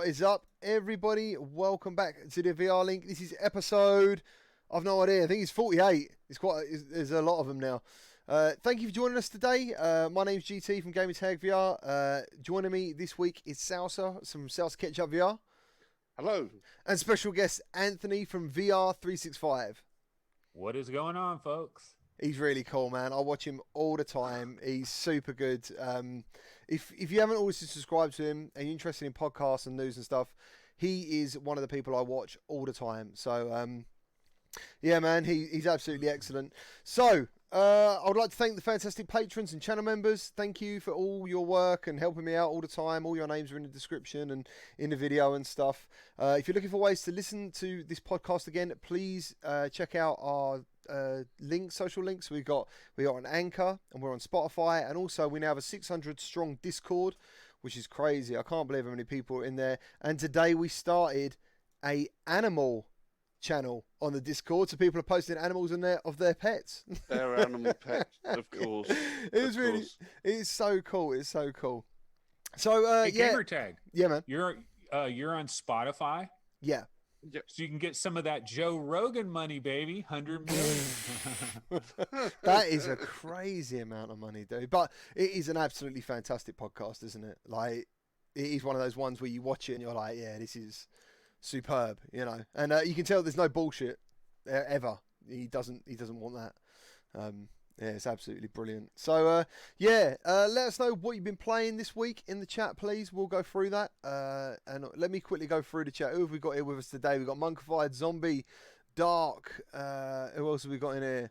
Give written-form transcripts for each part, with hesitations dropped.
What is up, everybody? Welcome back to the VR Link. This is episode, I've no idea, I think it's 48. There's a lot of them now. Thank you for joining us today. My name's GT from Gamertag VR. Joining me this week is Salsa from Salsa Ketchup VR. Hello. And special guest Anthony from VR 365. What is going on, folks? He's really cool, man. I watch him all the time. He's super good. If you haven't always subscribed to him and you're interested in podcasts and news and stuff, he is one of the people I watch all the time. So, yeah, man, he's absolutely excellent. So, I would like to thank the fantastic patrons and channel members. Thank you for all your work and helping me out all the time. All your names are in the description and in the video and stuff. If you're looking for ways to listen to this podcast again, please check out our social links. We got an Anchor and we're on Spotify, and also we now have a 600 strong Discord, which is crazy. I can't believe how many people are in there. And today we started a animal channel on the Discord, so people are posting animals in there of their pets. Their animal pets, of course. It's so cool. It's so cool. So hey, yeah, Gamertag. Yeah, man. You're on Spotify. Yeah. Yep. So you can get some of that Joe Rogan money, baby. 100 million. That is a crazy amount of money, dude. But it is an absolutely fantastic podcast, isn't it? Like, it is one of those ones where you watch it and you're like, yeah, this is superb, you know. And you can tell there's no bullshit ever. He doesn't want that. Yeah, it's absolutely brilliant. So, let us know what you've been playing this week in the chat, please. We'll go through that. And let me quickly go through the chat. Who have we got here with us today? We've got Monkified Zombie, Dark. Who else have we got in here?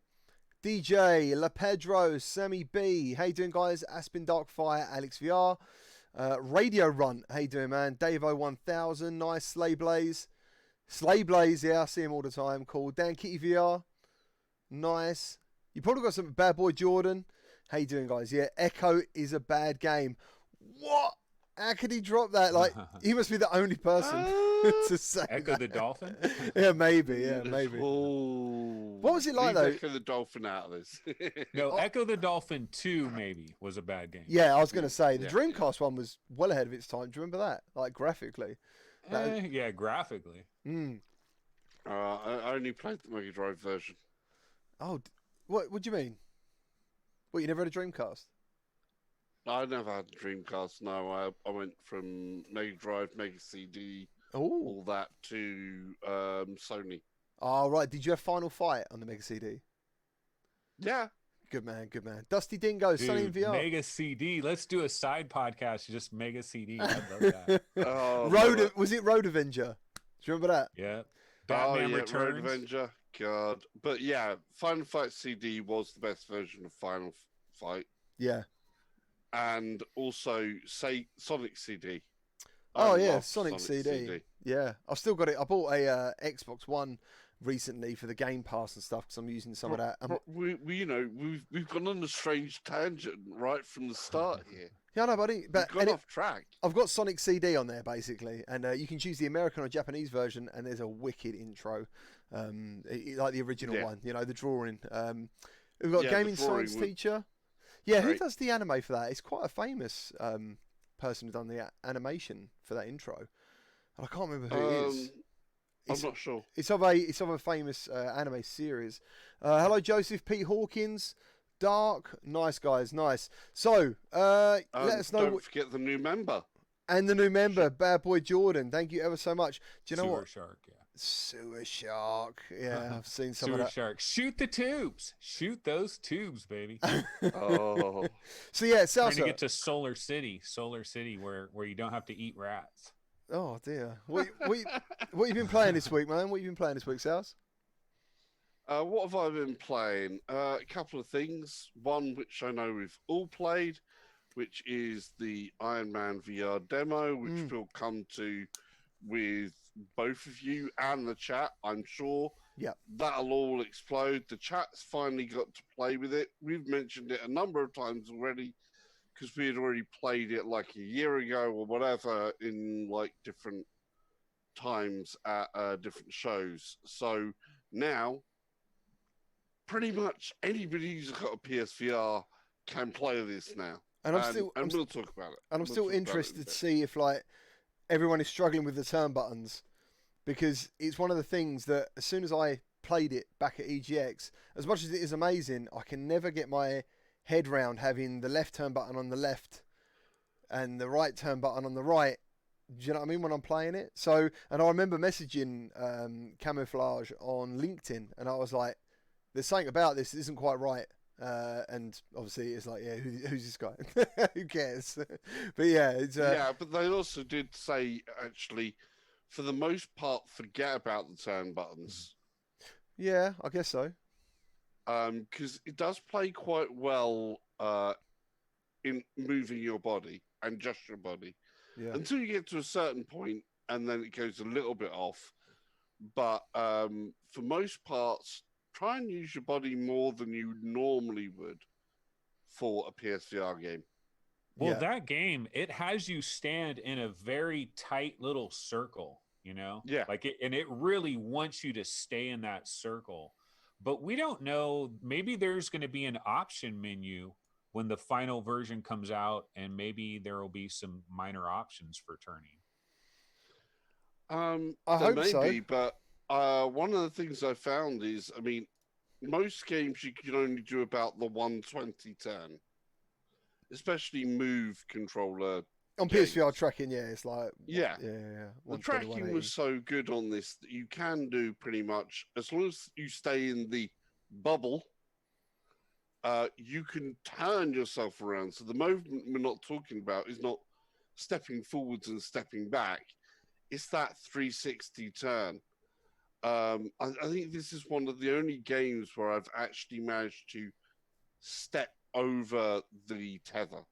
DJ, La Pedro, Sammy B. How you doing, guys? Aspen Darkfire, Alyx VR. Radio Run. How you doing, man? Davo1000. Nice. Slay Blaze, yeah, I see him all the time. Cool. Dan Kitty VR. Nice. You probably got some Bad Boy Jordan. How you doing, guys? Yeah, Echo is a bad game. What? How could he drop that? Like, he must be the only person to say Echo that. the Dolphin? Yeah, maybe. Yeah, maybe. Oh. What was it like, though? Echo the Dolphin out of this. No, Echo the Dolphin 2 maybe was a bad game. Yeah, I was going to say, the Dreamcast one was well ahead of its time. Do you remember that? Like, graphically. Yeah, graphically. I only played the Mega Drive version. Oh, what do you mean? What, you never had a Dreamcast? I never had a Dreamcast, no. I went from Mega Drive, Mega CD, Oh. all that to Sony. Oh, right. Did you have Final Fight on the Mega CD? Yeah. Good man, good man. Dusty Dingo, Sunny in VR. Mega CD. Let's do a side podcast, just Mega CD. I love that. Was it Road Avenger? Do you remember that? Yeah. Batman Returns. Road Avenger. God. But yeah, Final Fight CD was the best version of Final Fight. Yeah. And also, say, Sonic CD. Oh, yeah, Sonic CD. Yeah. I've still got it. I bought a Xbox One recently for the Game Pass and stuff because I'm using some of that. We've gone on a strange tangent right from the start here. Yeah, no, buddy. But we've gone off track. I've got Sonic CD on there, basically, and you can choose the American or Japanese version, and there's a wicked intro, like the original one, you know, the drawing. We've got a gaming science teacher. Yeah, who does the anime for that? It's quite a famous person who done the animation for that intro. I can't remember who it is. I'm not sure. It's of a famous anime series. Hello, Joseph P. Hawkins. Dark, nice guys, nice. So, let us know. Don't forget the new member. And the new member, Bad Boy Jordan. Thank you ever so much. Do you know what? Shark, yeah. Sewer Shark. Yeah, I've seen some of Sewer that. Shark. Shoot the tubes. Shoot those tubes, baby. Oh. So yeah, Trying to Salsa. get to Solar City, where you don't have to eat rats. Oh dear. What you been playing this week, man? What you been playing this week, Sals? What have I been playing? A couple of things. One which I know we've all played, which is the Iron Man VR demo, which we'll come to with both of you and the chat, I'm sure. Yeah. That'll all explode. The chat's finally got to play with it. We've mentioned it a number of times already because we had already played it like a year ago or whatever in like different times at different shows. So now pretty much anybody who's got a PSVR can play this now. And we'll talk about it. And I'm still interested to see if, like, everyone is struggling with the turn buttons because it's one of the things that as soon as I played it back at EGX, as much as it is amazing, I can never get my head round having the left turn button on the left and the right turn button on the right. Do you know what I mean when I'm playing it? So, and I remember messaging Camouflage on LinkedIn, and I was like, "There's something about this that isn't quite right." And obviously, it's like, "Yeah, who's this guy? Who cares?" But yeah, it's Yeah, but they also did say actually, for the most part, forget about the turn buttons. yeah, I guess so. Because it does play quite well in moving your body and just your body Yeah, until you get to a certain point, and then it goes a little bit off. But for most parts, try and use your body more than you normally would for a PSVR game. Well, yeah, that game, it has you stand in a very tight little circle, you know? Yeah. Like it, and it really wants you to stay in that circle. But we don't know, maybe there's going to be an option menu when the final version comes out, and maybe there will be some minor options for turning. I There hope may so. be, but one of the things I found is, I mean, most games you can only do about the 120 turn, especially move controller On games. PSVR tracking, yeah, it's like Yeah. yeah. The 120, tracking 180. was so good on this that you can do pretty much, as long as you stay in the bubble, you can turn yourself around. So the movement we're not talking about is not stepping forwards and stepping back. It's that 360 turn. I think this is one of the only games where I've actually managed to step over the tether.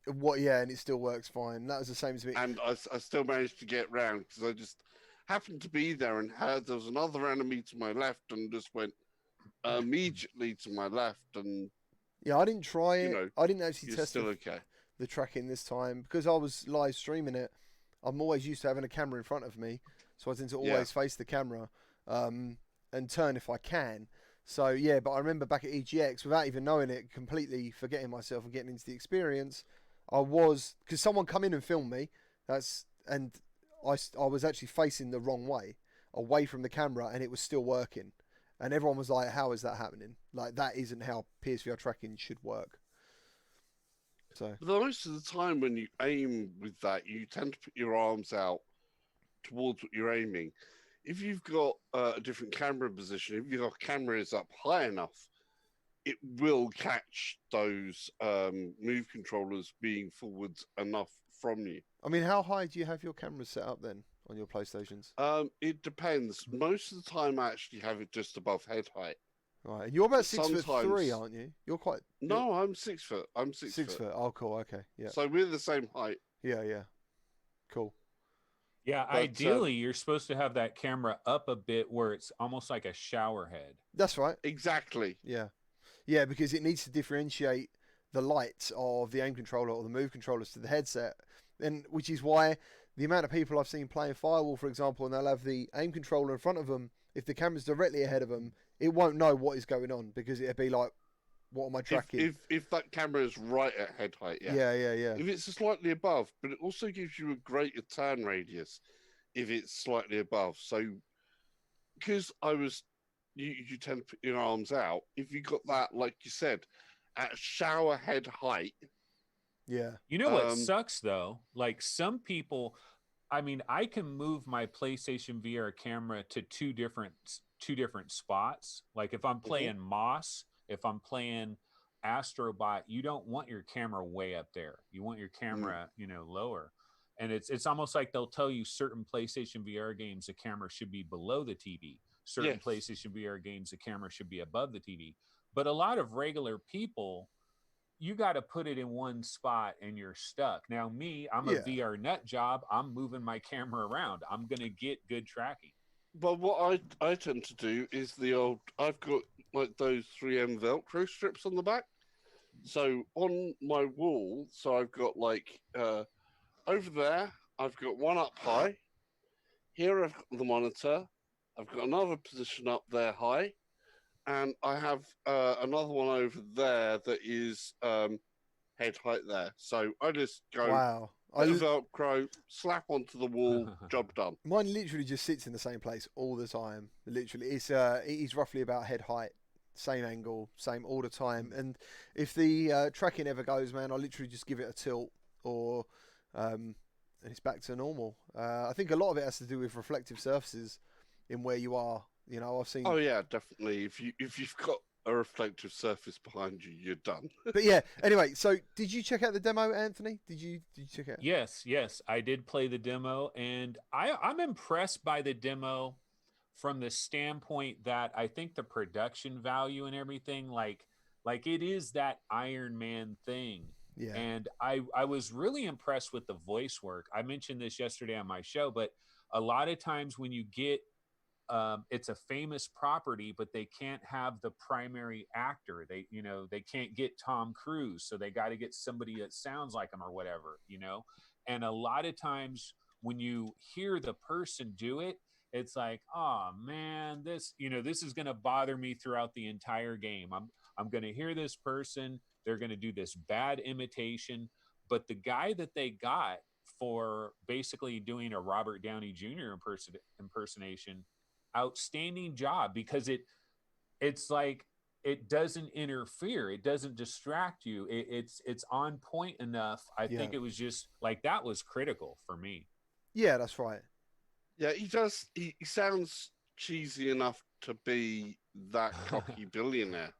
What? Yeah, and it still works fine. That was the same as me. And I still managed to get round because I just happened to be there and heard there was another enemy to my left and just went immediately to my left. And, Yeah, I didn't try you it. know, I didn't actually you're test still okay. the tracking this time because I was live streaming it. I'm always used to having a camera in front of me, so I tend to always face the camera and turn if I can. So yeah, but I remember back at EGX, without even knowing it, completely forgetting myself and getting into the experience. I was because someone come in and filmed me. And I was actually facing the wrong way, away from the camera, and it was still working. And everyone was like, "How is that happening? Like that isn't how PSVR tracking should work." So But most of the time when you aim with that, you tend to put your arms out towards what you're aiming. If you've got a different camera position, if your camera is up high enough, it will catch those move controllers being forwards enough from you. I mean, how high do you have your cameras set up then on your PlayStations? It depends. Most of the time, I actually have it just above head height. Right, and you're about But 6'3", sometimes- aren't you? You're quite No, I'm 6 foot. I'm six, 6 foot. Oh, cool. Okay, yeah, So we're the same height. yeah, cool. Yeah, But, ideally, you're supposed to have that camera up a bit where it's almost like a shower head. That's right. Exactly. Yeah, yeah, because it needs to differentiate the lights of the aim controller or the move controllers to the headset, and which is why the amount of people I've seen playing Firewall, for example, and they'll have the aim controller in front of them. If the camera's directly ahead of them, it won't know what is going on because it'll be like, "What am I tracking?" If that camera is right at head height, yeah. Yeah. If it's slightly above, but it also gives you a greater turn radius if it's slightly above. So, because you tend to put your arms out. If you got that, like you said, at shower head height, Yeah. You know what sucks though? Like some people, I mean, I can move my PlayStation VR camera to two different spots. Like if I'm playing Moss, if I'm playing Astrobot, you don't want your camera way up there. You want your camera, lower. And it's almost like they'll tell you certain PlayStation VR games the camera should be below the TV. Certain Yes. PlayStation VR games the camera should be above the TV. But a lot of regular people, you got to put it in one spot and you're stuck. Now, me, I'm a Yeah. VR nut job. I'm moving my camera around. I'm going to get good tracking. but what I tend to do is I've got like those 3M Velcro strips on the back. So on my wall, so I've got like over there, I've got one up high. Here I've got the monitor. I've got another position up there high. And I have another one over there that is head height there. So I just go Wow. I Bit of Velcro, slap onto the wall, job done. Mine literally just sits in the same place all the time. Literally, it is roughly about head height, same angle, same all the time. And if the tracking ever goes, man, I literally just give it a tilt, or and it's back to normal. I think a lot of it has to do with reflective surfaces in where you are. You know, I've seen. Oh yeah, definitely. If you've got a reflective surface behind you, you're done. But yeah, anyway, so did you check out the demo, Anthony? Did you check it out? Yes, I did play the demo, and I'm impressed by the demo from the standpoint that I think the production value and everything, like it is that Iron Man thing. Yeah. And I was really impressed with the voice work. I mentioned this yesterday on my show, but a lot of times when you get it's a famous property, but they can't have the primary actor. They can't get Tom Cruise, so they got to get somebody that sounds like him or whatever, And a lot of times when you hear the person do it, it's like, oh man, this is going to bother me throughout the entire game. I'm going to hear this person, they're going to do this bad imitation, but the guy that they got for basically doing a Robert Downey Jr. impersonation, outstanding job, because it's like it doesn't interfere, it doesn't distract you, it's on point enough. I think it was just like that was critical for me. Yeah, that's right. Yeah, he does. He sounds cheesy enough to be that cocky billionaire.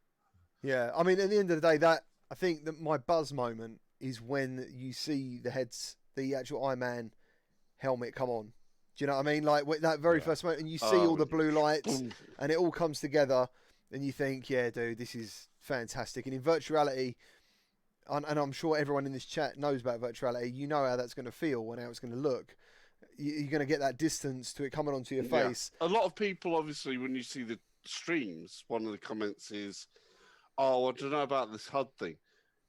Yeah, I mean, at the end of the day, that I think that my buzz moment is when you see the actual Iron Man helmet come on. Do you know what I mean? Like that very first moment, and you see all the blue lights, and it all comes together, and you think, yeah, dude, this is fantastic. And in virtuality, and I'm sure everyone in this chat knows about virtuality, you know how that's going to feel and how it's going to look. You're going to get that distance to it coming onto your face. A lot of people, obviously, when you see the streams, one of the comments is, oh, I don't know about this HUD thing.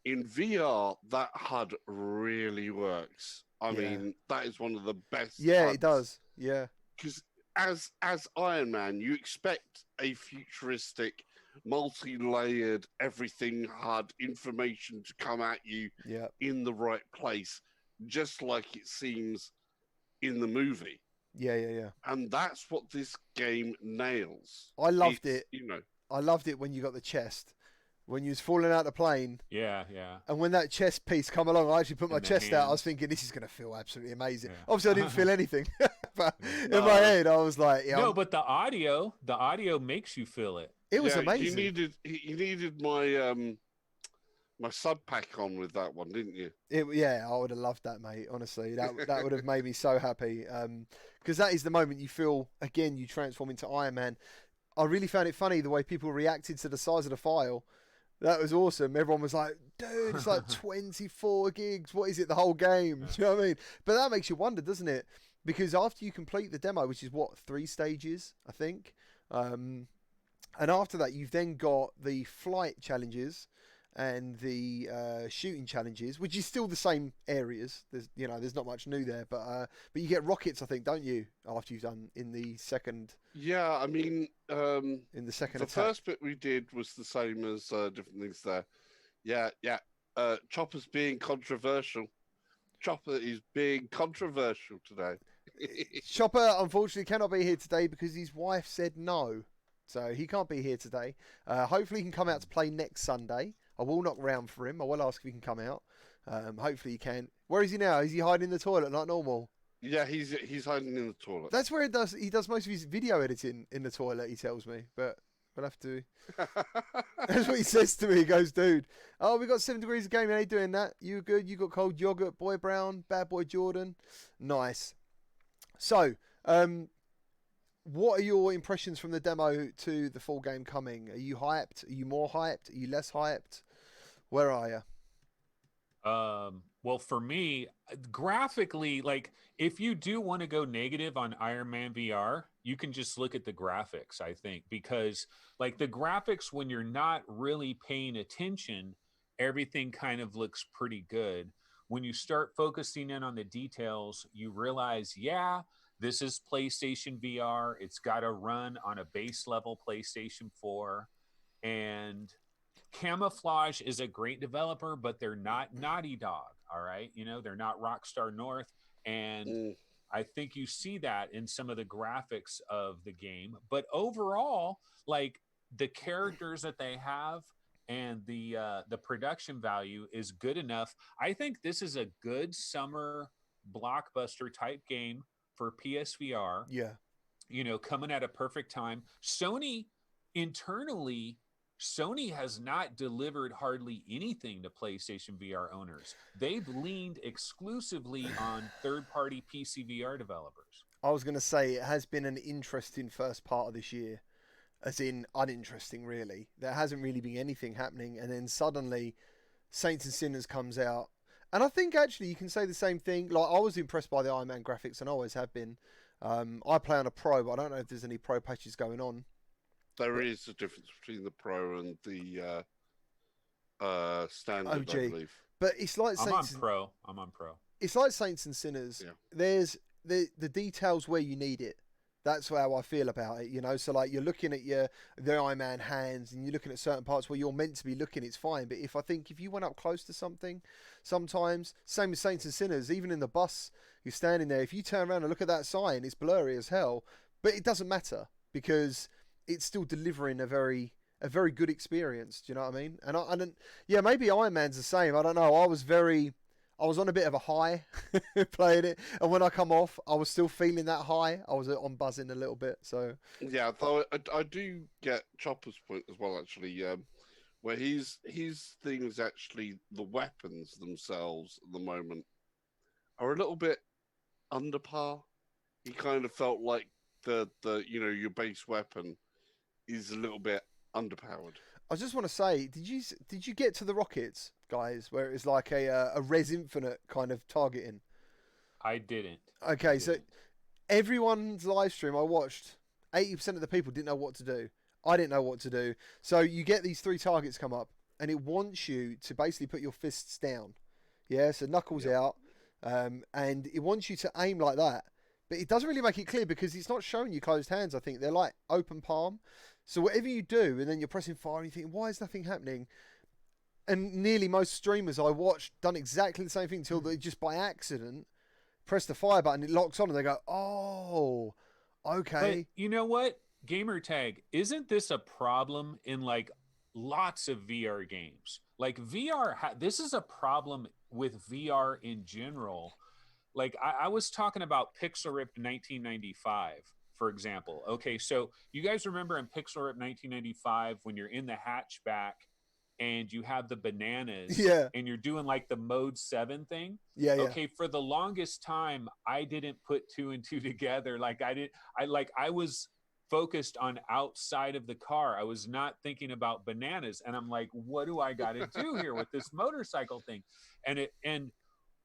In VR, that HUD really works. I mean, that is one of the best. Yeah, HUDs. It does. Yeah. Because as Iron Man, you expect a futuristic, multi-layered, everything HUD information to come at you in the right place, just like it seems in the movie. Yeah. And that's what this game nails. I loved it. I loved it when you got the chest. When you was falling out the plane. Yeah. And when that chest piece come along, I actually put my chest out. I was thinking, this is going to feel absolutely amazing. Obviously, I didn't feel anything. But in my head, I was like, no, but the audio makes you feel it. It was amazing. You needed my my sub pack on with that one, didn't you? I would have loved that, mate. Honestly, that would have made me so happy. Because that is the moment you feel, again, you transform into Iron Man. I really found it funny the way people reacted to the size of the file. That was awesome. Everyone was like, dude, it's like 24 gigs. What is it, the whole game? Do you know what I mean? But that makes you wonder, doesn't it? Because after you complete the demo, which is 3 stages, I think. And after that, you've then got the flight challenges and the shooting challenges, which is still the same areas. There's not much new there, but you get rockets, I think, don't you? After you've done in the second. Yeah, I mean, in the second. The first bit we did was the same as different things there. Yeah. Chopper's being controversial. Chopper is being controversial today. Chopper, unfortunately, cannot be here today because his wife said no. So he can't be here today. Hopefully he can come out to play next Sunday. I will knock round for him. I will ask if he can come out. Hopefully he can. Where is he now? Is he hiding in the toilet like normal? Yeah, he's hiding in the toilet. That's where he does most of his video editing, in the toilet, he tells me. But we'll have to... That's what he says to me. He goes, dude, we got 7 degrees of gaming. How you doing that? You good? You got cold yogurt, boy Brown, bad boy Jordan. Nice. So, what are your impressions from the demo to the full game coming? Are you hyped? Are you more hyped? Are you less hyped? Where are you? Well, for me, graphically, like if you do want to go negative on Iron Man VR, you can just look at the graphics, I think, because like the graphics, when you're not really paying attention, everything kind of looks pretty good. When you start focusing in on the details, you realize, this is PlayStation VR. It's got to run on a base level PlayStation 4. And Camouflage is a great developer, but they're not Naughty Dog. All right, you know, they're not Rockstar North, and I think you see that in some of the graphics of the game. But overall, like the characters that they have and the production value is good enough. I think this is a good summer blockbuster type game for PSVR. Yeah. You know, coming at a perfect time. Internally, Sony has not delivered hardly anything to PlayStation VR owners. They've leaned exclusively on third-party PC VR developers. I was going to say it has been an interesting first part of this year, as in uninteresting, really. There hasn't really been anything happening, and then suddenly Saints and Sinners comes out. And I think actually you can say the same thing. Like, I was impressed by the Iron Man graphics, and I always have been. I play on a Pro, but I don't know if there's any Pro patches going on. There is a difference between the Pro and the standard, OG. I believe. But it's like I'm on Pro. It's like Saints and Sinners. Yeah. There's the details where you need it. That's how I feel about it, you know. So like you're looking at the Iron Man hands, and you're looking at certain parts where you're meant to be looking. It's fine, but if you went up close to something, sometimes same with Saints and Sinners. Even in the bus, you're standing there. If you turn around and look at that sign, it's blurry as hell. But it doesn't matter because it's still delivering a very good experience. Do you know what I mean? And yeah, maybe Iron Man's the same. I don't know. I was on a bit of a high playing it, and when I come off, I was still feeling that high. I was on buzzing a little bit. So yeah, though I do get Chopper's point as well. Actually, where his thing is actually the weapons themselves at the moment are a little bit under par. He kind of felt like the your base weapon is a little bit underpowered. I just want to say, did you get to the rockets, guys, where it was like a Res Infinite kind of targeting? I didn't. Okay, so everyone's live stream I watched, 80% of the people didn't know what to do. I didn't know what to do. So you get these 3 targets come up, and it wants you to basically put your fists down. Yeah, so knuckles out, and it wants you to aim like that. But it doesn't really make it clear because it's not showing you closed hands, I think. They're like open palm. So whatever you do, and then you're pressing fire, and you think, why is nothing happening? And nearly most streamers I watched done exactly the same thing until they just by accident press the fire button, it locks on, and they go, oh, okay. But you know what? Gamertag, isn't this a problem in like lots of VR games? Like this is a problem with VR in general. Like I was talking about Pixel Ripped 1995, for example. Okay, so you guys remember in Pixel Ripped 1995 when you're in the hatchback and you have the bananas, and you're doing like the mode 7 thing? Yeah. Okay, for the longest time, I didn't put 2 and 2 together. I was focused on outside of the car. I was not thinking about bananas. And I'm like, what do I got to do here with this motorcycle thing? And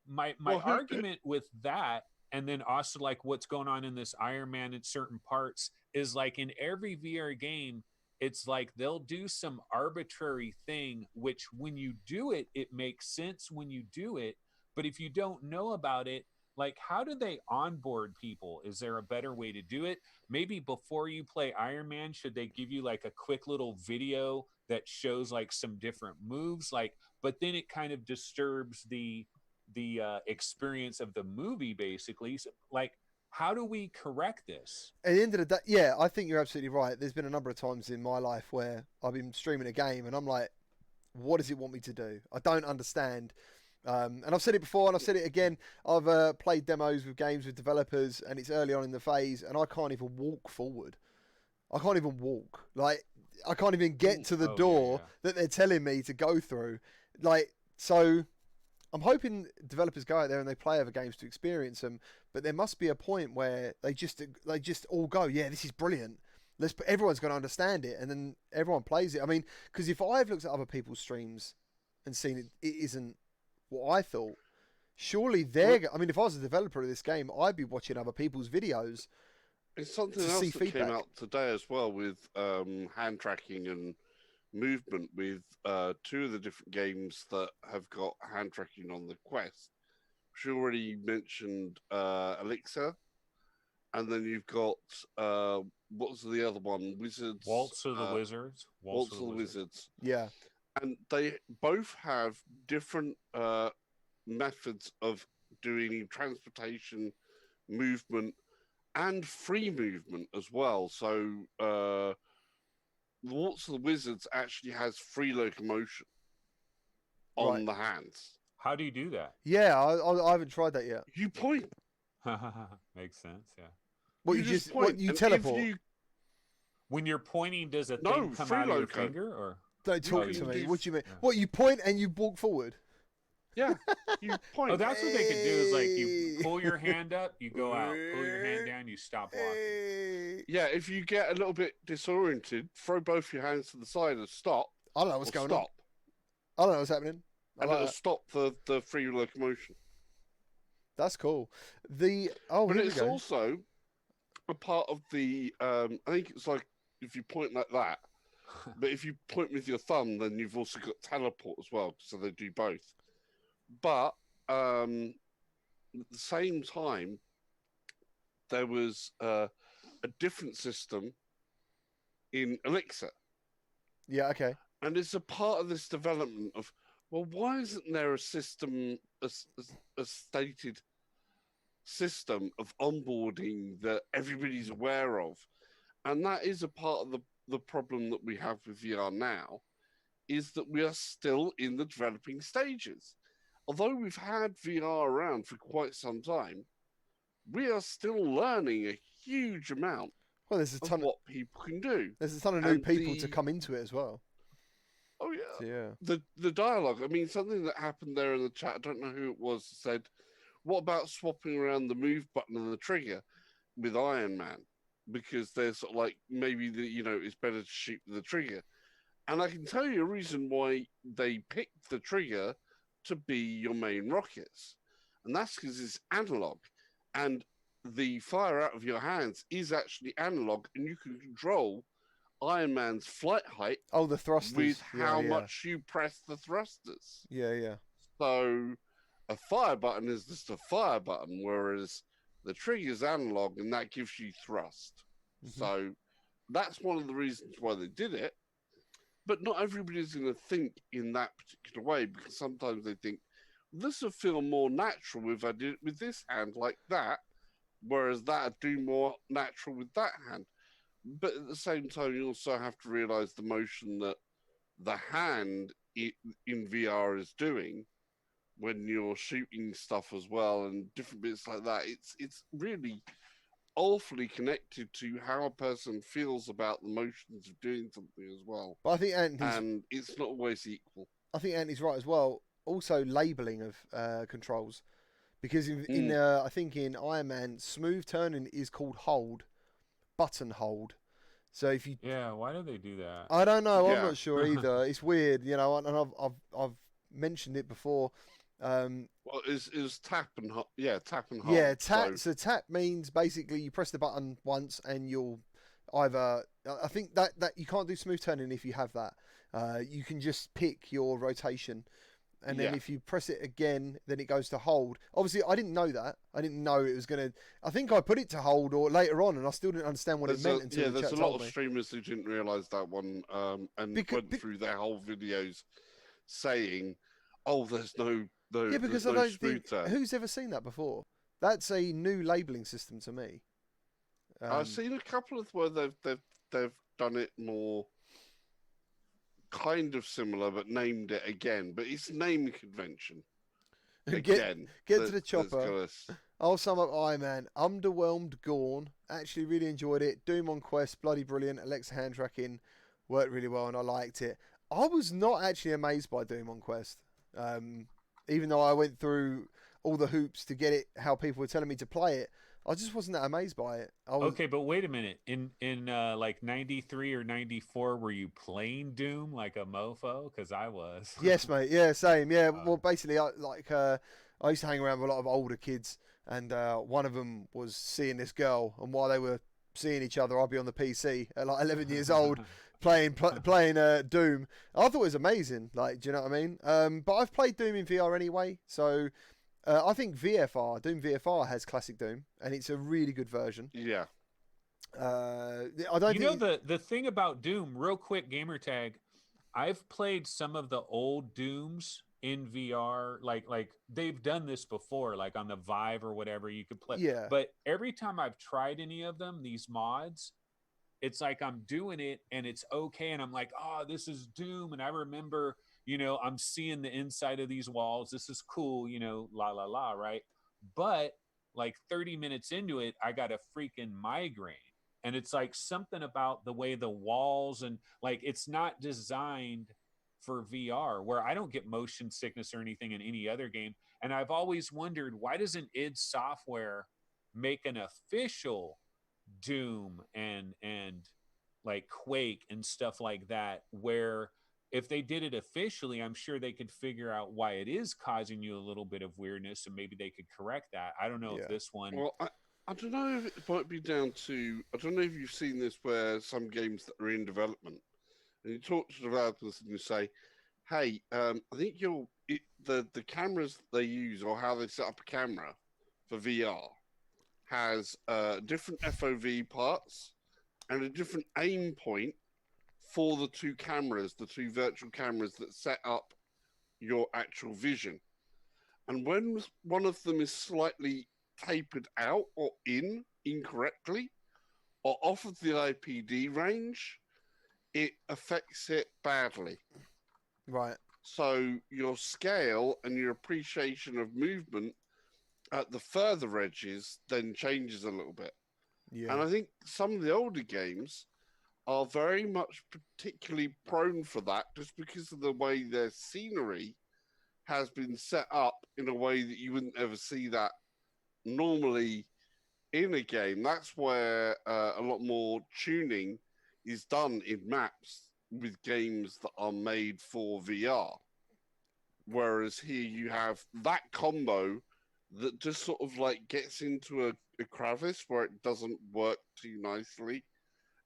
my argument with that, and then also like what's going on in this Iron Man in certain parts, is like in every VR game, it's like they'll do some arbitrary thing, which when you do it, it makes sense when you do it. But if you don't know about it, like how do they onboard people? Is there a better way to do it? Maybe before you play Iron Man, should they give you like a quick little video that shows like some different moves? Like, but then it kind of disturbs the experience of the movie, basically. So, like, how do we correct this? At the end of the day, yeah, I think you're absolutely right. There's been a number of times in my life where I've been streaming a game and I'm like, what does it want me to do? I don't understand. And I've said it before and I've said it again. I've played demos with games with developers and it's early on in the phase and I can't even walk forward. I can't even walk. Like, I can't even get to the door that they're telling me to go through. Like, so I'm hoping developers go out there and they play other games to experience them, but there must be a point where they just all go, yeah, this is brilliant. Everyone's going to understand it, and then everyone plays it. I mean, because if I've looked at other people's streams and seen it isn't what I thought, surely I mean, if I was a developer of this game, I'd be watching other people's videos. It's something else that came out today as well with hand tracking and movement with 2 of the different games that have got hand tracking on the Quest. She already mentioned Alyx, and then you've got what's the other one? Wizards. Waltz of the Wizards. Waltz of the Wizards. Yeah. and they both have different methods of doing transportation, movement, and free movement as well. So Waltz of the Wizards actually has free locomotion on the hands. How do you do that? Yeah, I haven't tried that yet. You point. Makes sense, yeah. What you just point. What you teleport? When you're pointing, does a No, thing come free out of your loco. finger, or Don't talk to me. What do you mean? Yeah. What, you point and you walk forward? Yeah, you point. Oh, that's what they can do. Is like you pull your hand up, you go out. Pull your hand down, you stop walking. Yeah, if you get a little bit disoriented, throw both your hands to the side and stop. I don't know what's going on. I don't know what's happening. And it'll stop the free locomotion. That's cool. But it's also a part of the. I think it's like if you point like that, but if you point with your thumb, then you've also got teleport as well. So they do both. But at the same time, there was a different system in Alyx. Yeah. Okay. And it's a part of this development of, well, why isn't there a system, a stated system of onboarding that everybody's aware of? And that is a part of the problem that we have with VR now, is that we are still in the developing stages. Although we've had VR around for quite some time, we are still learning a huge amount there's a ton of what people can do. There's a ton of new people to come into it as well. Oh, yeah. So, yeah. The dialogue, I mean, something that happened there in the chat, I don't know who it was, said, what about swapping around the move button and the trigger with Iron Man? Because they're sort of like, maybe, it's better to shoot with the trigger. And I can tell you a reason why they picked the trigger to be your main rockets. And that's because it's analog. And the fire out of your hands is actually analog, and you can control Iron Man's flight height. Oh, the thrusters. With how much you press the thrusters. Yeah, yeah. So a fire button is just a fire button, whereas the trigger is analog, and that gives you thrust. Mm-hmm. So that's one of the reasons why they did it. But not everybody's going to think in that particular way, because sometimes they think, this would feel more natural if I did it with this hand like that, whereas that would do more natural with that hand. But at the same time, you also have to realize the motion that the hand in VR is doing when you're shooting stuff as well, and different bits like that. It's really awfully connected to how a person feels about the motions of doing something as well. But I think and it's not always equal. I think Anthony's right as well. Also, labeling of controls, because I think in Iron Man, smooth turning is called hold, button hold. So if you why do they do that? I don't know. I'm not sure either. It's weird, and I've mentioned it before. Well, it was tap and hold. Yeah, tap and hold. Yeah, tap. So tap means basically you press the button once and you'll either. I think that you can't do smooth turning if you have that. You can just pick your rotation. And then if you press it again, then it goes to hold. Obviously, I didn't know that. I didn't know it was going to... I think I put it to hold or later on, and I still didn't understand what it meant until the chat there's a lot told of me. streamers who didn't realise that one and went through their whole videos saying, oh, there's no because I don't think... Who's ever seen that before? That's a new labelling system to me. I've seen a couple of where they've done it more... kind of similar, but named it again. But it's naming convention. Again. Get to the chopper. I'll sum up Iron Man. Underwhelmed, Gorn. Actually really enjoyed it. Doom on Quest, bloody brilliant. Alexa hand tracking worked really well and I liked it. I was not actually amazed by Doom on Quest. Even though I went through all the hoops to get it, how people were telling me to play it, I just wasn't that amazed by it. Okay, but wait a minute. In like 93 or 94, were you playing Doom like a mofo? Because I was. Yes, mate. Yeah, same. Yeah. Well, basically, I used to hang around with a lot of older kids, and one of them was seeing this girl, and while they were seeing each other, I'd be on the PC at like 11 years old playing Doom. I thought it was amazing. Like, do you know what I mean? But I've played Doom in VR anyway, so. I think Doom VFR has classic Doom, and it's a really good version. Yeah. I don't. You know the thing about Doom, real quick, Gamertag. I've played some of the old Dooms in VR. Like they've done this before, like on the Vive or whatever. You could play, Yeah. but every time I've tried any of them, these mods, it's like I'm doing it and it's okay, and I'm like, oh, this is Doom, and I remember, I'm seeing the inside of these walls. This is cool, la la la, right? But like 30 minutes into it, I got a freaking migraine. And it's like something about the way the walls and like it's not designed for VR, where I don't get motion sickness or anything in any other game. And I've always wondered, why doesn't id Software make an official Doom and like Quake and stuff like that, where if they did it officially, I'm sure they could figure out why it is causing you a little bit of weirdness, and maybe they could correct that. I don't know if this one. Well, I don't know if it might be down to, I don't know if you've seen this where some games that are in development, and you talk to developers and you say, hey, I think the cameras they use or how they set up a camera for VR has different FOV parts and a different aim point for the two cameras, the two virtual cameras that set up your actual vision. And when one of them is slightly tapered out or incorrectly or off of the IPD range, it affects it badly. Right. So your scale and your appreciation of movement at the further edges then changes a little bit. Yeah. And I think some of the older games are very much particularly prone for that just because of the way their scenery has been set up in a way that you wouldn't ever see that normally in a game. That's where a lot more tuning is done in maps with games that are made for VR. Whereas here you have that combo that just sort of like gets into a crevice where it doesn't work too nicely.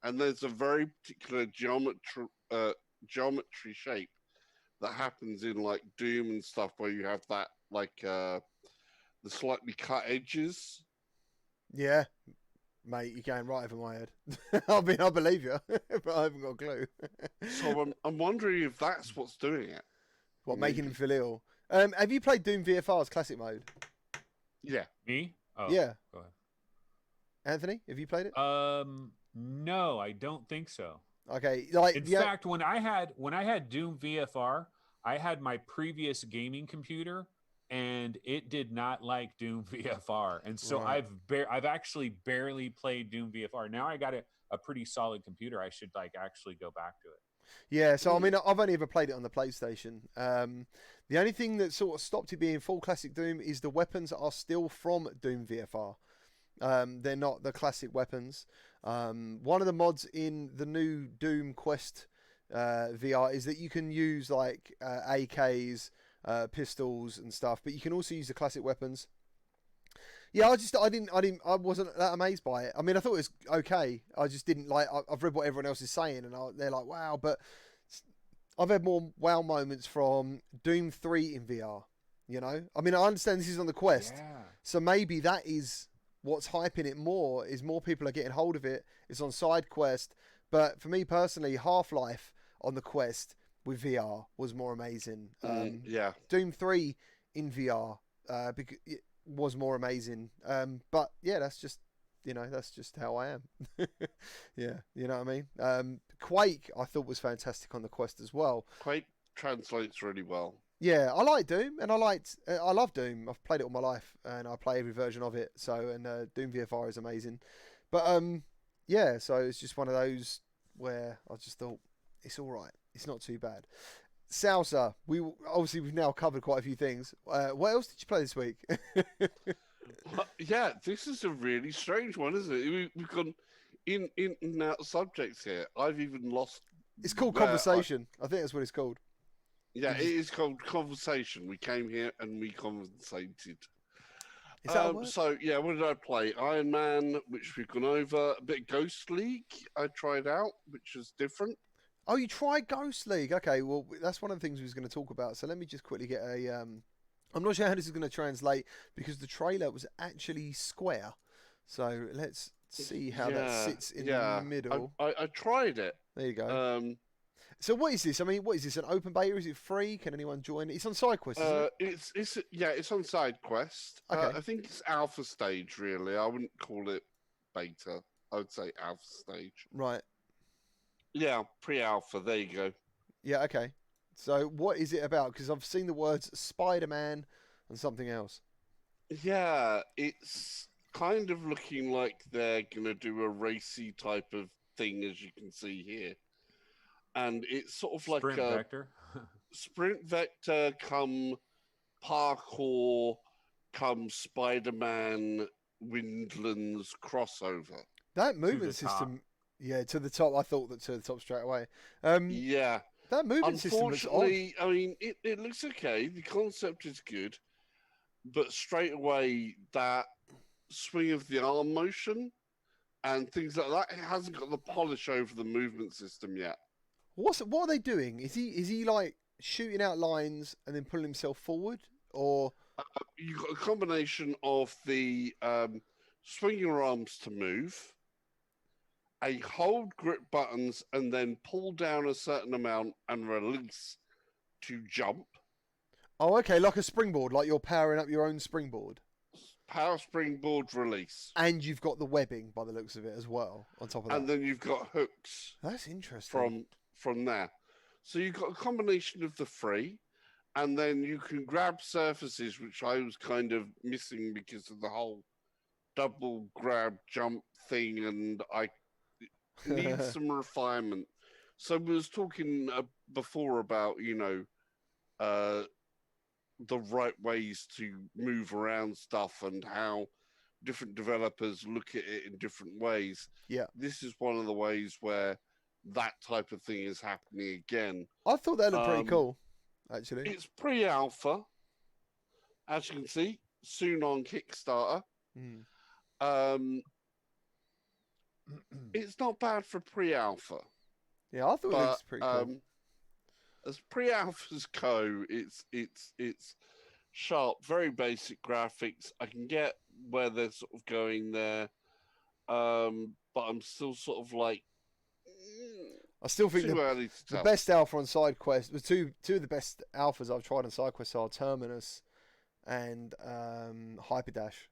And there's a very particular geometry shape that happens in like Doom and stuff where you have that like the slightly cut edges. Yeah. Mate, you're going right over my head. I mean, I believe you, but I haven't got a clue. So I'm wondering if that's what's doing it. What, making him feel ill? Have you played Doom VFR's classic mode? Yeah. Me? Oh, yeah. Go ahead. Anthony, have you played it? No, I don't think so. Okay, like in fact, when I had Doom VFR, I had my previous gaming computer, and it did not like Doom VFR, and so Right. I've actually barely played Doom VFR. Now I got a pretty solid computer. I should like actually go back to it. Yeah, so I mean, I've only ever played it on the PlayStation. The only thing that sort of stopped it being full classic Doom is the weapons are still from Doom VFR. They're not the classic weapons. One of the mods in the new Doom Quest VR is that you can use like AKs, pistols and stuff, but you can also use the classic weapons. Yeah, I wasn't that amazed by it. I mean, I thought it was okay. I just didn't like. I've read what everyone else is saying, and they're like, wow. But I've had more wow moments from Doom 3 in VR. You know, I mean, I understand this is on the Quest, so maybe that is what's hyping it more. Is more people are getting hold of it. It's on side quest, but for me personally, Half-Life on the Quest with VR was more amazing. Doom 3 in VR was more amazing. But yeah, that's just how I am. Yeah, you know what I mean? Quake I thought was fantastic on the Quest as well. Quake translates really well. Yeah, I like Doom, and I love Doom. I've played it all my life, and I play every version of it. So, and Doom VFR is amazing. But yeah, so it's just one of those where I just thought it's all right. It's not too bad. Salsa, we've now covered quite a few things. What else did you play this week? Yeah, this is a really strange one, isn't it? We've gone in and out subjects here. I've even lost. It's called Conversation. I think that's what it's called. Yeah, it is called Conversation. We came here and we conversated. Is that a word? So, yeah, what did I play? Iron Man, which we've gone over. A bit of Ghost League I tried out, which was different. Oh, you tried Ghost League? Okay, well, that's one of the things we was going to talk about. So let me just quickly get a... I'm not sure how this is going to translate because the trailer was actually square. So let's see how that sits in the middle. I tried it. There you go. So what is this? I mean, what is this? An open beta? Is it free? Can anyone join? It's on SideQuest, isn't it? It's on SideQuest. Okay. I think it's alpha stage. Really, I wouldn't call it beta. I would say alpha stage. Right. Yeah, pre-alpha. There you go. Yeah. Okay. So what is it about? Because I've seen the words Spider-Man and something else. Yeah, it's kind of looking like they're gonna do a racy type of thing, as you can see here, and it's sort of like Sprint a vector. sprint vector come parkour come Spider-Man Windlands crossover. That movement the top. system, yeah, to the top. I thought that to the top straight away. Yeah, That movement system looks odd. unfortunately, I mean, it looks okay. The concept is good, but straight away that swing of the arm motion and things like that, it hasn't got the polish over the movement system yet. What are they doing? Is he like shooting out lines and then pulling himself forward, or You've got a combination of the swing your arms to move, a hold grip buttons, and then pull down a certain amount and release to jump. oh, okay, like a springboard, like you're powering up your own springboard, Power springboard release. and you've got the webbing by the looks of it as well on top of that. And then you've got hooks That's interesting. from there. So you've got a combination of the three, and then you can grab surfaces, which I was kind of missing because of the whole double grab jump thing, and I need some refinement. So we was talking before about, the right ways to move around stuff and how different developers look at it in different ways. Yeah. This is one of the ways where that type of thing is happening again. I thought that looked pretty cool, actually. It's pre-alpha, as you can see, soon on Kickstarter. It's not bad for pre-alpha. Yeah, I thought it was pretty cool. As pre-alphas go, it's sharp, very basic graphics. I can get where they're sort of going there, but I'm still sort of like, I still think too early to the tell. best alpha on SideQuest, the two of the best alphas I've tried on SideQuest are Terminus and Hyperdash.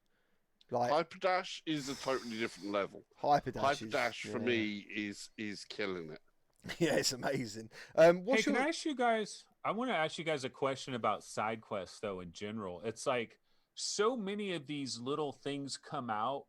Like Hyperdash is a totally different level. Hyperdash for me is killing it. Yeah, it's amazing. Hey, can I ask you guys? I want to ask you guys a question about SideQuest, though. In general, it's like so many of these little things come out,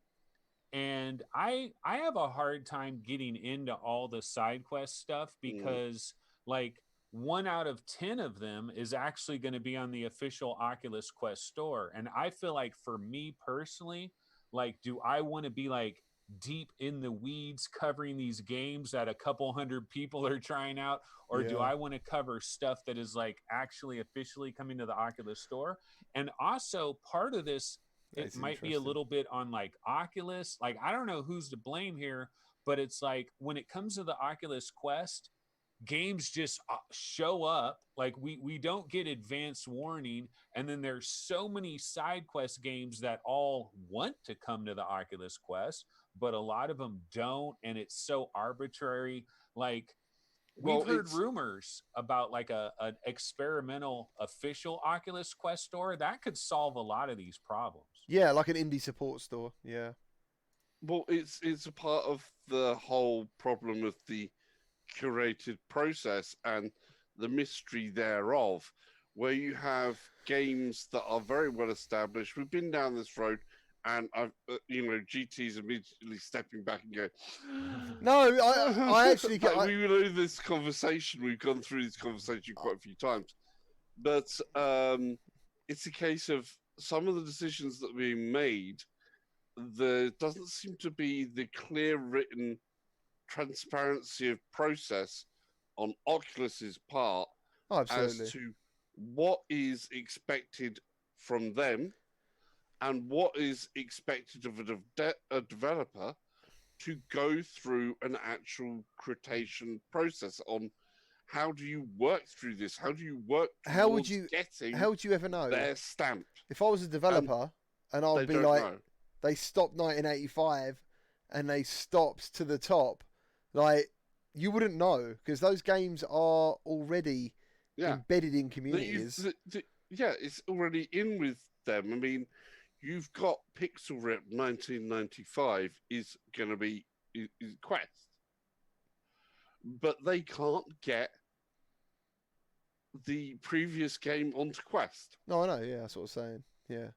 and I have a hard time getting into all the SideQuest stuff because, like, 1 out of 10 of them is actually going to be on the official Oculus Quest store, and I feel like for me personally, like, do I want to be like deep in the weeds covering these games that a couple hundred people are trying out, or do I want to cover stuff that is like actually officially coming to the Oculus store? And also part of this, it might be a little bit on like Oculus, like I don't know who's to blame here, but it's like when it comes to the Oculus Quest, games just show up, like we don't get advance warning, and then there's so many side quest games that all want to come to the Oculus Quest, but a lot of them don't, and it's so arbitrary. Like we've heard rumors about like an experimental official Oculus Quest store that could solve a lot of these problems. Yeah, like an indie support store. Yeah. Well, it's a part of the whole problem of the curated process and the mystery thereof, where you have games that are very well established. We've been down this road, and I've GT's immediately stepping back and going, no, I actually get. We know this conversation. We've gone through this conversation quite a few times, but it's a case of some of the decisions that are being made. There doesn't seem to be the clear written transparency of process on Oculus's part as to what is expected from them and what is expected of a developer to go through an actual creation process on how do you work through this? How do you work towards getting how would you ever know their stamp? If I was a developer and I'd be like, they stopped 1985 and they stopped to the top, like, you wouldn't know because those games are already Yeah. embedded in That communities. yeah, it's already in with them. I mean, you've got Pixel Rip 1995 is going to be is Quest, but they can't get the previous game onto Quest. No, I know. Yeah, that's what I'm saying. Yeah.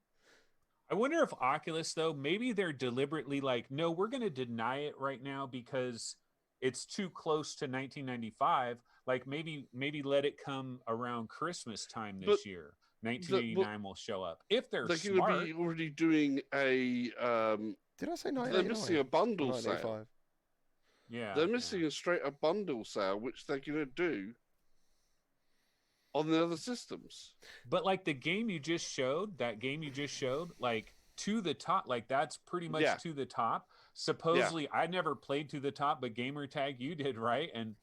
I wonder if Oculus, though, maybe they're deliberately like, no, we're going to deny it right now because it's too close to 1995. Like maybe let it come around Christmas time this year. 1989 will show up if they're going to be already doing a. Did I say 1989? They're missing a bundle sale. Yeah, they're missing a straight up bundle sale, which they're going to do on the other systems. But like the game you just showed, like To the Top, like that's pretty much To the Top. Supposedly, I never played To the Top, but Gamertag, you did, right? And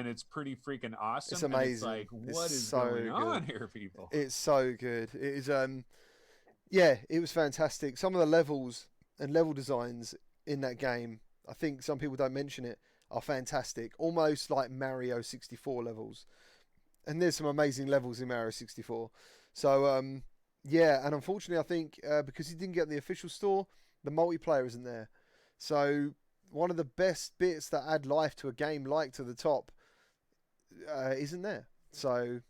it's pretty freaking awesome. It's amazing. And it's like, what is going on here, people? It's so good. It is. Yeah, it was fantastic. Some of the levels and level designs in that game, I think some people don't mention it, are fantastic. Almost like Mario 64 levels. And there's some amazing levels in Mario 64. So, yeah, and unfortunately, I think because he didn't get the official store, the multiplayer isn't there. So, one of the best bits that add life to a game like To the Top isn't there. So,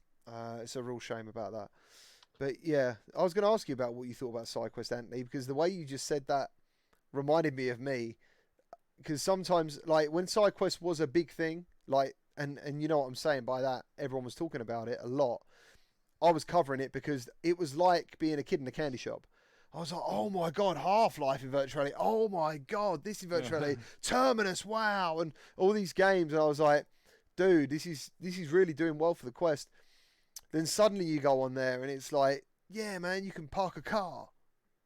it's a real shame about that. But, yeah, I was going to ask you about what you thought about SideQuest, Anthony, because the way you just said that reminded me of me. Because sometimes, like, when SideQuest was a big thing, like, and you know what I'm saying by that, everyone was talking about it a lot. I was covering it because it was like being a kid in a candy shop. I was like, oh my God, Half-Life in virtual reality. Oh my God, this in virtual reality. Terminus, wow. And all these games. And I was like, dude, this is really doing well for the Quest. Then suddenly you go on there and it's like, yeah, man, you can park a car.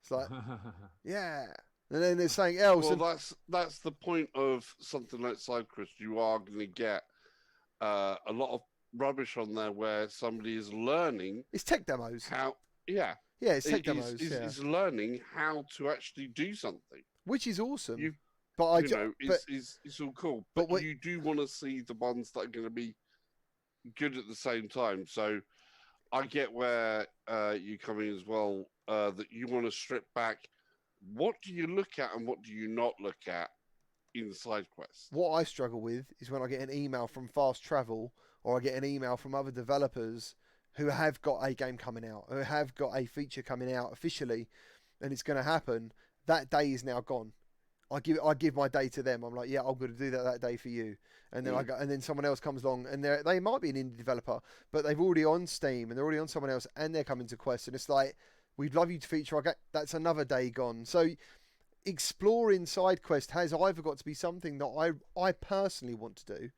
It's like, yeah. And then there's something else. Well, that's the point of something like SideQuest. You are going to get a lot of rubbish on there where somebody is learning. It's tech demos. Yeah, it's tech demos. Is learning how to actually do something, which is awesome. It's all cool. But you do want to see the ones that are going to be good at the same time. So I get where you're coming as well. That you want to strip back. What do you look at and what do you not look at in SideQuest? What I struggle with is when I get an email from Fast Travel or I get an email from other developers who have got a game coming out, who have got a feature coming out officially, and it's going to happen. That day is now gone. I give my day to them. I'm like, yeah, I'm going to do that day for you. And then and then someone else comes along, and they might be an indie developer, but they've already on Steam and they're already on someone else, and they're coming to Quest, and it's like, we'd love you to feature. That's another day gone. So exploring SideQuest has either got to be something that I personally want to do,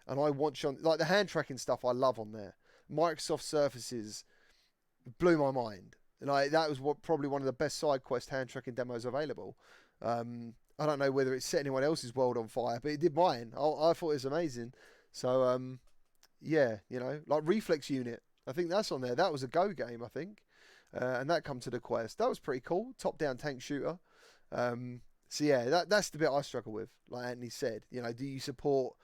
and I watch on like the hand tracking stuff I love on there. Microsoft Surfaces blew my mind. Like that was probably one of the best SideQuest hand tracking demos available. I don't know whether it set anyone else's world on fire, but it did mine. I thought it was amazing. So yeah, like Reflex Unit, I think that's on there. That was a Go game, I think. And that come to the Quest. That was pretty cool. Top-down tank shooter. So yeah, that's the bit I struggle with. Like Anthony said, do you support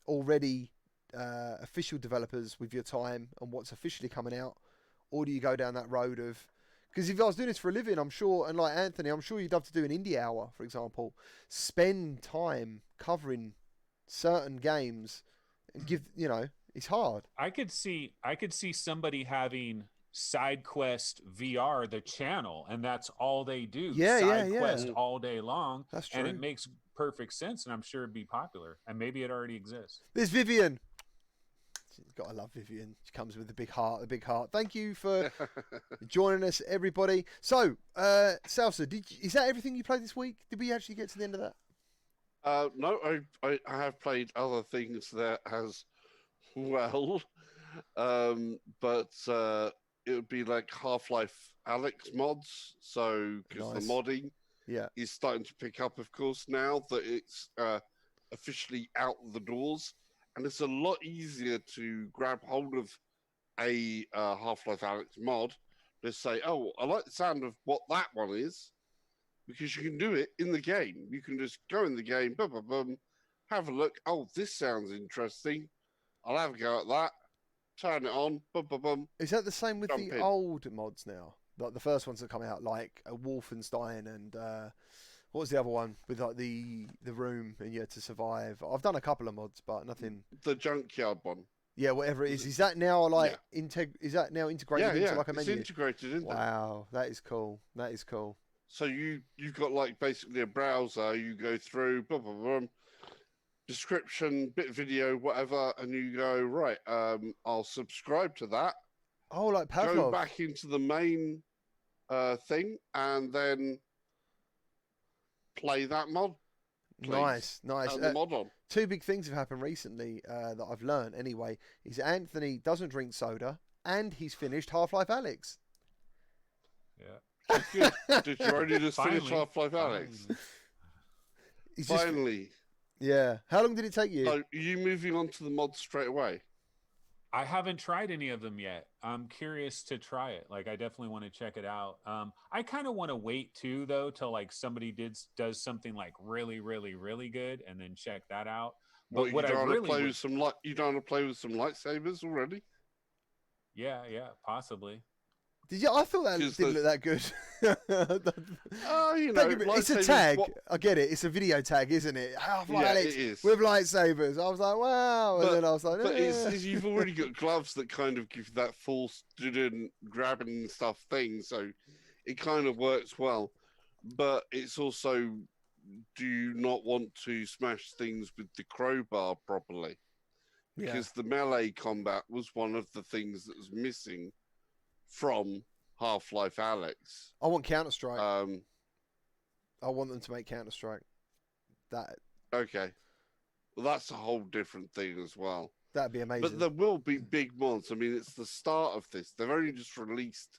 already official developers with your time and what's officially coming out, or do you go down that road of? Because if I was doing this for a living, I'm sure, and like Anthony, I'm sure you'd love to do an indie hour, for example. Spend time covering certain games and give. It's hard. I could see somebody having SideQuest VR, the channel, and that's all they do. SideQuest all day long. That's true. And it makes perfect sense, and I'm sure it'd be popular, and maybe it already exists. There's Vivian. Gotta love Vivian. She comes with the big heart. Thank you for joining us, everybody. So, Salsa, is that everything you played this week? Did we actually get to the end of that? No, I have played other things there as well, but it would be like Half-Life Alyx mods. So because the modding is starting to pick up, of course, now that it's officially out the doors. And it's a lot easier to grab hold of a Half-Life Alyx mod. Just say, oh, I like the sound of what that one is, because you can do it in the game. You can just go in the game, boom, boom, boom, have a look. Oh, this sounds interesting. I'll have a go at that. Turn it on. Boom, boom, boom. Is that the same with Jump the in. old mods now? Like the first ones that come out, like Wolfenstein and what was the other one with like the room and you had to survive? I've done a couple of mods, but nothing. The junkyard one. Yeah, whatever it is. Is that now like Is that now integrated into like a menu? It's integrated into. Wow, that is cool. That is cool. So you've got like basically a browser. You go through, boom, boom, boom, description, bit of video, whatever, and you go right. I'll subscribe to that. Oh, like Pavlov. Go back into the main thing, and then play that mod. Nice. The mod on. Two big things have happened recently that I've learned anyway. Is Anthony doesn't drink soda, and he's finished Half-Life Alyx. Yeah. Good. Did you already just finish Half-Life Alyx? Finally. Yeah. How long did it take you? So, are you moving on to the mods straight away? I haven't tried any of them yet. I'm curious to try it. Like, I definitely want to check it out. I kind of want to wait too, though, till like somebody does something like really, really, really good, and then check that out. But you don't want to play with some lightsabers already? Yeah, possibly. Did you? I thought that didn't look that good. It's a tag. I get it. It's a video tag, isn't it? Half-Life Alyx it is. with lightsabers. I was like, wow. And then I was like, but you've already got gloves that kind of give that full student grabbing stuff thing, so it kind of works well. But it's also, do you not want to smash things with the crowbar properly? Because the melee combat was one of the things that was missing from Half-Life Alyx. I want Counter-Strike. I want them to make Counter-Strike. Okay. Well, that's a whole different thing as well. That'd be amazing. But there will be big mods. I mean, it's the start of this. They've only just released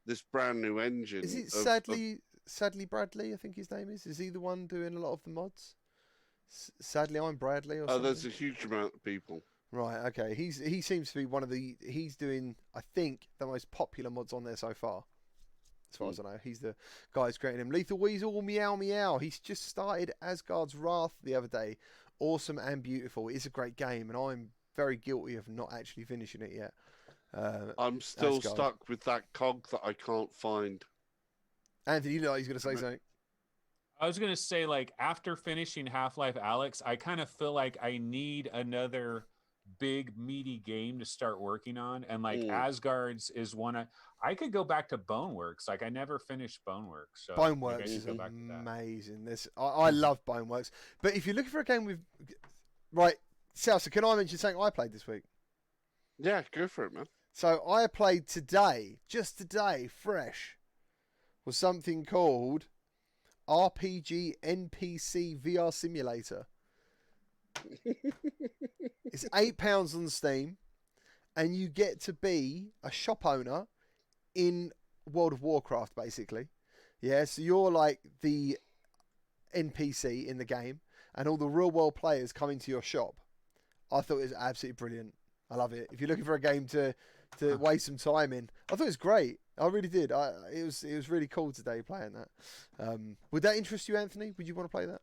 this brand new engine. Is it Sadly Bradley, I think his name is? Is he the one doing a lot of the mods? Sadly, I'm Bradley or something? There's a huge amount of people. Right, okay. He seems to be he's doing, I think, the most popular mods on there so far. As far as I know. He's the guy who's creating him. Lethal Weasel, meow meow. He's just started Asgard's Wrath the other day. Awesome and beautiful. It's a great game, and I'm very guilty of not actually finishing it yet. I'm still stuck with that cog that I can't find. Anthony, you know he's going to say something. I was going to say, like, after finishing Half-Life Alyx, I kind of feel like I need another big meaty game to start working on, and like Asgard's is one I could go back to Boneworks. Like, I never finished Boneworks, so Boneworks is amazing. I love Boneworks, but if you're looking for a game with Salsa, can I mention something I played this week? Yeah, go for it, man. So I played just today, fresh, was something called RPG NPC VR Simulator. It's £8 on Steam, and you get to be a shop owner in World of Warcraft, basically. Yeah, so you're like the NPC in the game, and all the real world players come into your shop. I thought it was absolutely brilliant. I love it. If you're looking for a game to waste some time in, I thought it was great. I really did. It was really cool today playing that. Would that interest you, Anthony? Would you want to play that?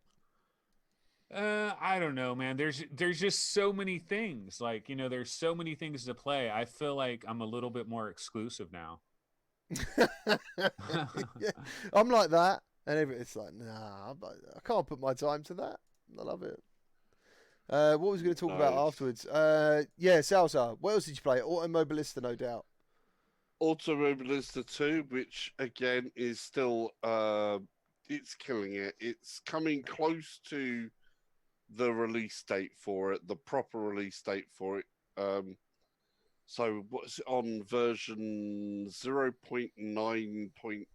I don't know, man. There's just so many things. Like, you know, there's so many things to play. I feel like I'm a little bit more exclusive now. Yeah, I'm like that, and it's like, nah, I can't put my time to that. I love it. What was we going to talk about afterwards? Salsa. What else did you play? Automobilista, no doubt. Automobilista 2, which again is still it's killing it. It's coming close to the release date for it, the proper release date for it. So what's it on, version 0.9.2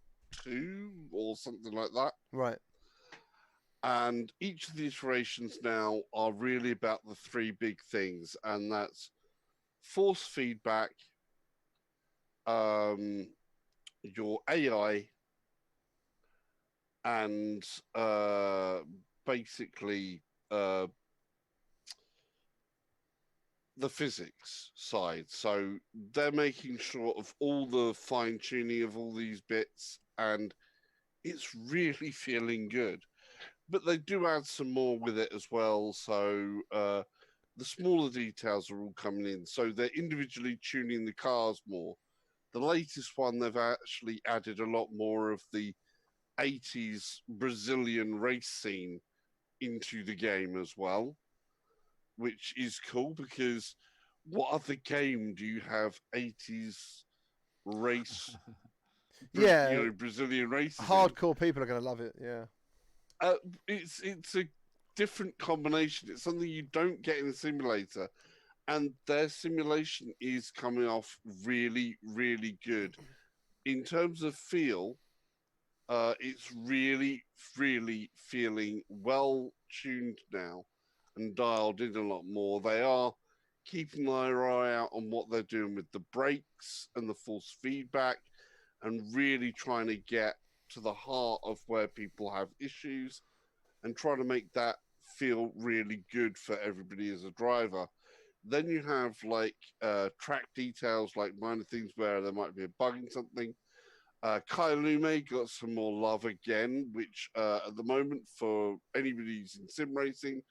or something like that? Right. And each of the iterations now are really about the three big things, and that's force feedback, your AI, and basically the physics side. So they're making sure of all the fine tuning of all these bits, and it's really feeling good. but they do add some more with it as well. So the smaller details are all coming in. So they're individually tuning the cars more. The latest one, they've actually added a lot more of the 80s Brazilian race scene into the game as well, which is cool because what other game do you have 80s race, Yeah, Brazilian races in? hardcore people are going to love it. Yeah. It's a different combination. It's something you don't get in a simulator, and their simulation is coming off really, really good. In terms of feel, it's really, really feeling well tuned now and dialed in a lot more. They are keeping their eye out on what they're doing with the brakes and the force feedback, and really trying to get to the heart of where people have issues and trying to make that feel really good for everybody as a driver. Then you have like track details, like minor things where there might be a bug in something. Kailume got some more love again, which at the moment for anybody who's in sim racing,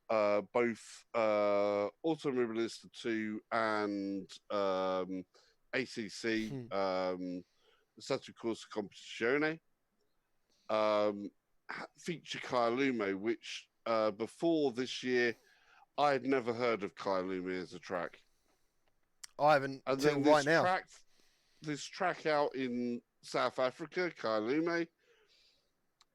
both Automobilista 2 and ACC, Stato Corsa Competizione, feature Kailume, which before this year, I had never heard of Kailume as a track. I haven't until right now. This track out in South Africa, Kailume,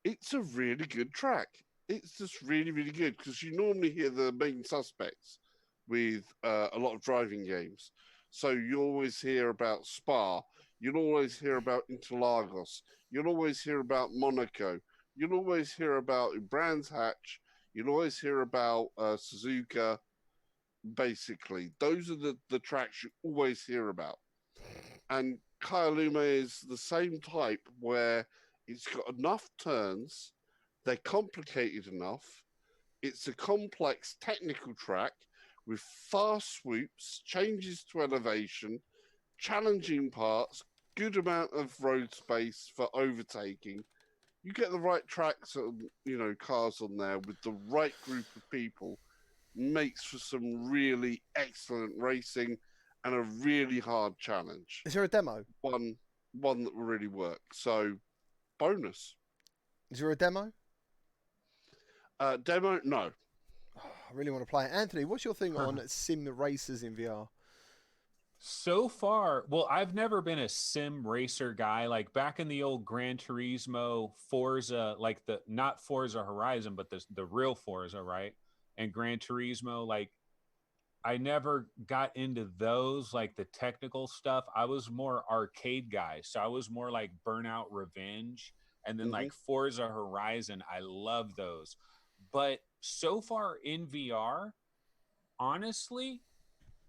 it's a really good track. It's just really, really good because you normally hear the main suspects with a lot of driving games. So you always hear about Spa, you'll always hear about Interlagos, you'll always hear about Monaco, you'll always hear about Brands Hatch, you'll always hear about Suzuka. Basically, those are the tracks you always hear about. And Kailume is the same type where it's got enough turns, they're complicated enough, it's a complex technical track with fast swoops, changes to elevation, challenging parts, good amount of road space for overtaking. You get the right tracks, cars on there with the right group of people, makes for some really excellent racing and a really hard challenge. Is there a demo? One that will really work. So, bonus. Is there a demo? Demo? No. Oh, I really want to play it. Anthony, what's your thing on sim racers in VR? So far, well, I've never been a sim racer guy. Like back in the old Gran Turismo, Forza, like not Forza Horizon, but the real Forza, right? And Gran Turismo, like I never got into those, like the technical stuff. I was more arcade guy. So I was more like Burnout Revenge and then like Forza Horizon. I love those. But so far in VR, honestly,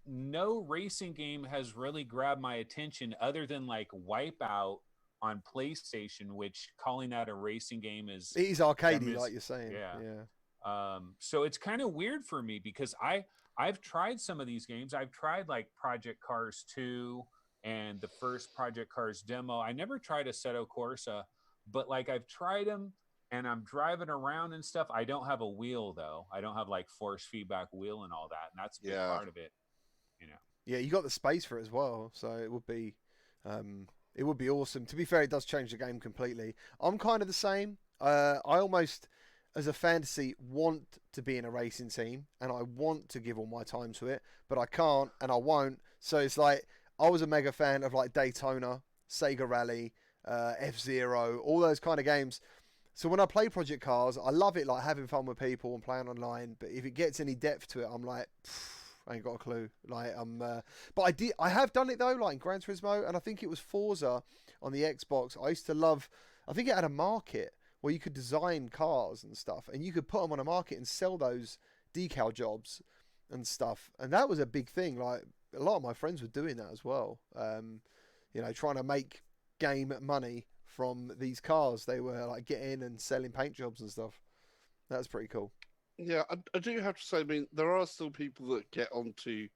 no racing game has really grabbed my attention other than like Wipeout on PlayStation, which calling that a racing game is... It is arcadey, like you're saying. Yeah. So it's kind of weird for me because I've tried some of these games. I've tried like Project Cars 2 and the first Project Cars demo. I never tried Assetto Corsa, but like I've tried them and I'm driving around and stuff. I don't have a wheel though. I don't have like force feedback wheel and all that. And that's a big part of it, Yeah, you got the space for it as well. So it would be awesome. To be fair, it does change the game completely. I'm kind of the same. I almost, as a fantasy, want to be in a racing team and I want to give all my time to it, but I can't and I won't. So it's like I was a mega fan of like Daytona, Sega Rally, F-Zero, all those kind of games. So when I play Project Cars, I love it, like having fun with people and playing online. But if it gets any depth to it, I'm like, I ain't got a clue. Like but I have done it though, like in Gran Turismo, and I think it was Forza on the Xbox. I used to love. I think it had a market where you could design cars and stuff, and you could put them on a market and sell those decal jobs and stuff. And that was a big thing. Like a lot of my friends were doing that as well. Trying to make game money from these cars. They were like getting and selling paint jobs and stuff. That's pretty cool. Yeah, I do have to say, I mean, there are still people that get onto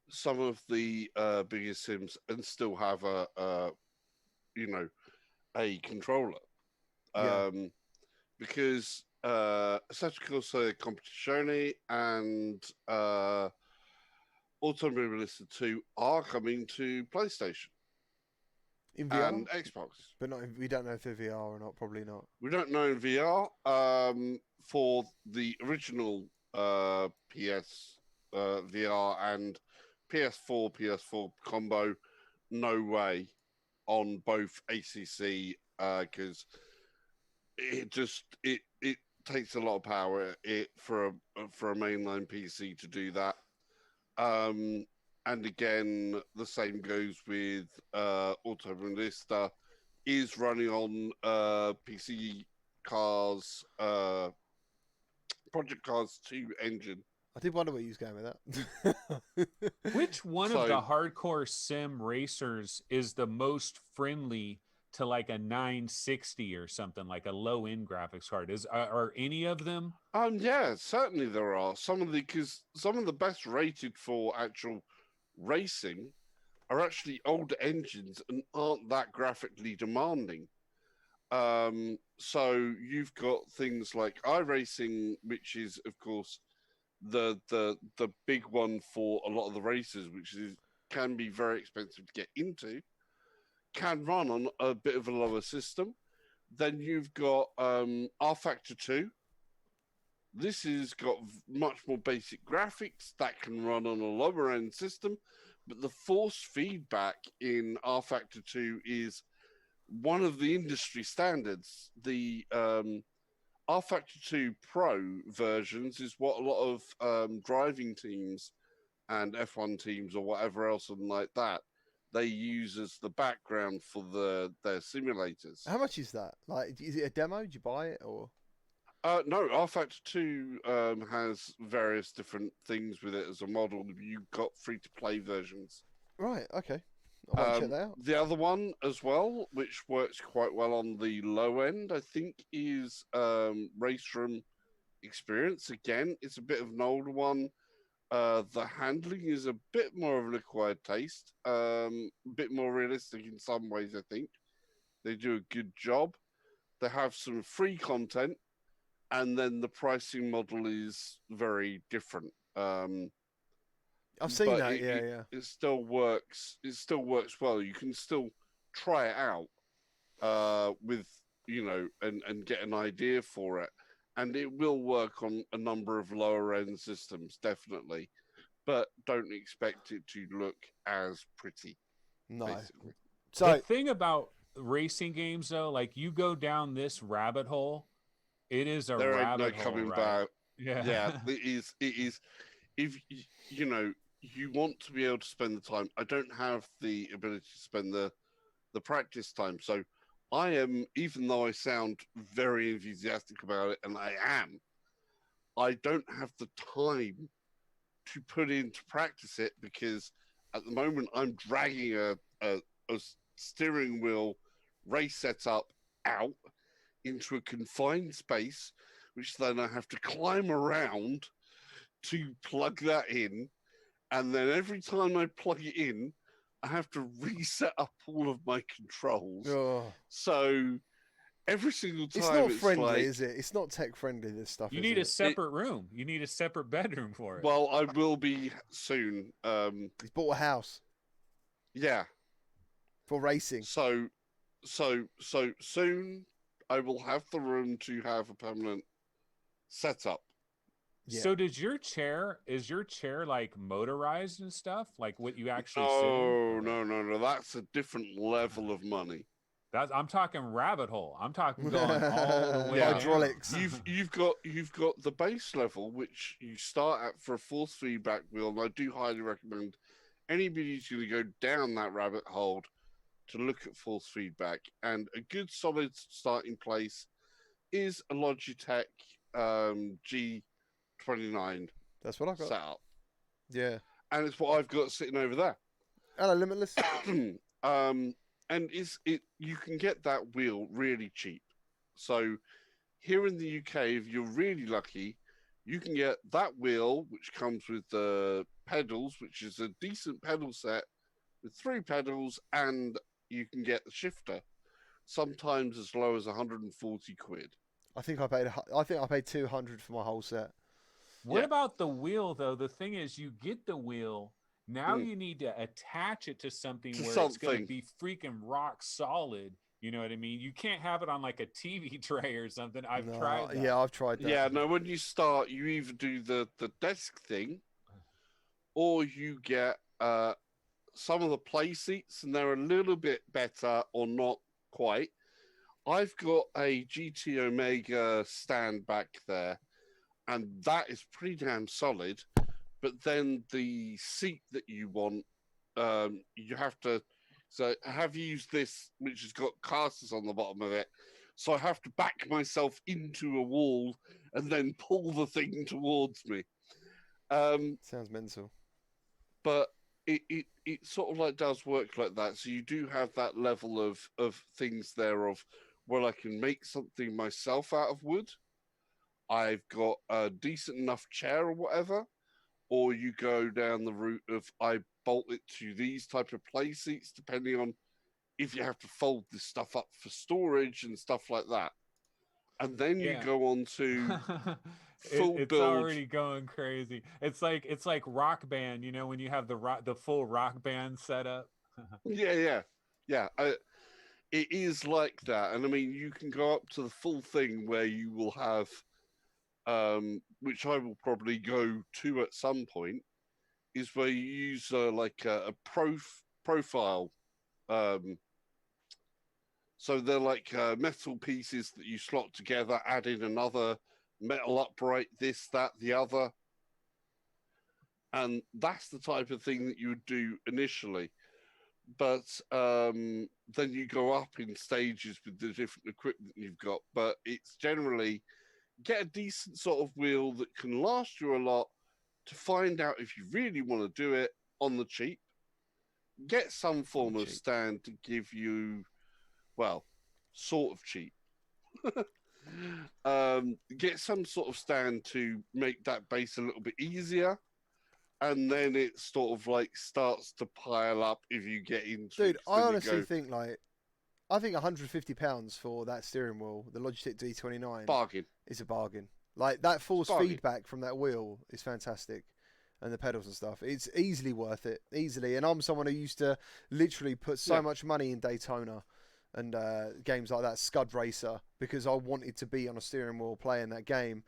some of the biggest sims and still have a controller. Yeah. Because Assetto Corsa Competizione and Automobilista 2 are coming to PlayStation In VR, and Xbox. but not. We don't know if they're VR or not. Probably not. We don't know in VR. For the original PS VR and PS4 combo, no way on both ACC because it takes a lot of power for a mainline PC to do that. And again, the same goes with Automobilista is running on PC Cars Project Cars 2 engine. I did wonder where you was going with that. Which one of the hardcore sim racers is the most friendly to like a 960 or something, like a low end graphics card? Are any of them? Yeah, certainly there are because some of the best rated for actual racing are actually older engines and aren't that graphically demanding. So you've got things like iRacing, which is of course the big one for a lot of the racers, which can be very expensive to get into, can run on a bit of a lower system. Then you've got R Factor 2. This has got much more basic graphics that can run on a lower end system, but the force feedback in R Factor 2 is one of the industry standards. The R Factor 2 Pro versions is what a lot of driving teams and F1 teams or whatever else and like that they use as the background for their simulators. How much is that? Like, is it a demo? Did you buy it or? No, R Factor 2 has various different things with it as a model. You've got free-to-play versions. Right, okay. I might check that out. The other one as well, which works quite well on the low end, I think, is Race Room Experience. Again, it's a bit of an older one. The handling is a bit more of an acquired taste, a bit more realistic in some ways, I think. They do a good job. They have some free content, and then the pricing model is very different. I've seen that, yeah. It still works. It still works well. You can still try it out with, and get an idea for it. And it will work on a number of lower end systems, definitely. But don't expect it to look as pretty. No. Basically. So the thing about racing games, though, like you go down this rabbit hole, it is a there rabbit ain't no hole, coming right? back. Yeah, it is. If you want to be able to spend the time, I don't have the ability to spend the practice time, so I am, even though I sound very enthusiastic about it, and I don't have the time to put in to practice it because at the moment I'm dragging a steering wheel race setup out into a confined space, which then I have to climb around to plug that in. And then every time I plug it in, I have to reset up all of my controls. oh. So every single time It's not it's friendly, like, is it? It's not tech friendly, this stuff. you is need it? a separate room. You need a separate bedroom for it. well, I will be soon. He's bought a house Yeah. for racing. So soon I will have the room to have a permanent setup. Yeah. So is your chair like motorized and stuff? Like what you actually sit in? No. That's a different level of money. I'm talking rabbit hole. I'm talking going all the way Yeah. down. Hydraulics. You've got the base level, which you start at for a force feedback wheel, and I do highly recommend anybody who's going to go down that rabbit hole to look at force feedback. And a good solid starting place is a Logitech G29 That's what I got. setup. Yeah. And it's what I've got sitting over there. Hello, Limitless. And you can get that wheel really cheap. So here in the UK, if you're really lucky, you can get that wheel, which comes with the pedals, which is a decent pedal set with 3 pedals, and you can get the shifter, sometimes as low as 140 quid. I think I paid 200 for my whole set. What about the wheel though? The thing is, you get the wheel. Now you need to attach it to something where it's going to be freaking rock solid. You know what I mean? You can't have it on like a TV tray or something. I've tried that. Yeah, I've tried that. Yeah, no, when you start, you either do the desk thing, or you get some of the play seats, and they're a little bit better or not quite. I've got a GT Omega stand back there, and that is pretty damn solid. But then the seat that you want, you have to. So I have used this, which has got casters on the bottom of it. So I have to back myself into a wall and then pull the thing towards me. Sounds mental. But it sort of like does work like that. So you do have that level of things there of where I can make something myself out of wood. I've got a decent enough chair or whatever. Or you go down the route of I bolt it to these type of play seats, depending on if you have to fold this stuff up for storage and stuff like that. And then you go on to full it's build. Already going crazy. It's like Rock Band, you know, when you have the full Rock Band setup. Yeah. It is like that. And I mean, you can go up to the full thing where you will have, which I will probably go to at some point, is where you use like a profile. So they're like metal pieces that you slot together, add in another metal upright, this, that, the other. And that's the type of thing that you would do initially. But then you go up in stages with the different equipment you've got. But it's generally get a decent sort of wheel that can last you a lot to find out if you really want to do it on the cheap. Get some form of stand to give you, well, sort of cheap. Get some sort of stand to make that base a little bit easier. And then it sort of like starts to pile up if you get into Dude, I honestly think like, I think £150 for that steering wheel, the Logitech D29, bargain. Is a bargain. Like that force feedback from that wheel is fantastic, and the pedals and stuff. It's easily worth it, easily. And I'm someone who used to literally put so much money in Daytona and games like that, Scud Racer, because I wanted to be on a steering wheel playing that game.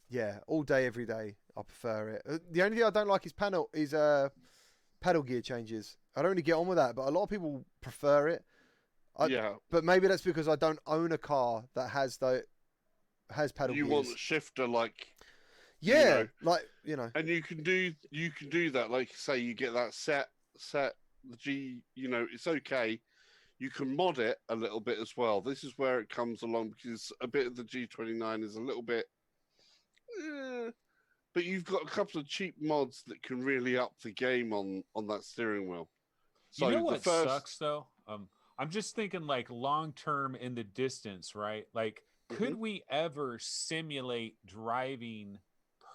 Yeah, all day, every day. I prefer it. The only thing I don't like is pedal gear changes. I don't really get on with that, but a lot of people prefer it. But maybe that's because I don't own a car that has pedal gears. You want a shifter like... Yeah, And you can do that. Like say you get that set the G, it's okay. You can mod it a little bit as well. This is where it comes along because a bit of the G29 is a little bit... but you've got a couple of cheap mods that can really up the game on that steering wheel. So you know what sucks though? I'm just thinking like long term in the distance, right? Like, could we ever simulate driving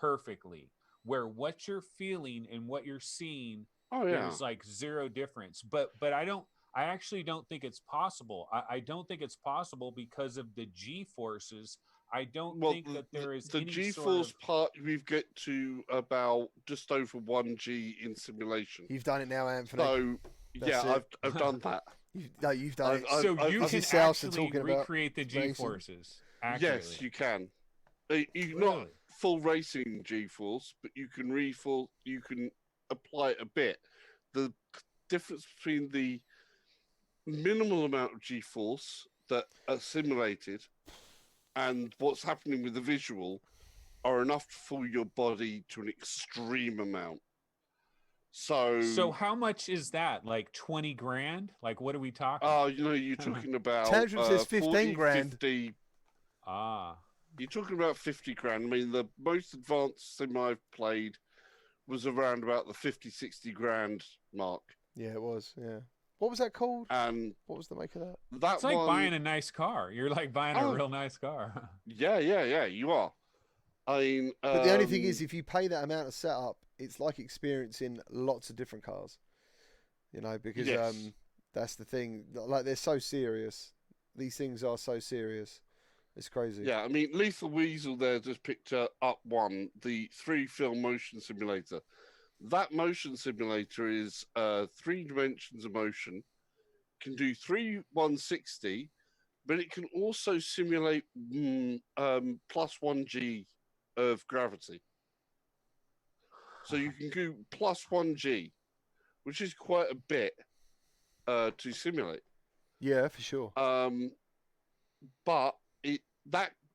perfectly where what you're feeling and what you're seeing, there's like zero difference? But I actually don't think it's possible. I don't think it's possible because of the G forces. I don't think that there is the any G-force part. We've got to about just over 1G in simulation. You've done it now, Anthony. So I've done that. You've done it. So you can actually recreate the G-forces. Yes, you can. You're not full racing G-force, but you can apply it a bit. The difference between the minimal amount of G-force that are simulated and what's happening with the visual are enough to fool your body to an extreme amount. So how much is that? Like 20 grand? Like what are we talking? Oh, you're talking about Tantrum says 15 grand. 50. You're talking about 50 grand. I mean, the most advanced sim I've played was around about the 50, 60 grand mark. Yeah, it was. Yeah. What was that called? And what was the make of that? It's like buying a nice car. You're like buying a real nice car. Yeah, you are. I mean, but the only thing is, if you pay that amount of setup, it's like experiencing lots of different cars. Because that's the thing. Like they're so serious. These things are so serious. It's crazy. Yeah, I mean, Lethal Weasel there just picked up one, the 3-film motion simulator. That motion simulator is 3 dimensions of motion, can do 160, but it can also simulate plus 1G of gravity. So you can do plus 1G, which is quite a bit to simulate. Yeah, for sure. But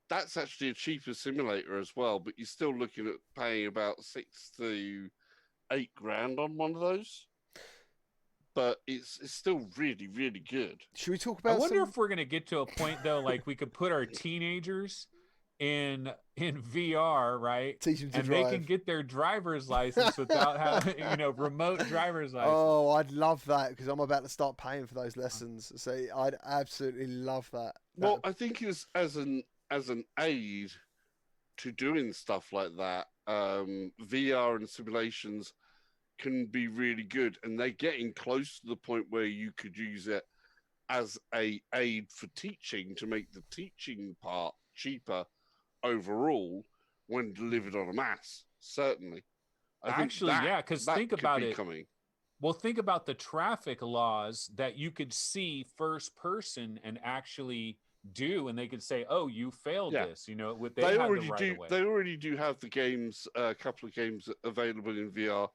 that's actually a cheaper simulator as well, but you're still looking at paying about 6 to 8 grand on one of those. But it's still really, really good. Should we talk about? I wonder if we're gonna get to a point though, like we could put our teenagers in VR, right? Teach them to and drive. they can get their driver's license without having, remote driver's license. Oh, I'd love that because I'm about to start paying for those lessons. So I'd absolutely love that. Well, I think it's as an aid to doing stuff like that. VR and simulations can be really good, and they're getting close to the point where you could use it as a aid for teaching to make the teaching part cheaper overall when delivered on a mass. Certainly, Actually, yeah, because think about it. Coming. Well, think about the traffic laws that you could see first person and actually do, and they could say, "Oh, you failed this." They already do. They already do have the games, a couple of games available in VR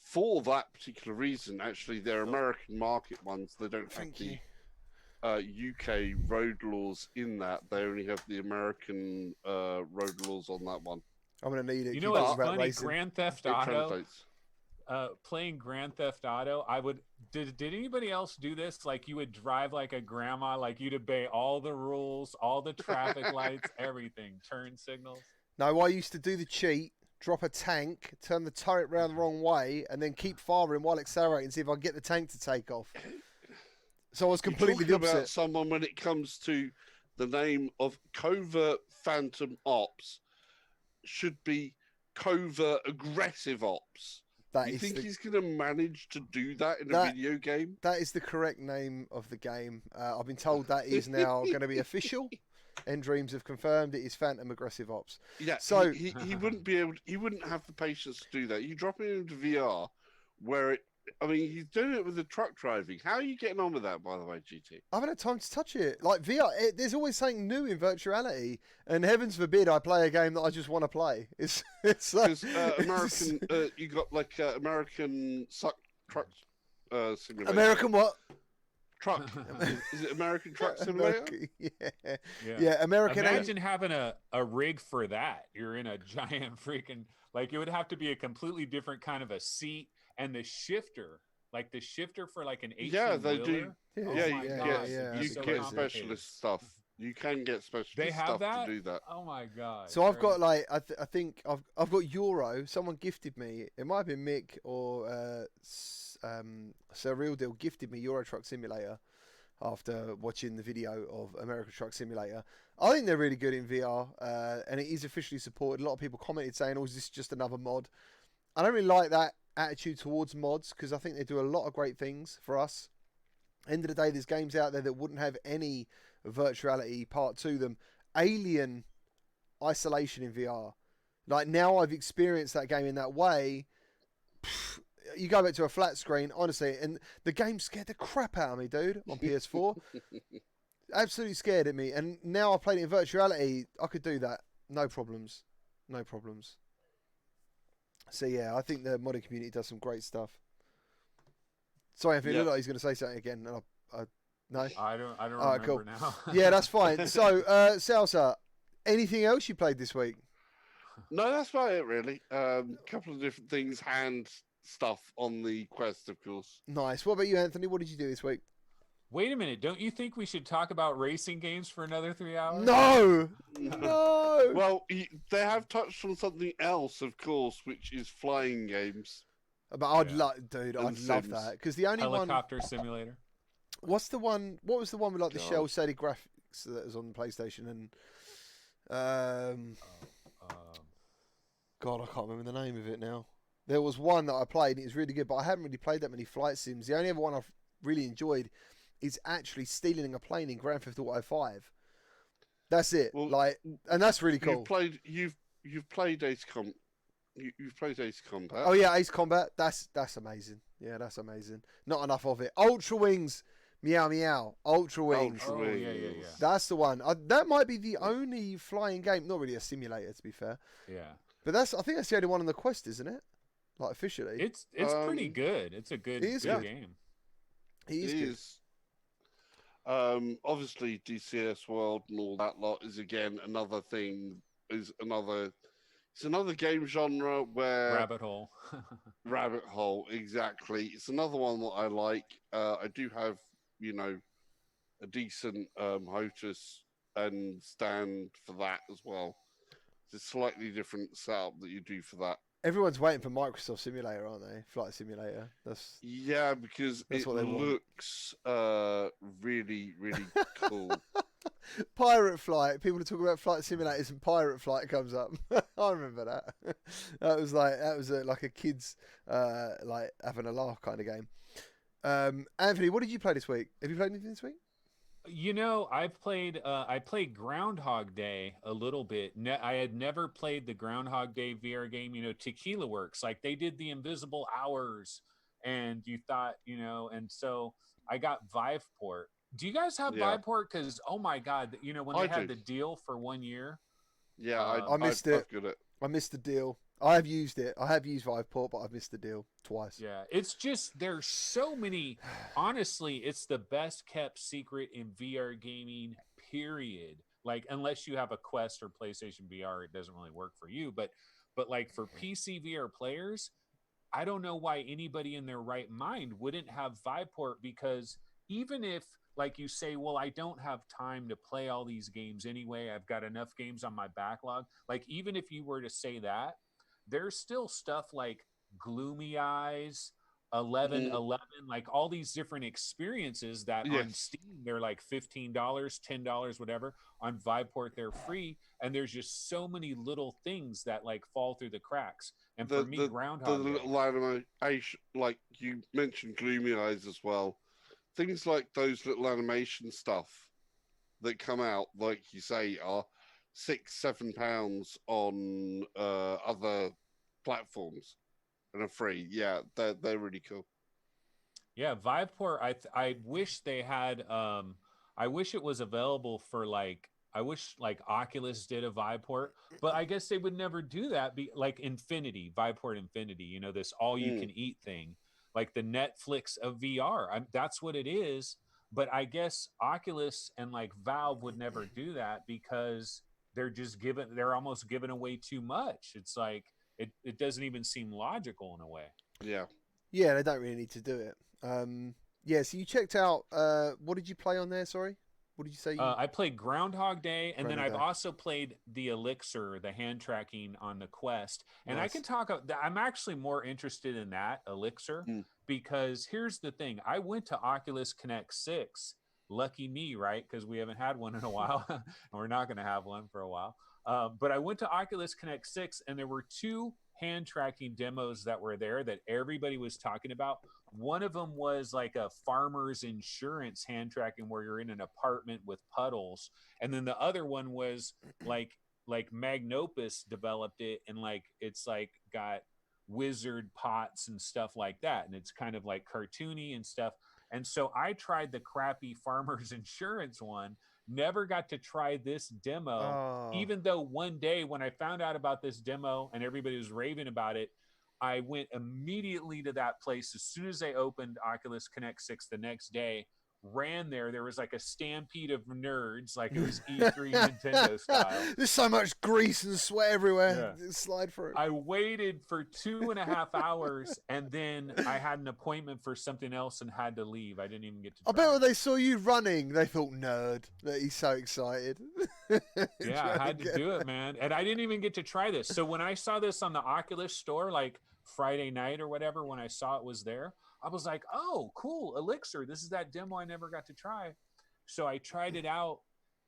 for that particular reason. Actually, they're American market ones. They don't have the UK road laws in that. They only have the American road laws on that one. I'm gonna need it. You know what's funny? Grand Theft Auto. Playing Grand Theft Auto, did anybody else do this? Like you would drive like a grandma, like you'd obey all the rules, all the traffic lights, everything, turn signals. No, I used to do the cheat, drop a tank, turn the turret round the wrong way, and then keep firing while accelerating and see if I can get the tank to take off. So I was completely the opposite. About someone when it comes to the name of covert phantom ops should be covert aggressive ops. You think he's going to manage to do that in a video game? That is the correct name of the game. I've been told that is now going to be official. Dreams have confirmed it is Phantom Aggressive Ops. Yeah, so he wouldn't be able. He wouldn't have the patience to do that. You drop it into VR, where he's doing it with the truck driving. How are you getting on with that, by the way, GT? I haven't had time to touch it. Like VR, there's always something new in virtuality, and heavens forbid I play a game that I just want to play. It's like American. You got like American truck simulator. American what? Truck. Is it American Truck Simulator? Yeah. American. Imagine having a rig for that. You're in a giant freaking, like it would have to be a completely different kind of a seat, and the shifter for like an 18 Yeah, they do. Yeah, you get specialist stuff. You can get specialist stuff to do that. Oh my god! So I've got like I think I've got Euro. Someone gifted me. It might have been Mick or Sir Real Deal gifted me Euro Truck Simulator after watching the video of American Truck Simulator. I think they're really good in VR, and it is officially supported. A lot of people commented saying, "Oh, is this just another mod?" I don't really like that attitude towards mods because I think they do a lot of great things for us. End of the day, there's games out there that wouldn't have any virtuality part to them. Alien Isolation in VR. Like now I've experienced that game in that way. You go back to a flat screen, honestly, and the game scared the crap out of me, dude, on PS4. Absolutely scared at me. And now I've played it in virtuality, I could do that. No problems. No problems. So yeah, I think the modding community does some great stuff. Sorry, Anthony, look like he's going to say something again. And no? I don't remember cool. now. Yeah, that's fine. So, Salsa, anything else you played this week? No, that's about it, really. Couple of different things, hand stuff on the Quest, of course. Nice. What about you, Anthony? What did you do this week? Wait a minute. Don't you think we should talk about racing games for another 3 hours? No! No! Well, they have touched on something else, of course, which is flying games. But I'd love that. Because the only Helicopter Simulator. What's the one? What was the one with like the shell shaded graphics that was on the PlayStation? And God, I can't remember the name of it now. There was one that I played. And it was really good, but I haven't really played that many flight sims. The only other one I've really enjoyed is actually stealing a plane in Grand Theft Auto 5. That's it. Well, Like, and that's really cool. You've played Ace Combat. You've played Ace Combat. Oh yeah, Ace Combat. That's amazing. Yeah, that's amazing. Not enough of it. Ultra Wings. Meow meow. Ultra Wings. Oh yeah. That's the one. That might be the only flying game. Not really a simulator, to be fair. Yeah. But I think that's the only one on the Quest, isn't it? Like officially. It's pretty good. It's a good game. It is good. Obviously, DCS World and all that lot is again another thing. It's another game genre where Rabbit hole. rabbit hole, exactly. It's another one that I like. I do have, a decent HOTAS and stand for that as well. It's a slightly different setup that you do for that. Everyone's waiting for Microsoft Simulator, aren't they? Flight Simulator. Because that's it what they want. looks really, really cool. Pirate Flight. People are talking about flight simulators, and Pirate Flight comes up. I remember that. That was like a kids like having a laugh kind of game. Anthony, what did you play this week? Have you played anything this week? I played Groundhog Day a little bit. I had never played the Groundhog Day VR game. Tequila Works, like they did the Invisible Hours, and you thought, and so I got Viveport. Do you guys have Viveport? Because oh my god, when they had the deal for 1 year. Yeah, I missed it. I missed the deal. I have used it. I have used Viveport, but I've missed the deal twice. Yeah, it's just there's so many. Honestly, it's the best kept secret in VR gaming, period. Like, unless you have a Quest or PlayStation VR, it doesn't really work for you. But like for PC VR players, I don't know why anybody in their right mind wouldn't have Viveport, because even if, like you say, well, I don't have time to play all these games anyway, I've got enough games on my backlog. Like, even if you were to say that, there's still stuff like Gloomy Eyes, 1111, like all these different experiences that on Steam, they're like $15, $10, whatever. On Viveport, they're free. And there's just so many little things that like fall through the cracks. And for me, Groundhog Day, little animation, like you mentioned Gloomy Eyes as well. Things like those little animation stuff that come out, like you say, are £6-7 on other platforms and are free. Yeah, they're really cool. Yeah, Viveport. I wish they had. I wish it was available for I wish like Oculus did a Viveport, but I guess they would never do that. Like Infinity, Viveport Infinity. This all you can eat thing, like the Netflix of VR. That's what it is. But I guess Oculus and like Valve would never do that, because they're almost giving away too much. It's like it doesn't even seem logical in a way. Yeah, they don't really need to do it. So you checked out, what did you play on there, sorry? What did you say? I played Groundhog Day, and then I've also played the Elixir, the hand tracking on the Quest. And nice. I can talk, I'm actually more interested in that Elixir, because here's the thing. I went to Oculus Connect 6. Lucky me, right? Because we haven't had one in a while, and we're not going to have one for a while. But I went to Oculus Connect 6, and there were 2 hand tracking demos that were there that everybody was talking about. One of them was like a farmer's insurance hand tracking, where you're in an apartment with puddles. And then the other one was like Magnopus developed it, and like it's like got wizard pots and stuff like that. And it's kind of like cartoony and stuff. And so I tried the crappy farmer's insurance one, never got to try this demo, even though one day when I found out about this demo and everybody was raving about it, I went immediately to that place as soon as they opened Oculus Connect 6 the next day, ran there. There was like a stampede of nerds, like it was E3 Nintendo style. There's so much grease and sweat everywhere. Yeah. Slide through. I waited for 2.5 hours, and then I had an appointment for something else and had to leave. I didn't even get to try. I bet when they saw you running, they thought, nerd, that he's so excited. Yeah, I had to do it, man. And I didn't even get to try this. So when I saw this on the Oculus store, like Friday night or whatever, when I saw it was there, I was like, oh, cool, Elixir. This is that demo I never got to try. So I tried it out,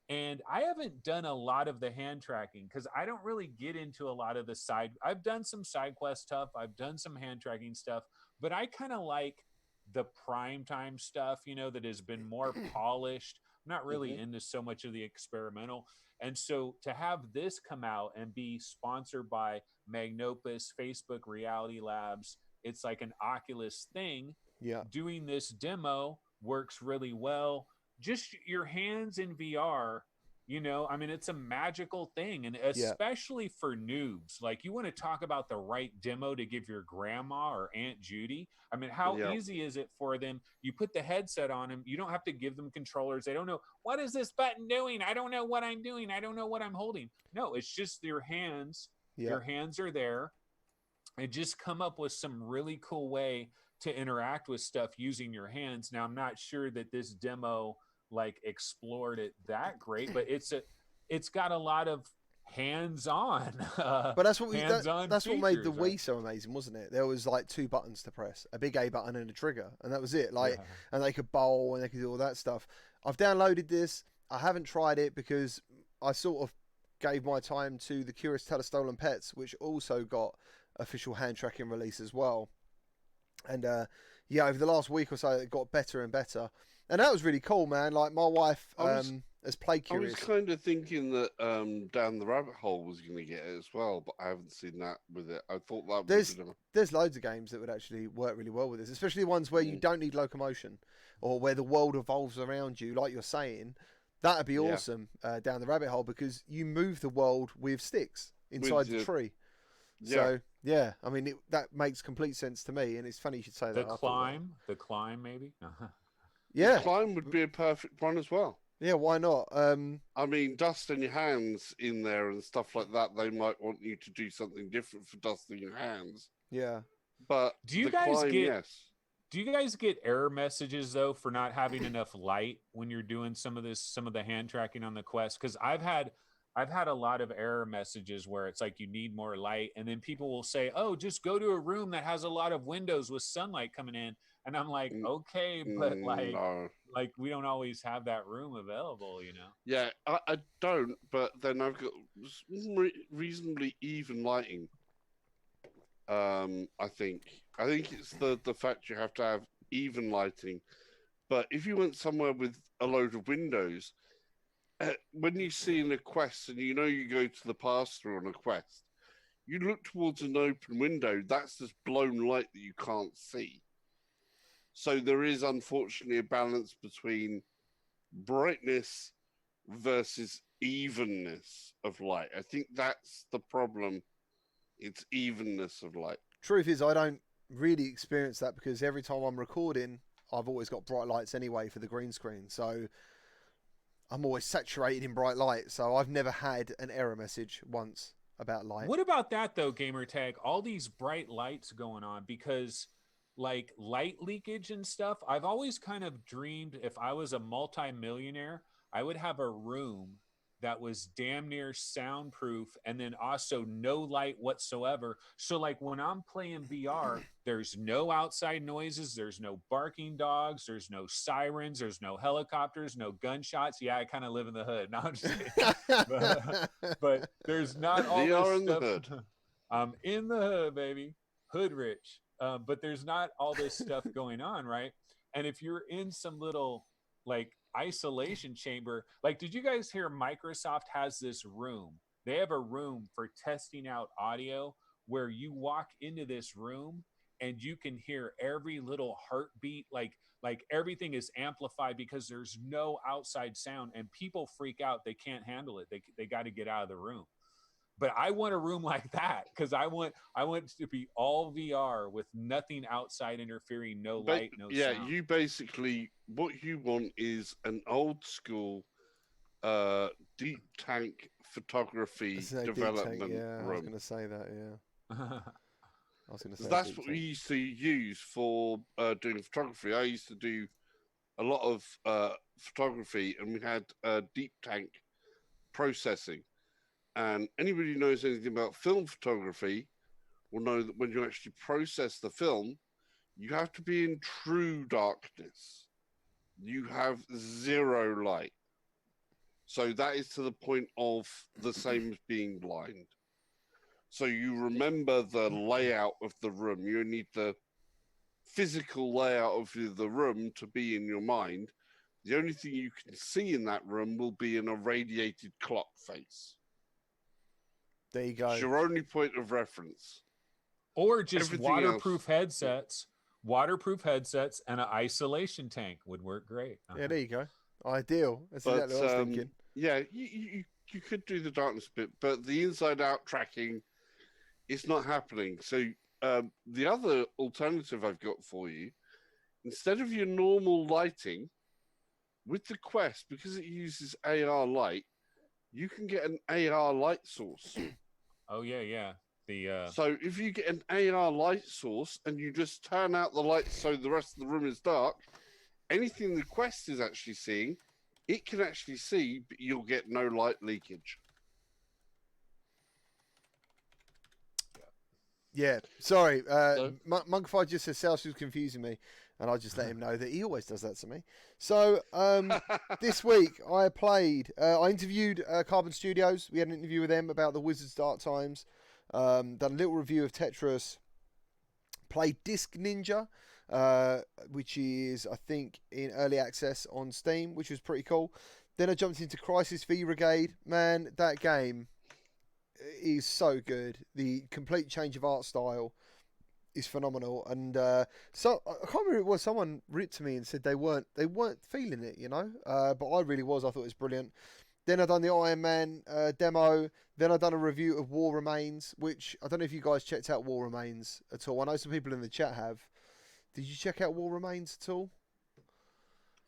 and I haven't done a lot of the hand tracking because I don't really get into a lot of the side. I've done some side quest stuff. I've done some hand tracking stuff, but I kind of like the primetime stuff, that has been more polished, not really into so much of the experimental. And so to have this come out and be sponsored by Magnopus, Facebook Reality Labs, it's like an Oculus thing. Yeah. Doing this demo works really well. Just your hands in VR, you know, I mean, it's a magical thing. And especially for noobs, like you want to talk about the right demo to give your grandma or Aunt Judy. I mean, how easy is it for them? You put the headset on them. You don't have to give them controllers. They don't know, what is this button doing? I don't know what I'm doing. I don't know what I'm holding. No, it's just your hands. Your hands are there. And just come up with some really cool way to interact with stuff using your hands. Now, I'm not sure that this demo like explored it that great, but it's got a lot of hands-on but that's what that's what made the Wii right? so amazing, wasn't it? There was like 2 buttons to press, a big A button and a trigger, and that was it. Like and they could bowl and they could do all that stuff. I've downloaded this. I haven't tried it because I sort of gave my time to the Curious Tale of Stolen Pets, which also got official hand tracking release as well. And over the last week or so it got better and better. And that was really cool, man. Like my wife has played Curious. I was kind of thinking that Down the Rabbit Hole was going to get it as well, but I haven't seen that with it. I thought that there's loads of games that would actually work really well with this, especially ones where you don't need locomotion or where the world evolves around you, like you're saying. That'd be awesome, Down the Rabbit Hole, because you move the world with sticks inside the tree. So I mean that makes complete sense to me, and it's funny you should say that. The climb, maybe. Yeah, the climb would be a perfect one as well. Yeah, why not? I mean, dusting your hands in there and stuff like that. They might want you to do something different for dusting your hands. Yeah, but do you guys get error messages though for not having enough light when you're doing some of the hand tracking on the Quest? Because I've had a lot of error messages where it's like you need more light, and then people will say, "Oh, just go to a room that has a lot of windows with sunlight coming in." And I'm like, "Okay, but like we don't always have that room available, you know?" Yeah, I don't, but then I've got reasonably even lighting. I think it's the fact you have to have even lighting. But if you went somewhere with a load of windows, when you see in a Quest and you go to the pass-through on a Quest, you look towards an open window, that's just blown light that you can't see. So there is unfortunately a balance between brightness versus evenness of light. I think that's the problem. It's evenness of light. Truth is, I don't really experience that because every time I'm recording, I've always got bright lights anyway for the green screen. So I'm always saturated in bright light, so I've never had an error message once about light. What about that though, Gamertag? All these bright lights going on, because like light leakage and stuff, I've always kind of dreamed if I was a multi-millionaire, I would have a room that was damn near soundproof and then also no light whatsoever. So like when I'm playing VR, there's no outside noises, there's no barking dogs, there's no sirens, there's no helicopters, no gunshots. Yeah, I kind of live in the hood. No, I'm just kidding. but there's not all this stuff. The hood. I'm in the hood, baby. Hood rich. But there's not all this stuff going on, right? And if you're in some little like isolation chamber, like did you guys hear Microsoft has this room? They have a room for testing out audio where you walk into this room and you can hear every little heartbeat, like everything is amplified because there's no outside sound, and people freak out. They can't handle it. They got to get out of the room. But I want a room like that because I want it to be all VR with nothing outside interfering, no light, no sound. Yeah, you basically, what you want is an old school deep tank photography development room. I was going to say that, yeah. I was going to say that's what we used to use for doing photography. I used to do a lot of photography, and we had deep tank processing. And anybody who knows anything about film photography will know that when you actually process the film, you have to be in true darkness. You have zero light. So that is to the point of the same as being blind. So you remember the layout of the room. You need the physical layout of the room to be in your mind. The only thing you can see in that room will be an irradiated clock face. There you go. It's your only point of reference. Or just Everything waterproof else- headsets, and an isolation tank would work great. Yeah, there you go. Ideal. That's But exactly what I was thinking. yeah, you could do the darkness bit, but the inside out tracking, it's not happening. So the other alternative I've got for you, instead of your normal lighting, with the Quest, because it uses AR light, you can get an AR light source. Oh yeah. So if you get an AR light source and you just turn out the lights so the rest of the room is dark, anything the Quest is actually seeing, it can actually see, but you'll get no light leakage. Yeah, sorry. No? Monkfied just says Sales was confusing me, and I just let him know that he always does that to me. So this week I I interviewed Carbon Studios. We had an interview with them about the Wizard's Dark Times. Done a little review of Tetris. Played Disc Ninja, which is, I think, in early access on Steam, which was pretty cool. Then I jumped into Crisis V Brigade. Man, that game is so good. The complete change of art style is phenomenal. And so I can't remember who it was. Someone wrote to me and said they weren't feeling it, you know. But I really was. I thought it was brilliant. Then I done the Iron Man demo. Then I done a review of War Remains, which I don't know if you guys checked out War Remains at all. I know some people in the chat have. Did you check out War Remains at all?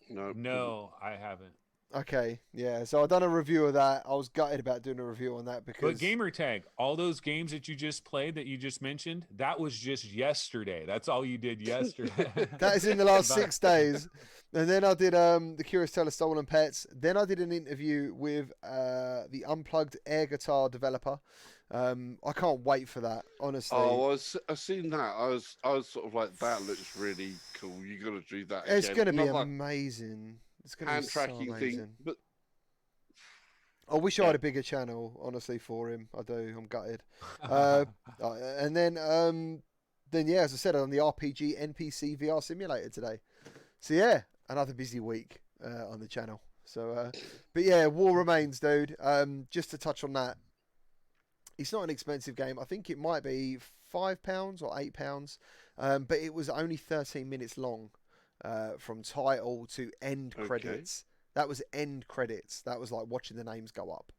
No, I haven't. Okay, yeah. So I done a review of that. I was gutted about doing a review on that because. But Gamertag, all those games that you just played, that you just mentioned, that was just yesterday. That's all you did yesterday. That is in the last 6 days. And then I did The Curious Tale of Stolen Pets. Then I did an interview with the Unplugged air guitar developer. I can't wait for that, honestly. Oh, I've seen that. I was sort of like, that looks really cool. You got to do that. It's again. going to be Not like amazing. It's going to hand be so tracking amazing. thing, but I wish I had a bigger channel, honestly, for him. I do. I'm gutted. And then yeah, as I said, on the RPG NPC VR simulator today. So yeah, another busy week on the channel. So, but yeah, War Remains, dude. Just to touch on that, it's not an expensive game. I think it might be £5 or £8, but it was only 13 minutes long from title to end credits. That was end credits. That was like watching the names go up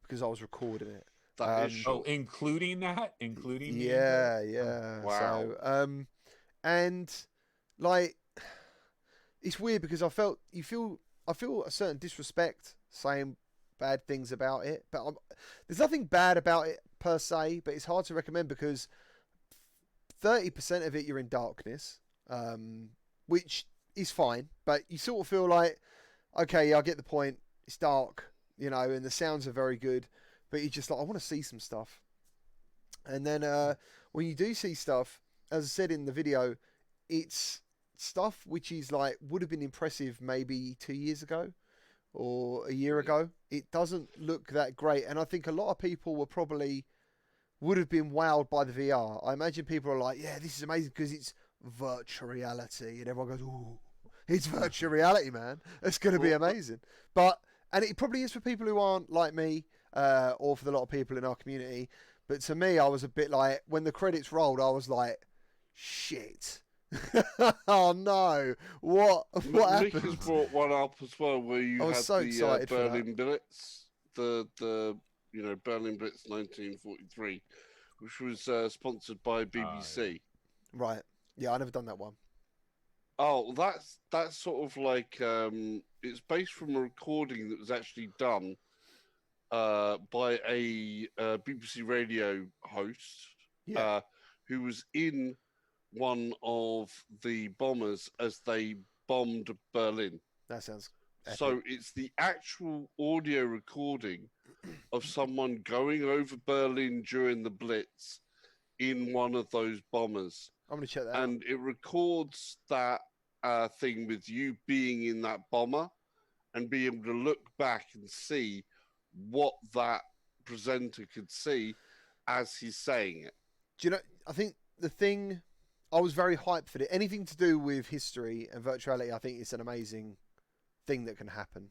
because I was recording it. that is short. Including that, including the yeah. Wow. So, and like, it's weird because I feel a certain disrespect saying bad things about it, but there's nothing bad about it per se. But it's hard to recommend because 30% of it you're in darkness, which is fine, but you sort of feel like, okay, yeah, I get the point. It's dark, you know, and the sounds are very good, but you're just like, I want to see some stuff. And then when you do see stuff, as I said in the video, it's stuff which is like would have been impressive maybe 2 years ago or a year ago. It doesn't look that great, and I think a lot of people would have been wowed by the VR. I imagine people are like, yeah, this is amazing because it's virtual reality, and everyone goes, ooh, it's virtual reality, man. It's going to be amazing. And it probably is for people who aren't like me, or for a lot of people in our community. But to me, I was a bit like, when the credits rolled, I was like, shit. Oh no! What Nick happened? has brought one up as well where you had so the excited for Berlin Blitz, the Berlin Blitz 1943, which was sponsored by BBC. Right. Yeah, I never done that one. Oh, that's sort of like it's based from a recording that was actually done by a BBC radio host who was in one of the bombers as they bombed Berlin. That sounds epic. So it's the actual audio recording of someone going over Berlin during the Blitz in one of those bombers. I'm going to check that out. And it records that thing with you being in that bomber and being able to look back and see what that presenter could see as he's saying it. Do you know, I think the thing, I was very hyped for it. Anything to do with history and virtuality, I think it's an amazing thing that can happen.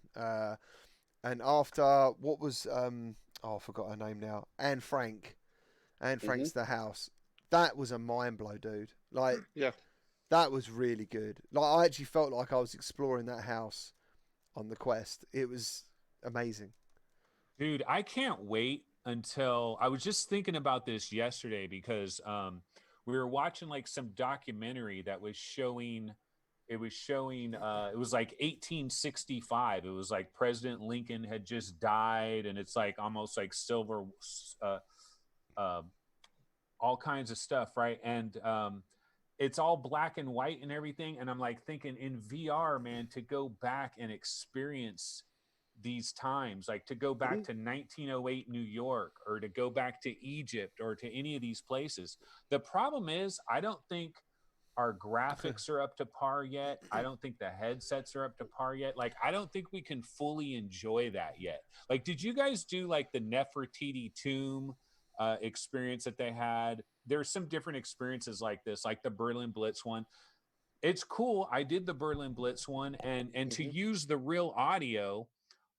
And after what was I forgot her name now, Anne Frank's The House. That was a mind blow, dude. Like, Yeah. That was really good. Like, I actually felt like I was exploring that house on the Quest. It was amazing. Dude, I can't wait until I was just thinking about this yesterday because we were watching like some documentary that was showing it was like 1865. It was like President Lincoln had just died, and it's like almost like silver all kinds of stuff, right? And it's all black and white and everything. And I'm like thinking in VR, man, to go back and experience these times, like to go back to 1908 New York, or to go back to Egypt, or to any of these places. The problem is, I don't think our graphics are up to par yet. I don't think the headsets are up to par yet. Like, I don't think we can fully enjoy that yet. Like, did you guys do like the Nefertiti tomb experience that they had? There's some different experiences like this, like the Berlin Blitz one. It's cool. I did the Berlin Blitz one, and to use the real audio,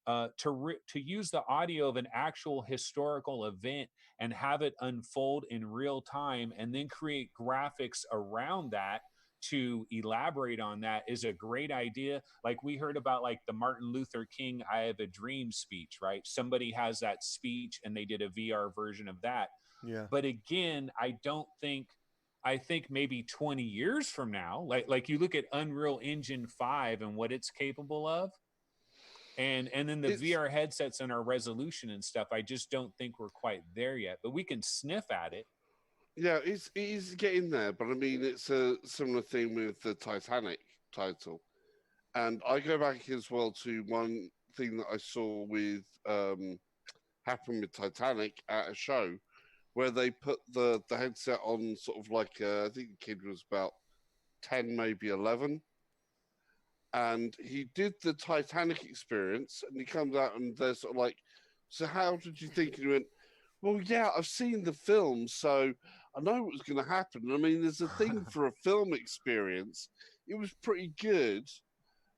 to use the audio of an actual historical event and have it unfold in real time, and then create graphics around that to elaborate on that, is a great idea. Like we heard about like the Martin Luther King I Have a Dream speech, right? Somebody has that speech and they did a VR version of that. Yeah. But again, I think maybe 20 years from now, like you look at Unreal Engine 5 and what it's capable of, and then the VR headsets and our resolution and stuff, I just don't think we're quite there yet, but we can sniff at it. Yeah, it is getting there, but I mean, it's a similar thing with the Titanic title. And I go back as well to one thing that I saw with happen with Titanic at a show, where they put the headset on sort of like, I think the kid was about 10, maybe 11. And he did the Titanic experience, and he comes out and they're sort of like, so how did you think? And he went, well, yeah, I've seen the film, so I know what was going to happen. I mean, there's a thing for a film experience. It was pretty good.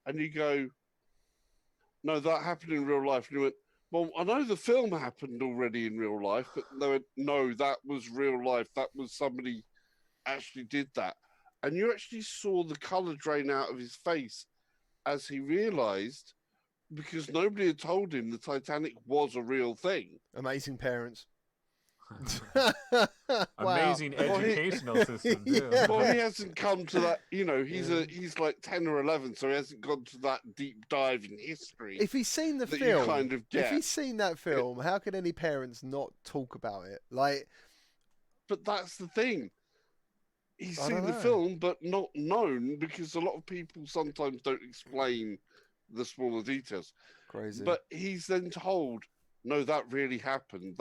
And you go, no, that happened in real life. And he went, well, I know the film happened already in real life, but they went, no, that was real life. That was somebody actually did that. And you actually saw the color drain out of his face as he realized, because nobody had told him the Titanic was a real thing. Amazing parents. Amazing educational system too. Yeah. Well, he hasn't come to that, you know, he's like 10 or 11, so he hasn't gone to that deep dive in history. If he's seen the that film, you kind of get. If he's seen that film, how can any parents not talk about it? Like, but that's the thing. He's I seen don't the know. film, but not known, because a lot of people sometimes don't explain the smaller details. crazy. But he's then told, no, that really happened.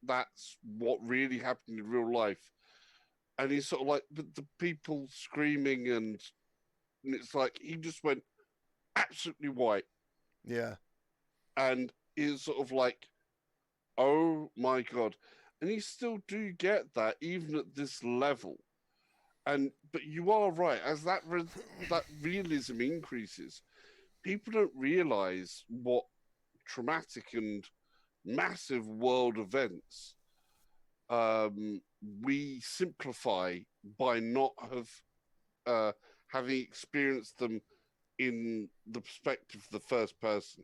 That's what really happened in real life. And he's sort of like, but the people screaming, and it's like, he just went absolutely white. Yeah. And is sort of like, oh my God. And you still do get that, even at this level. But you are right, as that realism increases, people don't realize what traumatic and massive world events we simplify by not having experienced them in the perspective of the first person.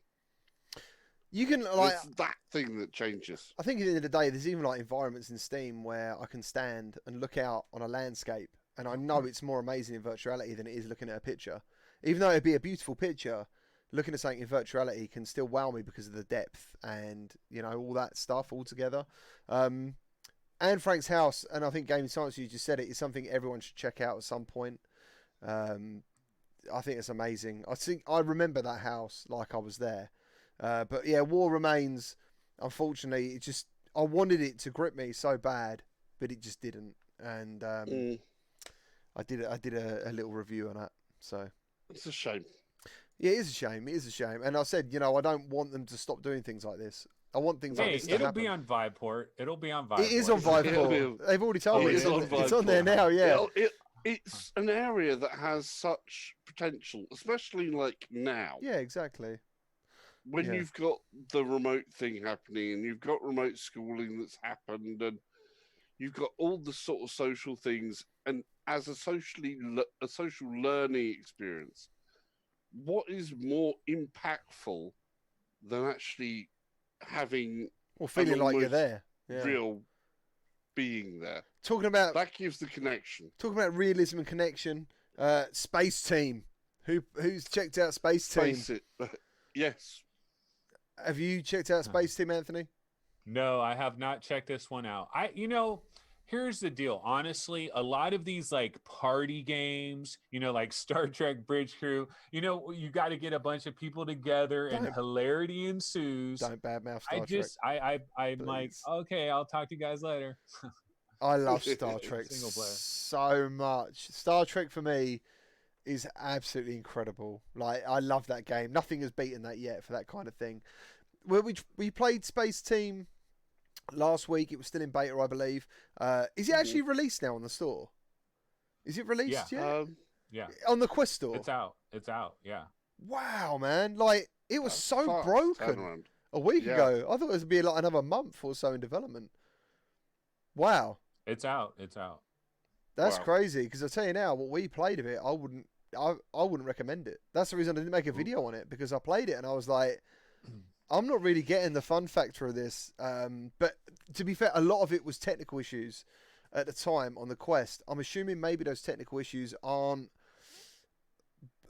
You can, like, it's that thing that changes. I think at the end of the day, there's even like environments in Steam where I can stand and look out on a landscape, and I know it's more amazing in virtuality than it is looking at a picture. Even though it'd be a beautiful picture, looking at something in virtuality can still wow me because of the depth and, you know, all that stuff all together. Anne Frank's house, and I think Gaming Science, you just said it, is something everyone should check out at some point. I think it's amazing. I remember that house like I was there. But yeah, War Remains, unfortunately, I wanted it to grip me so bad, but it just didn't. And I did a little review on that. So it's a shame. Yeah, it is a shame. It is a shame. And I said, you know, I don't want them to stop doing things like this. I want things like this to happen. It'll be on Viveport. It'll be on Viveport. It is on Viveport. They've already told me it's on there now. Yeah. it's an area that has such potential, especially like now. Yeah, exactly. When Yeah. you've got the remote thing happening and you've got remote schooling that's happened and you've got all the sort of social things, and as a social learning experience, what is more impactful than actually having Well, feeling like you're almost there. Yeah. real being there? Talking about That gives the connection. talking about realism and connection. Space Team. Who's checked out Space Team? Face it. Yes. Have you checked out Space Team, Anthony? No, I have not checked this one out. Here's the deal. Honestly, a lot of these like party games, like Star Trek Bridge Crew, you got to get a bunch of people together and hilarity ensues. Don't badmouth Star Trek. I'm like, Please. okay, I'll talk to you guys later. I love Star Trek Single player. so much. Star Trek for me is absolutely incredible. Like, I love that game. Nothing has beaten that yet for that kind of thing. Well, we played Space Team last week. It was still in beta, I believe. Is it actually released now on the store? Is it released yet? Yeah. On the Quest store? It's out. Yeah. Wow, man. Like, it was so Fast broken turnaround. a week Yeah. ago. I thought it was be like another month or so in development. Wow. It's out. That's Wow. crazy, because I'll tell you now, what we played of it, I wouldn't recommend it. That's the reason I didn't make a video on it, because I played it and I was like, I'm not really getting the fun factor of this. But to be fair, a lot of it was technical issues at the time on the Quest. I'm assuming maybe those technical issues aren't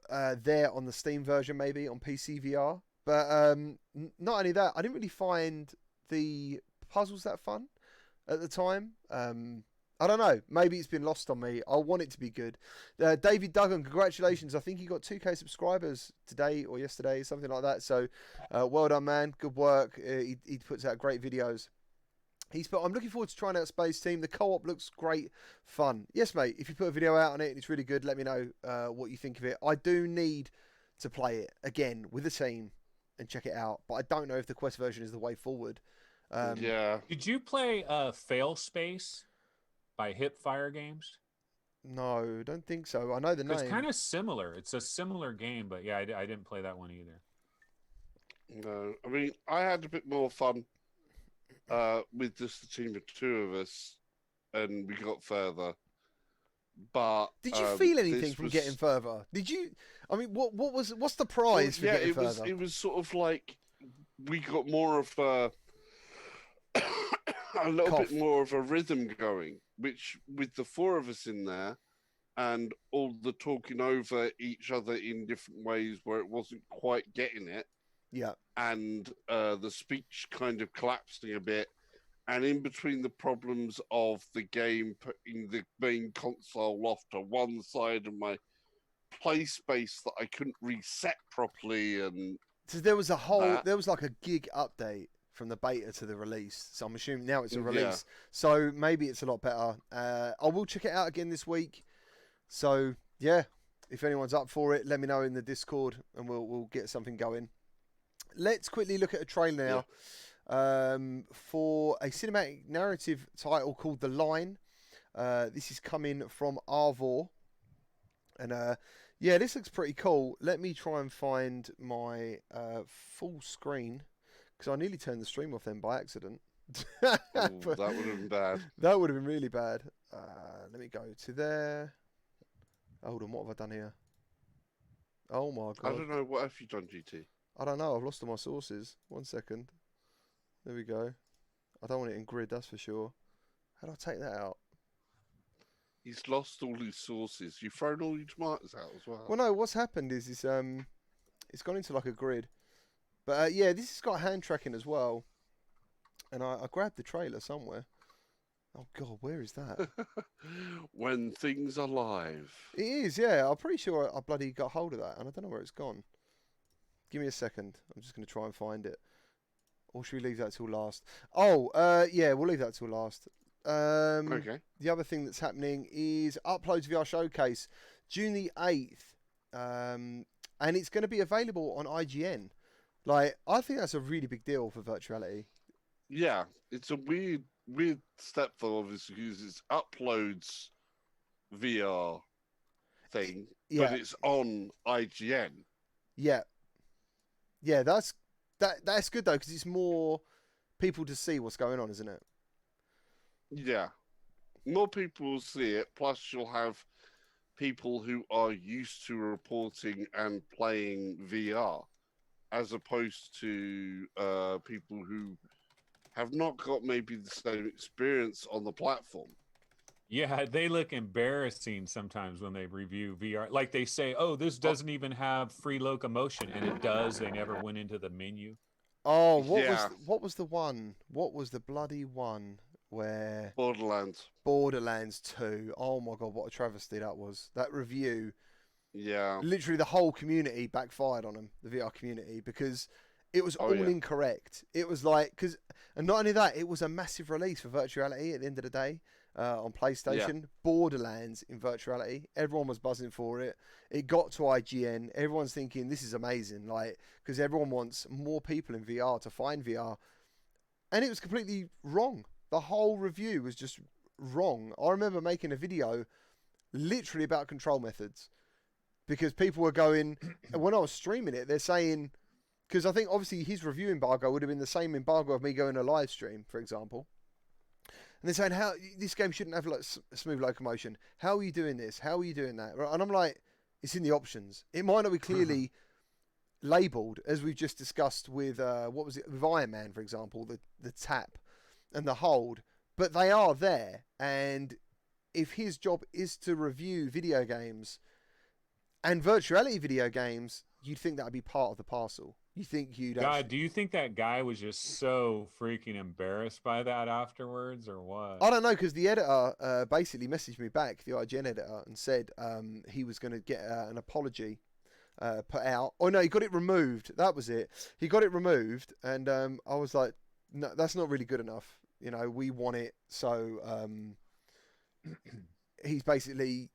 there on the Steam version, maybe on PC VR. But not only that, I didn't really find the puzzles that fun at the time. I don't know. Maybe it's been lost on me. I want it to be good. David Duggan, congratulations. I think he got 2K subscribers today or yesterday, something like that. So, well done, man. Good work. He puts out great videos. He's put, I'm looking forward to trying out Space Team. The co-op looks great fun. Yes, mate. If you put a video out on it and it's really good, let me know what you think of it. I do need to play it again with the team and check it out. But I don't know if the Quest version is the way forward. Yeah. Did you play Fail Space by Hipfire Games? No, don't think so. I know the name. It's kind of similar. It's a similar game, but yeah, I didn't play that one either. No. I mean, I had a bit more fun with just the team of two of us, and we got further. But did you feel anything from getting further? Did you? I mean, what's the prize for getting further? It was sort of like we got more of a little bit more of a rhythm going, which with the four of us in there and all the talking over each other in different ways where it wasn't quite getting it. Yeah. And the speech kind of collapsing a bit. And in between the problems of the game putting the main console off to one side of my play space that I couldn't reset properly. And so there was like a gig update from the beta to the release. So I'm assuming now it's a release. Yeah. So maybe it's a lot better. I will check it out again this week. So yeah, if anyone's up for it, let me know in the Discord and we'll get something going. Let's quickly look at a trailer now. For a cinematic narrative title called The Line. This is coming from Arvor. And yeah, this looks pretty cool. Let me try and find my full screen, because I nearly turned the stream off then by accident. that would have been bad. That would have been really bad. Let me go to there. Hold on, what have I done here? Oh my god. I don't know. What have you done, GT? I don't know. I've lost all my sources. 1 second. There we go. I don't want it in grid, that's for sure. How do I take that out? He's lost all his sources. You've thrown all your tomatoes out as well. Well, no, what's happened is it's gone into like a grid. But yeah, this has got hand tracking as well. And I grabbed the trailer somewhere. Oh god, where is that? When things are live. It is, yeah. I'm pretty sure I bloody got hold of that, and I don't know where it's gone. Give me a second. I'm just going to try and find it. Or should we leave that till last? Oh, yeah, we'll leave that till last. Okay. The other thing that's happening is Uploads VR Showcase, June the 8th. And it's going to be available on IGN. Like, I think that's a really big deal for virtuality. Yeah, it's a weird step though, obviously, because it's Uploads VR thing, Yeah. but it's on IGN. Yeah. Yeah, that's good though, because it's more people to see what's going on, isn't it? Yeah. More people will see it, plus you'll have people who are used to reporting and playing VR, as opposed to people who have not got maybe the same experience on the platform. Yeah, they look embarrassing sometimes when they review VR. Like they say, "Oh, this doesn't even have free locomotion," and it does. They never went into the menu. Oh, Yeah. what was the one? What was the bloody one where Borderlands. Borderlands 2? Oh my god, what a travesty that was. That review, Yeah. literally the whole community backfired on them, the VR community, because it was all incorrect. It was like, and not only that, it was a massive release for virtuality at the end of the day. On PlayStation, Borderlands in virtuality, everyone was buzzing for it. It got to IGN, everyone's thinking this is amazing, like, because everyone wants more people in VR to find VR, and it was completely wrong. The whole review was just wrong. I remember making a video literally about control methods, because people were going, when I was streaming it, they're saying, because I think obviously his review embargo would have been the same embargo of me going a live stream, for example. And they're saying, how this game shouldn't have like smooth locomotion. How are you doing this? How are you doing that? And I'm like, it's in the options. It might not be clearly labelled, as we've just discussed with, what was it, with Iron Man, for example, the tap and the hold. But they are there. And if his job is to review video games and virtuality video games, you'd think that would be part of the parcel. You think you'd God, do you think that guy was just so freaking embarrassed by that afterwards, or what? I don't know, because the editor basically messaged me back, the IGN editor, and said he was going to get an apology put out. Oh no, he got it removed. That was it. He got it removed, and I was like, no, that's not really good enough. You know, we want it. So he's basically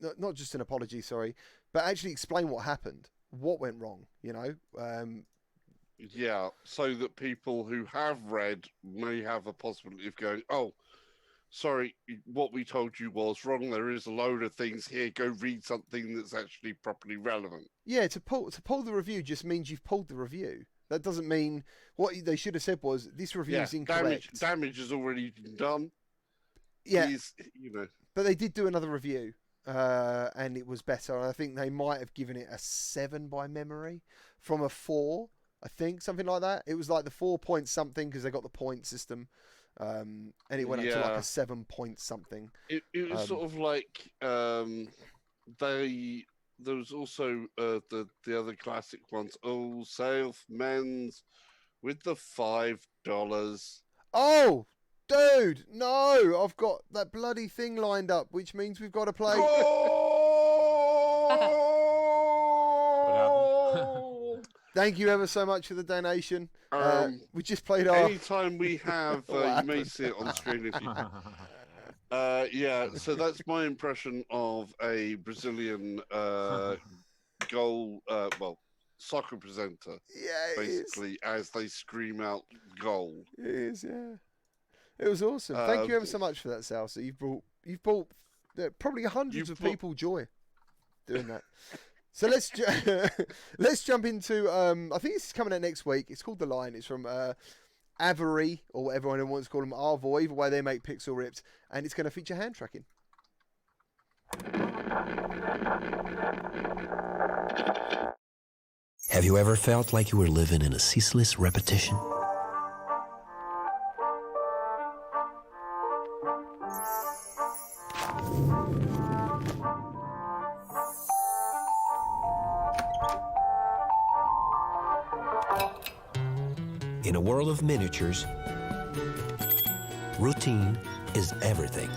not just an apology, sorry, but actually explain what happened. What went wrong, you know? Yeah, so that people who have read may have a possibility of going, oh, sorry, what we told you was wrong. There is a load of things here. Go read something that's actually properly relevant. Yeah, to pull the review just means you've pulled the review. That doesn't mean what they should have said was this review is incorrect. Damage has already been done. Yeah, you know. But they did do another review. And it was better. And I think they might have given it a 7 by memory from a 4, I think, something like that. It was like the 4 point something because they got the point system, and it went up to like a 7 point something. It was sort of like there was also the other classic ones. Oh, sale for men's with the $5. Oh. Dude, no! I've got that bloody thing lined up, which means we've got to play. Thank you ever so much for the donation. We just played our... Anytime we have, you may see it on screen if you... yeah, so that's my impression of a Brazilian soccer presenter. Yeah, basically, as they scream out goal. It is, yeah. It was awesome. Thank you ever so much for that, Sal. So you've brought probably hundreds of people joy doing that. So let's jump into I think this is coming out next week. It's called The Line. It's from Avery, or whatever anyone wants to call them, Arvo. Either way, they make pixel ripped, and it's going to feature hand tracking. Have you ever felt like you were living in a ceaseless repetition? In a world of miniatures, routine is everything.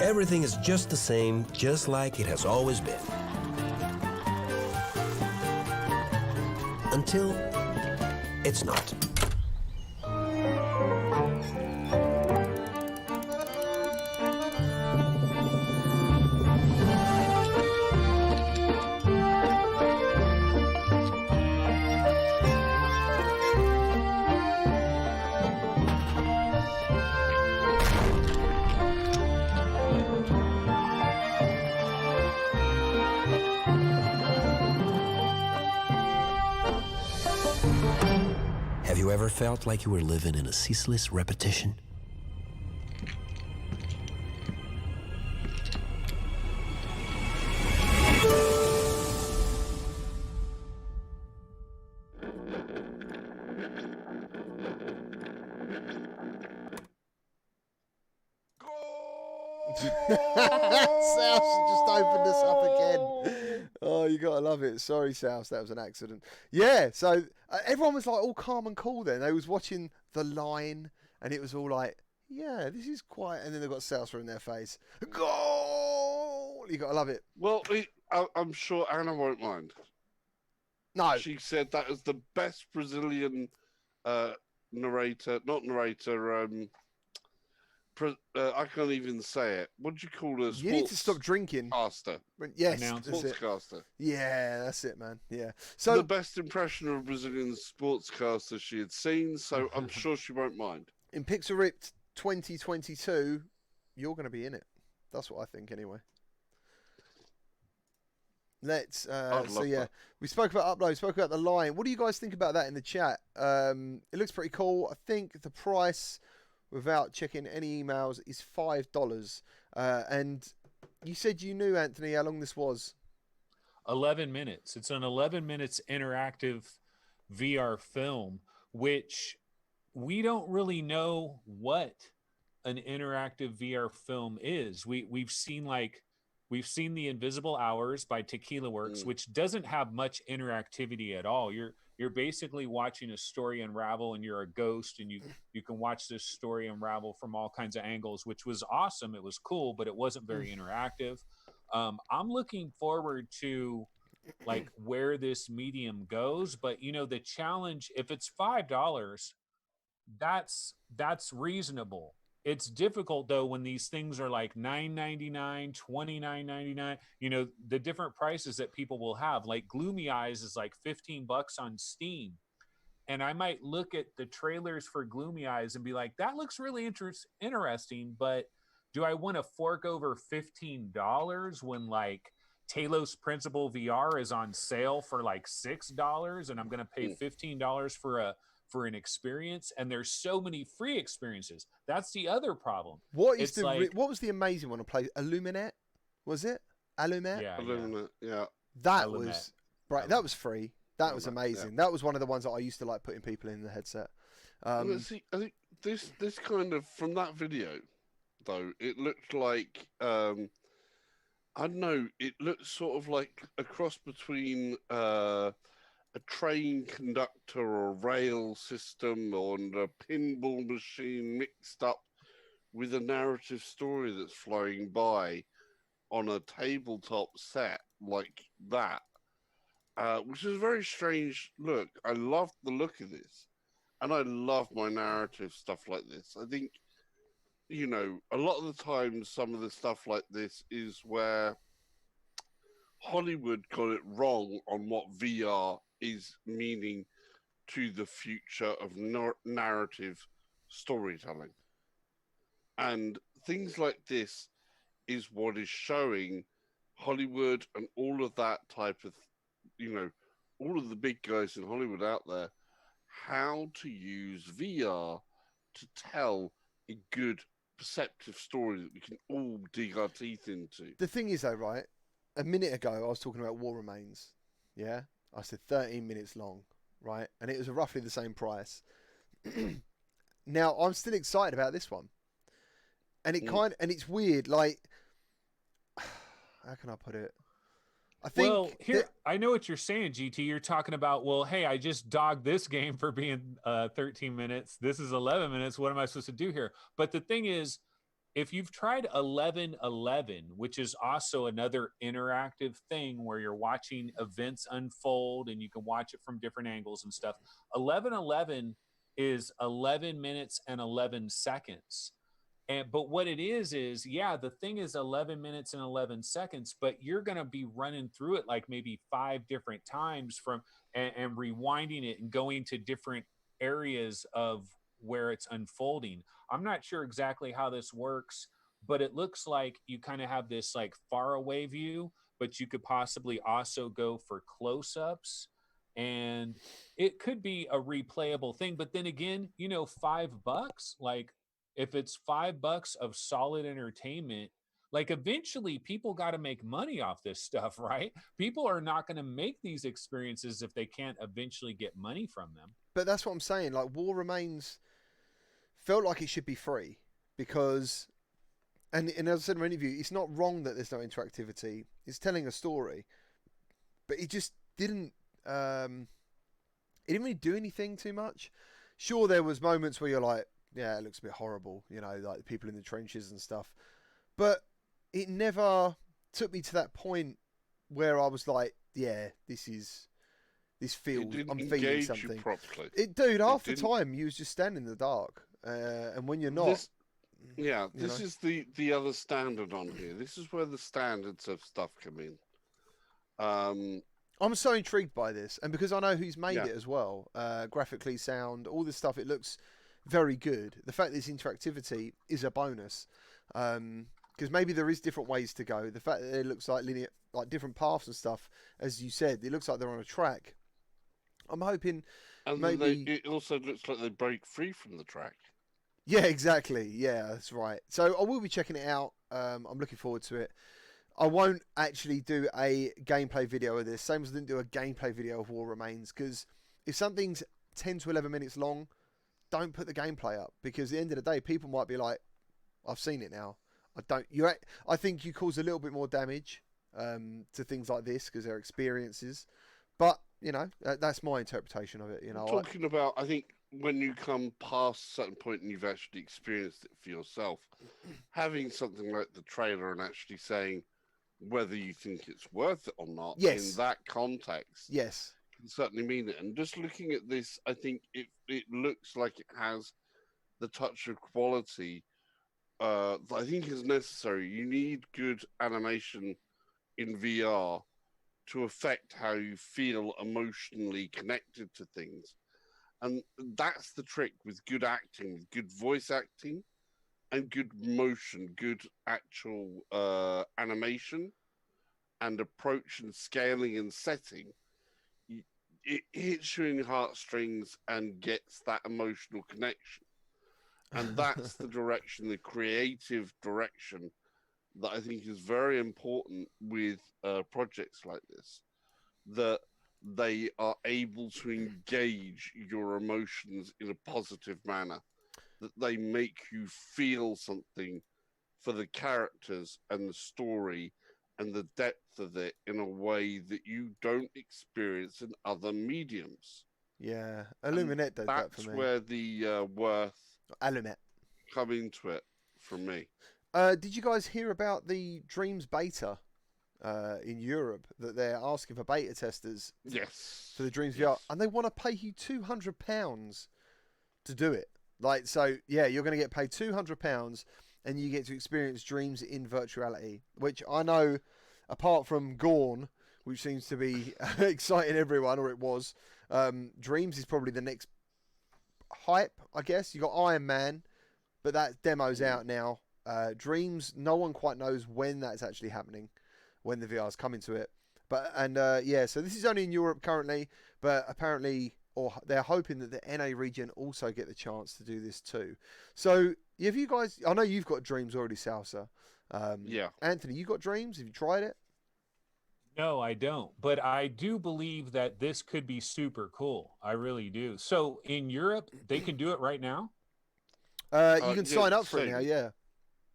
Everything is just the same, just like it has always been. Until it's not. Have you ever felt like you were living in a ceaseless repetition? South just opened us up again. Oh, you gotta love it. Sorry, South, that was an accident. Yeah, so everyone was like all calm and cool then. They was watching The Line, and it was all like, yeah, this is quite. And then they got South in their face. Goal! You gotta love it. Well, I'm sure Anna won't mind. No, She said that was the best Brazilian narrator, not narrator. I can't even say it. What do you call a you need to stop drinking. Caster. Yes, that's it. Sportscaster. Yeah, that's it, man. Yeah. So the best impression of a Brazilian sportscaster she had seen, so I'm sure she won't mind. in Pixel Rift 2022, you're going to be in it. That's what I think, anyway. Let's. So yeah, we spoke about upload, spoke about The Line. What do you guys think about that in the chat? It looks pretty cool. I think the price, without checking any emails, is $5. And you said you knew, Anthony, how long this was. 11 minutes. It's an 11 minutes interactive VR film, which we don't really know what an interactive VR film is. We've seen The Invisible Hours by Tequila Works, which doesn't have much interactivity at all. You're basically watching a story unravel, and you're a ghost, and you can watch this story unravel from all kinds of angles, which was awesome. It was cool, but it wasn't very interactive. I'm looking forward to like where this medium goes, but the challenge, if it's $5, that's reasonable. It's difficult though when these things are like $9.99, $29.99. The different prices that people will have. Like Gloomy Eyes is like $15 on Steam, and I might look at the trailers for Gloomy Eyes and be like, that looks really interesting, but do I want to fork over $15 when like Talos Principle VR is on sale for like $6, and I'm going to pay $15 for an experience? And there's so many free experiences. That's the other problem. What was the amazing one to play? Illuminate? Was it? Illuminate? Yeah. Illuminate, yeah. That Illuminate. Was right. That was free. That was amazing. Yeah. That was one of the ones that I used to like putting people in the headset. See, I think this kind of, from that video, though, it looked like I don't know, it looked sort of like a cross between a train conductor or a rail system or a pinball machine mixed up with a narrative story that's flowing by on a tabletop set like that, which is a very strange look. I love the look of this, and I love my narrative stuff like this. I think, a lot of the time, some of the stuff like this is where Hollywood got it wrong on what VR is meaning to the future of narrative storytelling. And things like this is what is showing Hollywood and all of that type of, all of the big guys in Hollywood out there, how to use VR to tell a good perceptive story that we can all dig our teeth into. The thing is though, right, a minute ago I was talking about War Remains. Yeah? I said 13 minutes long, right? And it was roughly the same price. Now I'm still excited about this one. And and it's weird, like, how can I put it? I think I know what you're saying, GT. You're talking about, well, hey, I just dogged this game for being 13 minutes. This is 11 minutes. What am I supposed to do here? But the thing is, if you've tried 1111, which is also another interactive thing where you're watching events unfold and you can watch it from different angles and stuff, 1111 is 11 minutes and 11 seconds. But what it is the thing is 11 minutes and 11 seconds, but you're going to be running through it like maybe 5 different times and rewinding it and going to different areas of where it's unfolding. I'm not sure exactly how this works, but it looks like you kind of have this like far away view, but you could possibly also go for close-ups. and it could be a replayable thing. But then again, you know, $5, like if it's $5 of solid entertainment, like eventually people got to make money off this stuff, right? People are not going to make these experiences if they can't eventually get money from them. But that's what I'm saying. Like, War Remains felt like it should be free because, and as I said in my interview, it's not wrong that there's no interactivity. It's telling a story, but it just didn't. It didn't really do anything too much. Sure, there was moments where you're like, yeah, it looks a bit horrible, you know, like the people in the trenches and stuff. But it never took me to that point where I was like, yeah, this feels, I'm feeling something. You properly. Dude, half the time you was just standing in the dark, and when you're not, this is the other standard on here. This is where the standards of stuff come in. I'm so intrigued by this, and because I know who's made it as well, graphically, sound, all this stuff, it looks very good. The fact that this interactivity is a bonus, because maybe there is different ways to go. The fact that it looks like linear, like different paths and stuff, as you said, it looks like they're on a track. I'm hoping, and maybe it also looks like they break free from the track. Yeah, exactly. Yeah, that's right. So I will be checking it out. I'm looking forward to it. I won't actually do a gameplay video of this, same as I didn't do a gameplay video of War Remains, because if something's 10 to 11 minutes long, don't put the gameplay up, because at the end of the day, people might be like, I've seen it now. I think you cause a little bit more damage to things like this because they're experiences, but you know, that's my interpretation of it. You know, talking about, I think when you come past a certain point and you've actually experienced it for yourself, having something like the trailer and actually saying whether you think it's worth it or not, in that context, can certainly mean it. And just looking at this, I think it looks like it has the touch of quality that I think is necessary. You need good animation in VR to affect how you feel emotionally connected to things. And that's the trick with good acting, with good voice acting, and good motion, good actual animation, and approach and scaling and setting. It hits you in the heartstrings and gets that emotional connection. And that's the direction, the creative direction, that I think is very important with projects like this, that they are able to engage your emotions in a positive manner, that they make you feel something for the characters and the story and the depth of it in a way that you don't experience in other mediums. Yeah, Illuminate did that for me. That's where the worth Illuminate come into it from me. Did you guys hear about the Dreams beta in Europe, that they're asking for beta testers for the Dreams VR, and they want to pay you £200 to do it? Like, so yeah, you're going to get paid £200 and you get to experience Dreams in virtuality, which I know, apart from Gorn, which seems to be exciting everyone, or it was, Dreams is probably the next hype, I guess. You got Iron Man, but that demo's out now. Dreams, no one quite knows when that's actually happening, when the VR's coming to it. But yeah, so this is only in Europe currently, but apparently, or they're hoping that the NA region also get the chance to do this too. So have you guys? I know you've got Dreams already, Salsa. Yeah. Anthony, you got Dreams? Have you tried it? No, I don't. But I do believe that this could be super cool. I really do. So in Europe, they can do it right now? You can sign up for it now, yeah.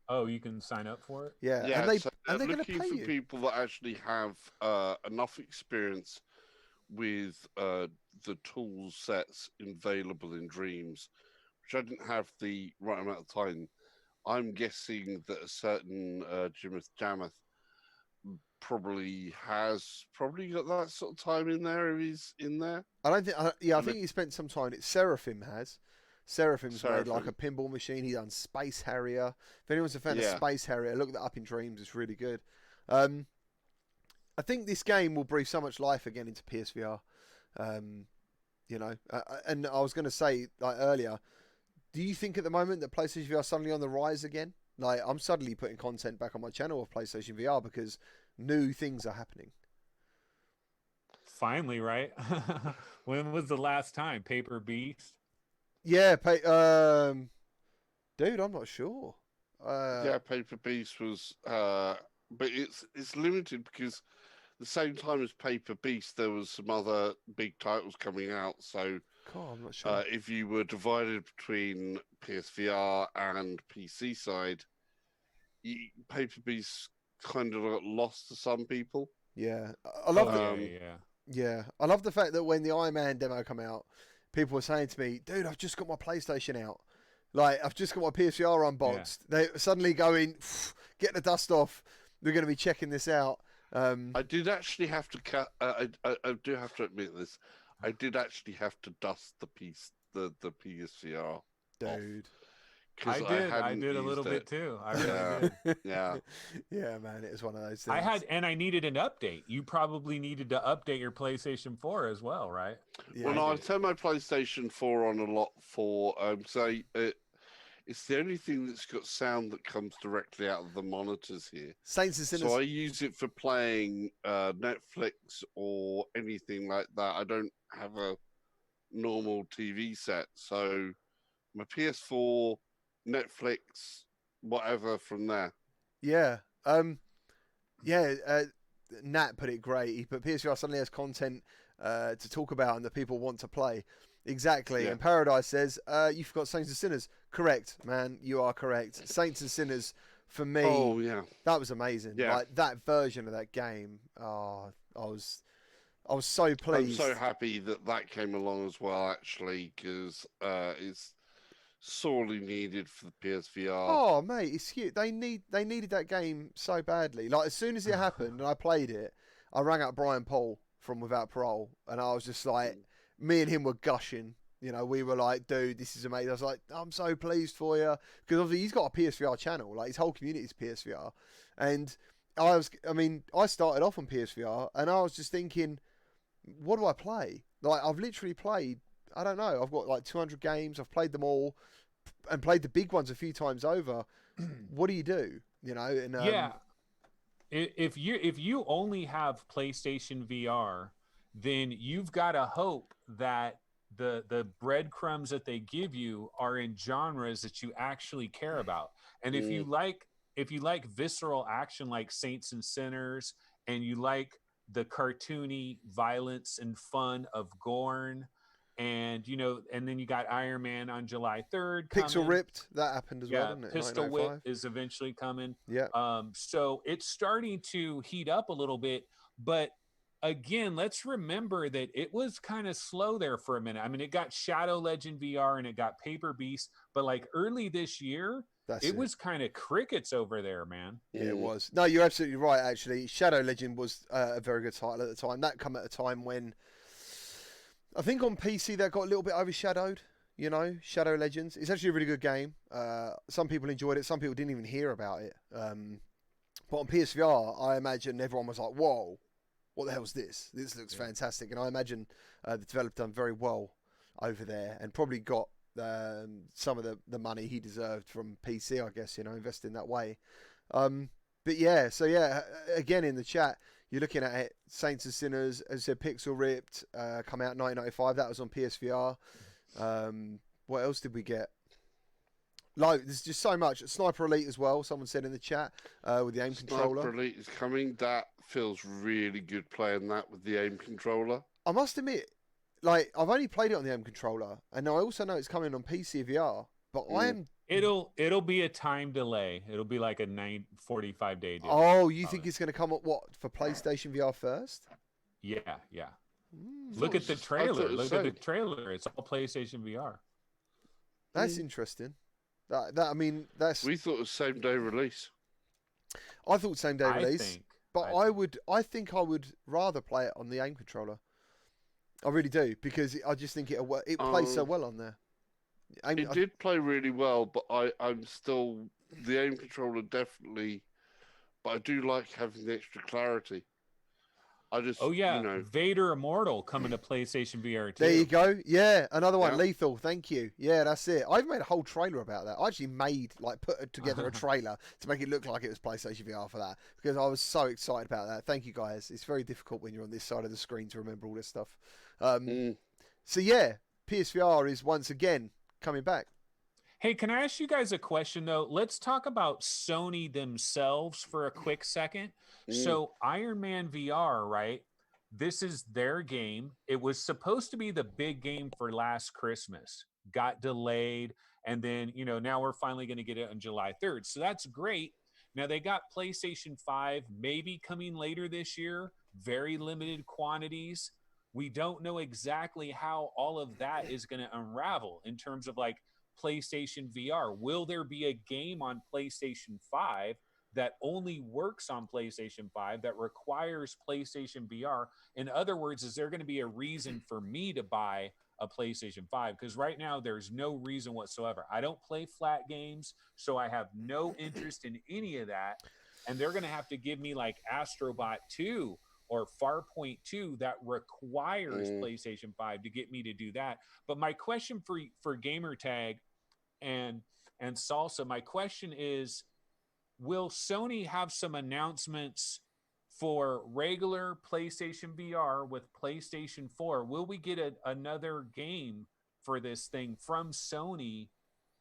Oh, you can sign up for it? Yeah, and they're going to pay looking you. for people that actually have enough experience with the tool sets available in Dreams, which I didn't have the right amount of time. I'm guessing that a certain Jimith Jamath probably got that sort of time in there if he's in there. I don't think. I think he spent some time. Seraphim has. Seraphim's made like a pinball machine. He done Space Harrier. If anyone's a fan of Space Harrier, look that up in Dreams. It's really good. I think this game will breathe so much life again into PSVR. You know, and I was going to say like earlier, do you think at the moment that PlayStation VR is suddenly on the rise again? Like, I'm suddenly putting content back on my channel of PlayStation VR because new things are happening. Finally, right? When was the last time? Paper Beast? Yeah, dude, I'm not sure. Yeah, Paper Beast was, but it's limited because the same time as Paper Beast, there was some other big titles coming out. So God, I'm not sure. if you were divided between PSVR and PC side, Paper Beast kind of got lost to some people. Yeah, I love Oh, the yeah. yeah, I love the fact that when the Iron Man demo come out, people were saying to me, "Dude, I've just got my PlayStation out. Like, I've just got my PSVR unboxed." They suddenly going, "Get the dust off. We're going to be checking this out." I did actually have to cut. I do have to admit this. I did actually have to dust the PSVR Dude. because I did a little bit too. I really did. Yeah. Yeah, man, it was one of those things. I needed an update. You probably needed to update your PlayStation 4 as well, right? Yeah. Well, I turn my PlayStation 4 on a lot for say it's the only thing that's got sound that comes directly out of the monitors here. Saints and Sinners. So I use it for playing Netflix or anything like that. I don't have a normal TV set, so my PS4, Netflix, whatever from there. Yeah. Nat put it great. He put PSVR suddenly has content to talk about and that people want to play. Exactly. Yeah. And Paradise says, you forgot Saints and Sinners. Correct, man. You are correct. Saints and Sinners, for me, Oh yeah, that was amazing. Yeah. Like that version of that game. Oh, I was so pleased. I'm so happy that came along as well, actually, because it's sorely needed for the PSVR. Oh, mate, it's huge. They needed that game so badly. Like as soon as it happened and I played it, I rang up Brian Paul from Without Parole, and I was just like, me and him were gushing. You know, we were like, dude, this is amazing. I was like, I'm so pleased for you because obviously he's got a PSVR channel. Like his whole community is PSVR, and I started off on PSVR, and I was just thinking, what do I play? Like I've literally played, I don't know, I've got like 200 games. I've played them all, and played the big ones a few times over. What do you do? You know, and Yeah. If you only have PlayStation VR, then you've got to hope that the breadcrumbs that they give you are in genres that you actually care about. And if you like visceral action like Saints and Sinners, and you like the cartoony violence and fun of Gorn, and and then you got Iron Man on July 3rd coming. Pixel Ripped, that happened as well, didn't it? Pistol Whip is eventually coming. Yeah. So it's starting to heat up a little bit, but again, let's remember that it was kind of slow there for a minute. I mean, it got Shadow Legend VR and it got Paper Beast, but like early this year, it was kind of crickets over there, man. Yeah, it was. No, you're absolutely right, actually. Shadow Legend was a very good title at the time. That come at a time when I think on PC that got a little bit overshadowed, Shadow Legends. It's actually a really good game. Some people enjoyed it. Some people didn't even hear about it. But on PSVR, I imagine everyone was like, whoa, what the hell's this? This looks fantastic. And I imagine the developer done very well over there and probably got some of the money he deserved from PC, I guess, investing that way. But yeah, so yeah, again in the chat, you're looking at it, Saints and Sinners, as I said, Pixel Ripped, come out in 1995. That was on PSVR. What else did we get? There's just so much. Sniper Elite as well, someone said in the chat, with the aim controller. Sniper Elite is coming. That feels really good playing that with the aim controller. I must admit, I've only played it on the aim controller, and I also know it's coming on PC VR, but It'll be a time delay. It'll be like a 45-day delay. Oh, you think it's going to come up, for PlayStation VR first? Yeah. Look at the trailer. Look at the trailer. It's all PlayStation VR. That's interesting. We thought it was same day release. I thought same day release, I think I would rather play it on the aim controller. I really do, because I just think it plays so well on there. It did play really well, but I'm still the aim controller definitely. But I do like having the extra clarity. I just, Oh yeah, you know, Vader Immortal coming to PlayStation VR too. There you go. Yeah, another one. Yeah. Lethal. Thank you. Yeah, that's it. I've made a whole trailer about that. I actually put together a trailer to make it look like it was PlayStation VR for that because I was so excited about that. Thank you guys. It's very difficult when you're on this side of the screen to remember all this stuff. So yeah, PSVR is once again coming back. Hey, can I ask you guys a question though? Let's talk about Sony themselves for a quick second. So Iron Man VR, right? This is their game. It was supposed to be the big game for last Christmas, got delayed, and then, now we're finally going to get it on July 3rd. So that's great. Now they got PlayStation 5 maybe coming later this year, very limited quantities. We don't know exactly how all of that is going to unravel in terms of like PlayStation VR. Will there be a game on PlayStation 5 that only works on PlayStation 5 that requires PlayStation VR? In other words, is there going to be a reason for me to buy a PlayStation 5? Because right now there's no reason whatsoever. I don't play flat games, so I have no interest in any of that. And they're going to have to give me like Astrobot 2 or Farpoint 2 that requires PlayStation 5 to get me to do that. But my question for Gamertag and Salsa, my question is, will Sony have some announcements for regular PlayStation VR with PlayStation 4? Will we get another game for this thing from Sony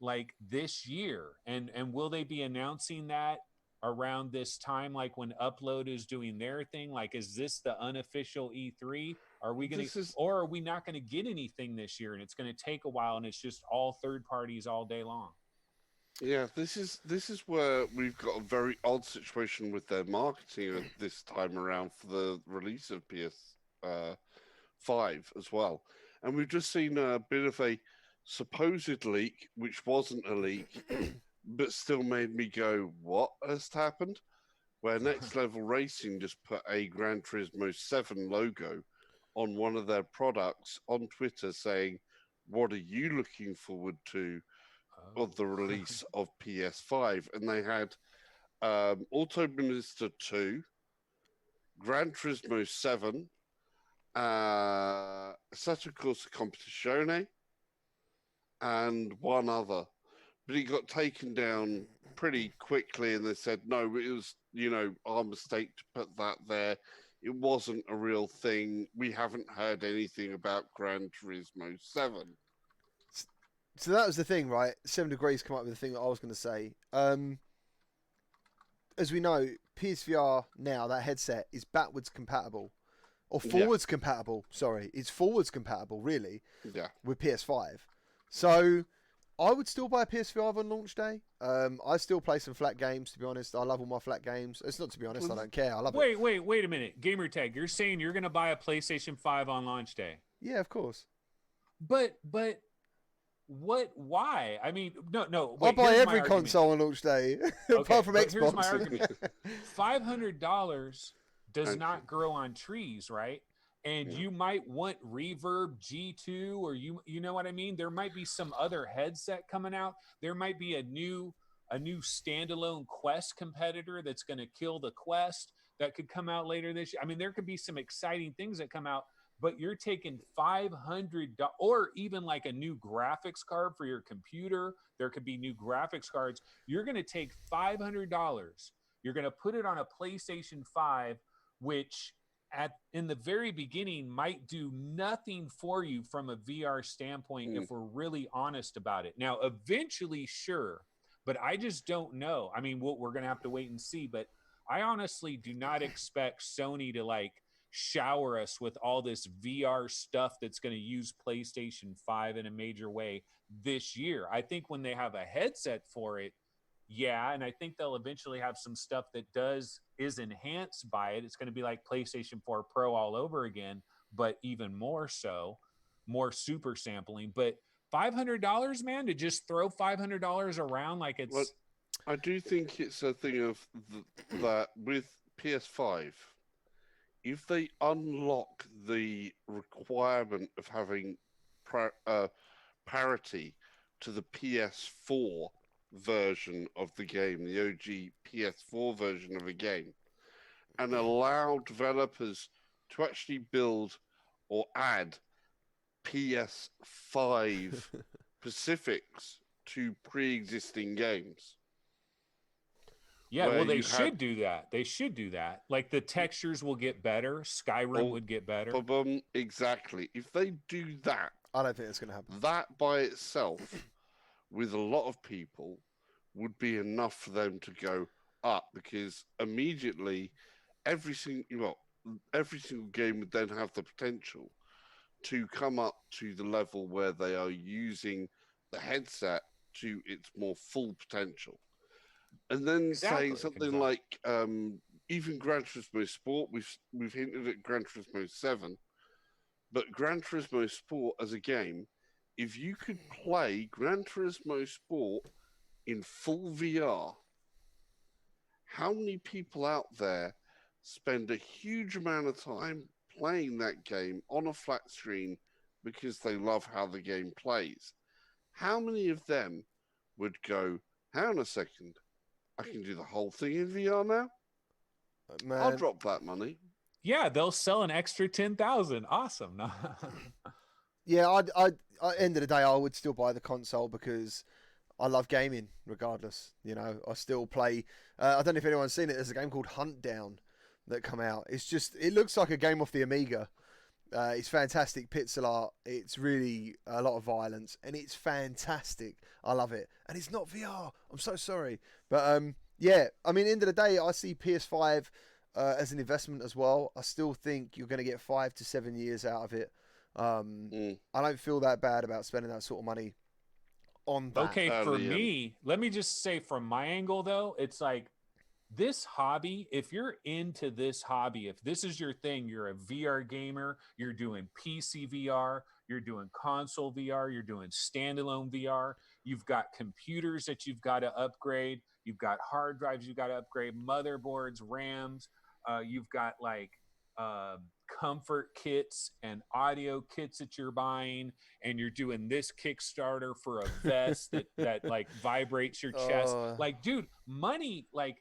like this year? And will they be announcing that around this time, like when Upload is doing their thing? Like, is this the unofficial E3? Are we going to, or are we not going to get anything this year and it's going to take a while and it's just all third parties all day long? Yeah, this is where we've got a very odd situation with their marketing this time around for the release of PS5 as well. And we've just seen a bit of a supposed leak, which wasn't a leak, but still made me go, what has happened? Where Next Level Racing just put a Gran Turismo 7 logo on one of their products on Twitter saying, what are you looking forward to of the release of PS5? And they had Auto Minister 2, Gran Turismo 7, Assetto Corsa Competizione, and one other. But it got taken down pretty quickly, and they said, no, it was, our mistake to put that there. It wasn't a real thing. We haven't heard anything about Gran Turismo 7. So that was the thing, right? 7 Degrees come up with the thing that I was going to say. As we know, PSVR now, that headset is backwards compatible. Or forwards compatible, sorry. It's forwards compatible, really, with PS5. So I would still buy a PS5 on launch day. I still play some flat games, to be honest. I love all my flat games. It's not to be honest, I don't care. I love it. Wait a minute. Gamertag, you're saying you're going to buy a PlayStation 5 on launch day? Yeah, of course. But why? I mean, no. I'll buy every console on launch day, apart from Xbox. Here's my argument. $500 does not grow on trees, right? And you might want Reverb G2, or you know what I mean? There might be some other headset coming out. There might be a new standalone Quest competitor that's going to kill the Quest that could come out later this year. I mean, there could be some exciting things that come out, but you're taking $500, or even like a new graphics card for your computer. There could be new graphics cards. You're going to take $500. You're going to put it on a PlayStation 5, which in the very beginning might do nothing for you from a VR standpoint if we're really honest about it. Now, eventually, sure, but I just don't know. I mean, we're going to have to wait and see, but I honestly do not expect Sony to like shower us with all this VR stuff that's going to use PlayStation 5 in a major way this year. I think when they have a headset for it, and I think they'll eventually have some stuff that is enhanced by it. It's going to be like PlayStation 4 Pro all over again, but even more so, more super sampling. But $500, man, to just throw $500 around like it's... Well, I do think it's a thing of that with PS5, if they unlock the requirement of having parity to the PS4 version of the game, the OG PS4 version of a game, and allow developers to actually build or add PS5 specifics to pre-existing games. Yeah, well, they should do that. They should do that. Like the textures will get better. Skyrim would get better. Exactly. If they do that, I don't think it's going to happen. That by itself, with a lot of people, would be enough for them to go up, because immediately every single game would then have the potential to come up to the level where they are using the headset to its more full potential. And then saying something like even Gran Turismo Sport, we've hinted at Gran Turismo 7, but Gran Turismo Sport as a game, if you could play Gran Turismo Sport in full VR, how many people out there spend a huge amount of time playing that game on a flat screen because they love how the game plays? How many of them would go, hang on a second, I can do the whole thing in VR now? Man. I'll drop that money. Yeah, they'll sell an extra 10,000. Awesome. Yeah, end of the day, I would still buy the console because I love gaming regardless. You know, I still play. I don't know if anyone's seen it. There's a game called Hunt Down that come out. It looks like a game off the Amiga. It's fantastic pixel art. It's really a lot of violence, and it's fantastic. I love it, and it's not VR. I'm so sorry, but yeah. I mean, end of the day, I see PS5 as an investment as well. I still think you're going to get 5 to 7 years out of it. I don't feel that bad about spending that sort of money on that. Okay, for me, let me just say from my angle though, it's like this hobby, if you're into this hobby, if this is your thing, you're a VR gamer, you're doing PC VR, you're doing console VR, you're doing standalone VR, you've got computers that you've got to upgrade, you've got hard drives you've got to upgrade, motherboards, RAMs, you've got like comfort kits and audio kits that you're buying, and you're doing this Kickstarter for a vest that like vibrates your chest. Like, dude, money, like,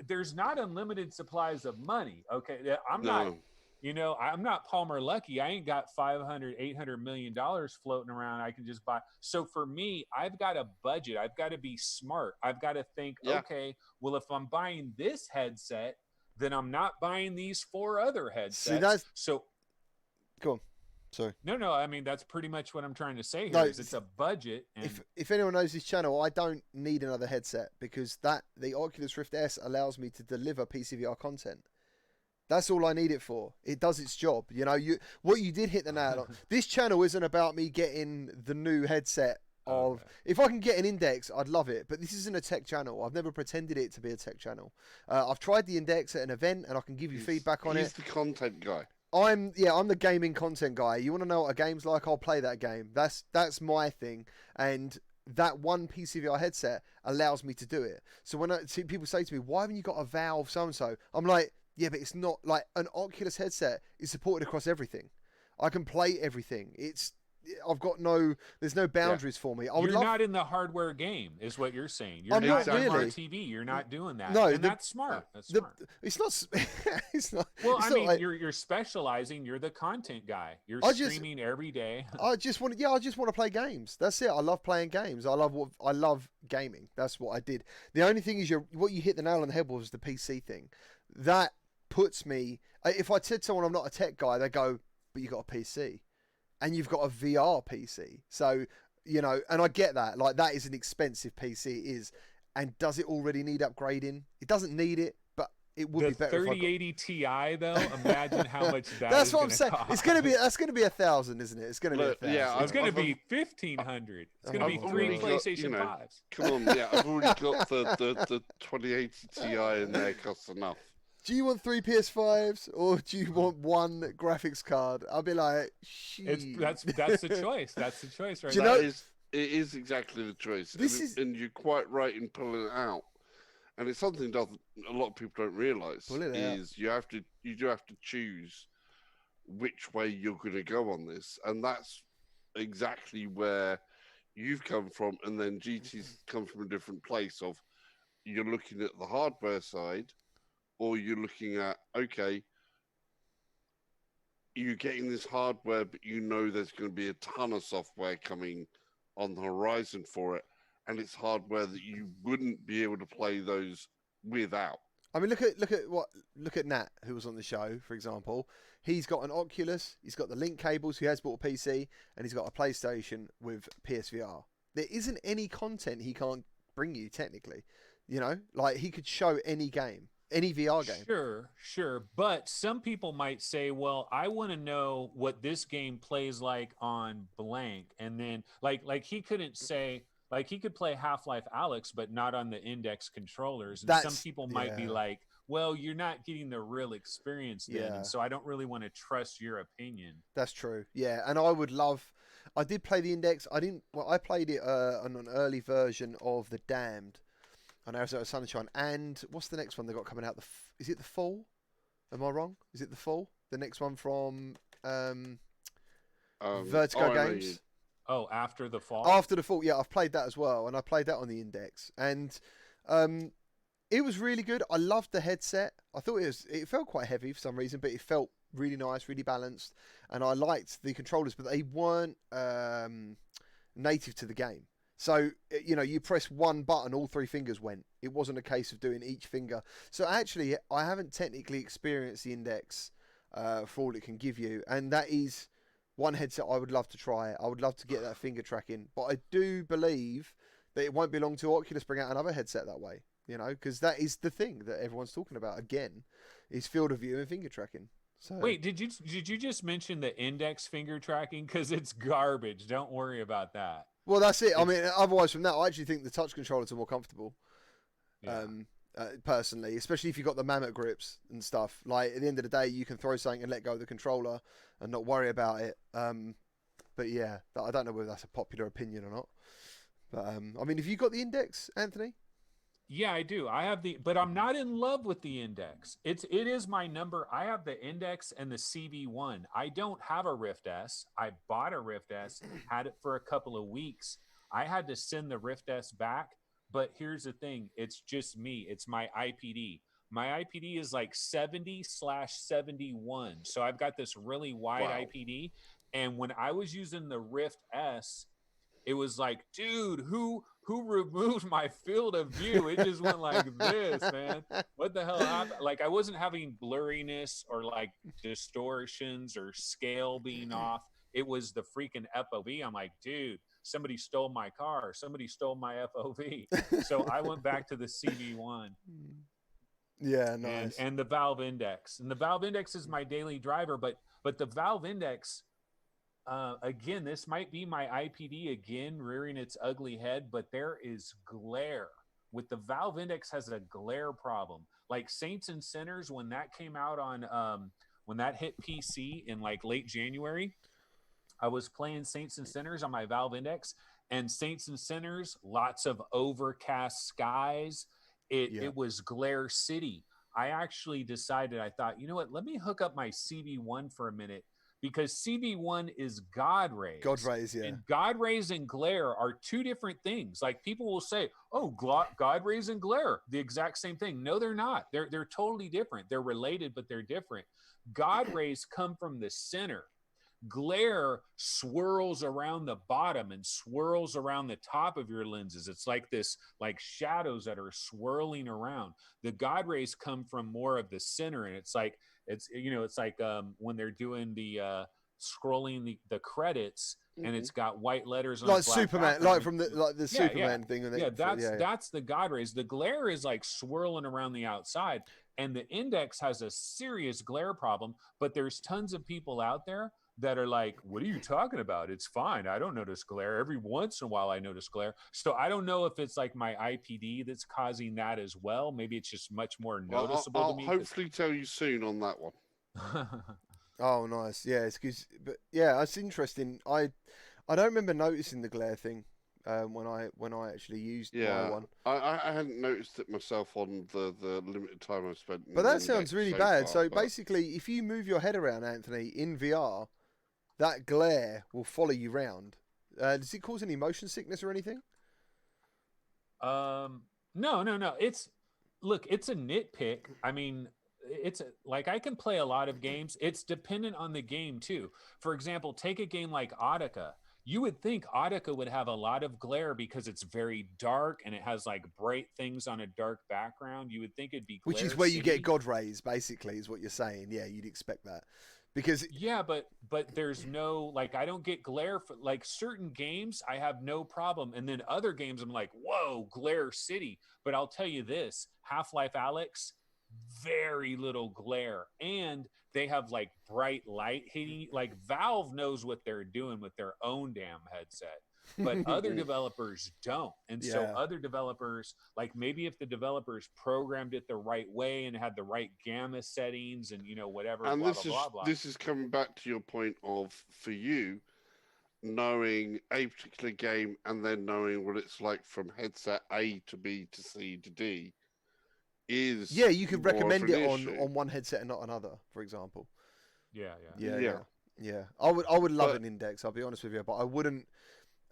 there's not unlimited supplies of money. Okay, I'm not Palmer Lucky. I ain't got 500 $800 million floating around I can just buy. So for me, I've got a budget. I've got to be smart. I've got to think, okay, well, if I'm buying this headset, then I'm not buying these 4 other headsets. Go on. Sorry. No. I mean, that's pretty much what I'm trying to say here. It's a budget. And if anyone knows this channel, I don't need another headset because the Oculus Rift S allows me to deliver PCVR content. That's all I need it for. It does its job. You know, what you did hit the nail on. This channel isn't about me getting the new headset. If I can get an Index, I'd love it, but this isn't a tech channel. I've never pretended it to be a tech channel. I've tried the Index at an event, and I can give you feedback on it. He's the content guy. I'm the gaming content guy. You want to know what a game's like? I'll play that game. That's my thing, and that one PCVR headset allows me to do it. So when I see people say to me, "Why haven't you got a Valve so and so?" I'm like, "Yeah, but it's not like an Oculus headset is supported across everything. I can play everything. There's no boundaries for me. You're not in the hardware game, is what you're saying. You're I'm not not really. on TV. You're not doing that. No, that's smart. That's smart. It's not. It's not. Well, it's I not mean, like, you're specializing. You're the content guy. You're streaming every day. I just want to play games. That's it. I love playing games. I love gaming. That's what I did. The only thing is, what you hit the nail on the head was the PC thing. That puts me. If I said to someone I'm not a tech guy, they go, "But you got a PC." And you've got a VR PC. So, you know, and I get that. Like, that is an expensive PC, it is. And does it already need upgrading? It doesn't need it, but it would be better. The 3080 Ti, though, imagine how much that's what I'm saying. Cost. That's going to be 1,000, isn't it? It's going to be 1,000. Yeah, it's going to be 1,500. It's going to be 3 PlayStation 5s. Come on, yeah, I've already got the 2080 Ti in there. Costs enough. Do you want 3 PS5s or do you want 1 graphics card? I'll be like, shit. That's the choice. That's the choice, right? Do you know, it is exactly the choice. And you're quite right in pulling it out. And it's something that a lot of people don't realise is you do have to choose which way you're going to go on this, and that's exactly where you've come from. And then GT's come from a different place of you're looking at the hardware side. Or you're looking at, okay, you're getting this hardware, but you know there's going to be a ton of software coming on the horizon for it, and it's hardware that you wouldn't be able to play those without. I mean, look at Nat, who was on the show, for example. He's got an Oculus, he's got the link cables, he has bought a PC, and he's got a PlayStation with PSVR. There isn't any content he can't bring you, technically. You know, like he could show any game, any VR game. Sure. But some people might say, well, I want to know what this game plays like on blank. And then like he couldn't say, like he could play Half-Life Alyx, but not on the Index controllers. And some people might be like, well, you're not getting the real experience then. And so I don't really want to trust your opinion. That's true. Yeah. And I did play the Index. I played it on an early version of The Damned on Arizona Sunshine. And what's the next one they got coming out? Is it The Fall? Am I wrong? Is it The Fall? The next one from Vertigo Games? Oh, After the Fall? After the Fall, yeah, I've played that as well. And I played that on the Index. And it was really good. I loved the headset. I thought it felt quite heavy for some reason, but it felt really nice, really balanced. And I liked the controllers, but they weren't native to the game. So, you know, you press one button, all three fingers went. It wasn't a case of doing each finger. So actually, I haven't technically experienced the Index for all it can give you. And that is one headset I would love to try. I would love to get that finger tracking. But I do believe that it won't be long till Oculus bring out another headset that way. You know, because that is the thing that everyone's talking about again, is field of view and finger tracking. So wait, did you just mention the Index finger tracking? Because it's garbage. Don't worry about that. Well, that's it. I mean, otherwise from that, I actually think the touch controllers are more comfortable. Yeah. Personally, especially if you've got the mammoth grips and stuff. Like at the end of the day, you can throw something and let go of the controller and not worry about it. But yeah, I don't know whether that's a popular opinion or not. But I mean, have you got the Index, Anthony? Yeah, I do. But I'm not in love with the Index. It is my number. I have the Index and the CV1. I don't have a Rift S. I bought a Rift S, had it for a couple of weeks. I had to send the Rift S back. But here's the thing. It's just me. It's my IPD. My IPD is like 70/71. So I've got this really wide IPD. And when I was using the Rift S, it was like, dude, who removed my field of view? It just went like this, man. What the hell happened? Like, I wasn't having blurriness or like distortions or scale being off. It was the freaking FOV. I'm like, dude, somebody stole my car. Somebody stole my FOV. So I went back to the CV1. Yeah, nice. And the Valve Index. And the Valve Index is my daily driver, but the Valve Index, again, this might be my IPD again rearing its ugly head, but there is glare. With the Valve Index has a glare problem. Like Saints and Sinners, when that came out on when that hit PC in like late January, I was playing Saints and Sinners on my Valve Index, and Saints and Sinners, lots of overcast skies. It was Glare City. I actually decided, I thought, you know what, let me hook up my CV1 for a minute, because CV1 is God rays. God rays, yeah. And God rays and glare are two different things. Like people will say, oh, God rays and glare, the exact same thing. No, they're not. They're totally different. They're related, but they're different. God rays come from the center. Glare swirls around the bottom and swirls around the top of your lenses. It's like this, like shadows that are swirling around. The God rays come from more of the center, and it's like when they're doing the scrolling the credits, and it's got white letters on like black Superman, background. like from the Superman thing. That's the God rays. The glare is like swirling around the outside, and the Index has a serious glare problem. But there's tons of people out there that are like, what are you talking about? It's fine. I don't notice glare. Every once in a while I notice glare. So I don't know if it's like my IPD that's causing that as well. Maybe it's just much more noticeable to me. I'll hopefully tell you soon on that one. Oh, nice. Yeah, but yeah, it's interesting. I don't remember noticing the glare thing when I actually used my one. I hadn't noticed it myself on the limited time I spent. But that sounds really bad. So basically, if you move your head around, Anthony, in VR, that glare will follow you round. Does it cause any motion sickness or anything? No. It's a nitpick. I mean, like I can play a lot of games. It's dependent on the game too. For example, take a game like Audica. You would think Audica would have a lot of glare because it's very dark and it has like bright things on a dark background. You would think it'd be glare Which is where you get city. God rays, basically, is what you're saying. Yeah, you'd expect that. Because Yeah, but there's no, like, I don't get glare for like certain games. I have no problem, and then other games I'm like, whoa, glare city. But I'll tell you this: Half-Life Alyx, very little glare, and they have like bright light hitting. Like Valve knows what they're doing with their own damn headset, but other developers don't. And so Yeah. other developers, like maybe if the developers programmed it the right way and had the right gamma settings and whatever, And blah blah blah blah. this is coming back to your point of, for you, knowing a particular game and then knowing what it's like from headset A to B to C to D is yeah, you could more of recommend an it issue. on one headset and not another, for example. Yeah. Yeah. I would love an Index, I'll be honest with you, but I wouldn't.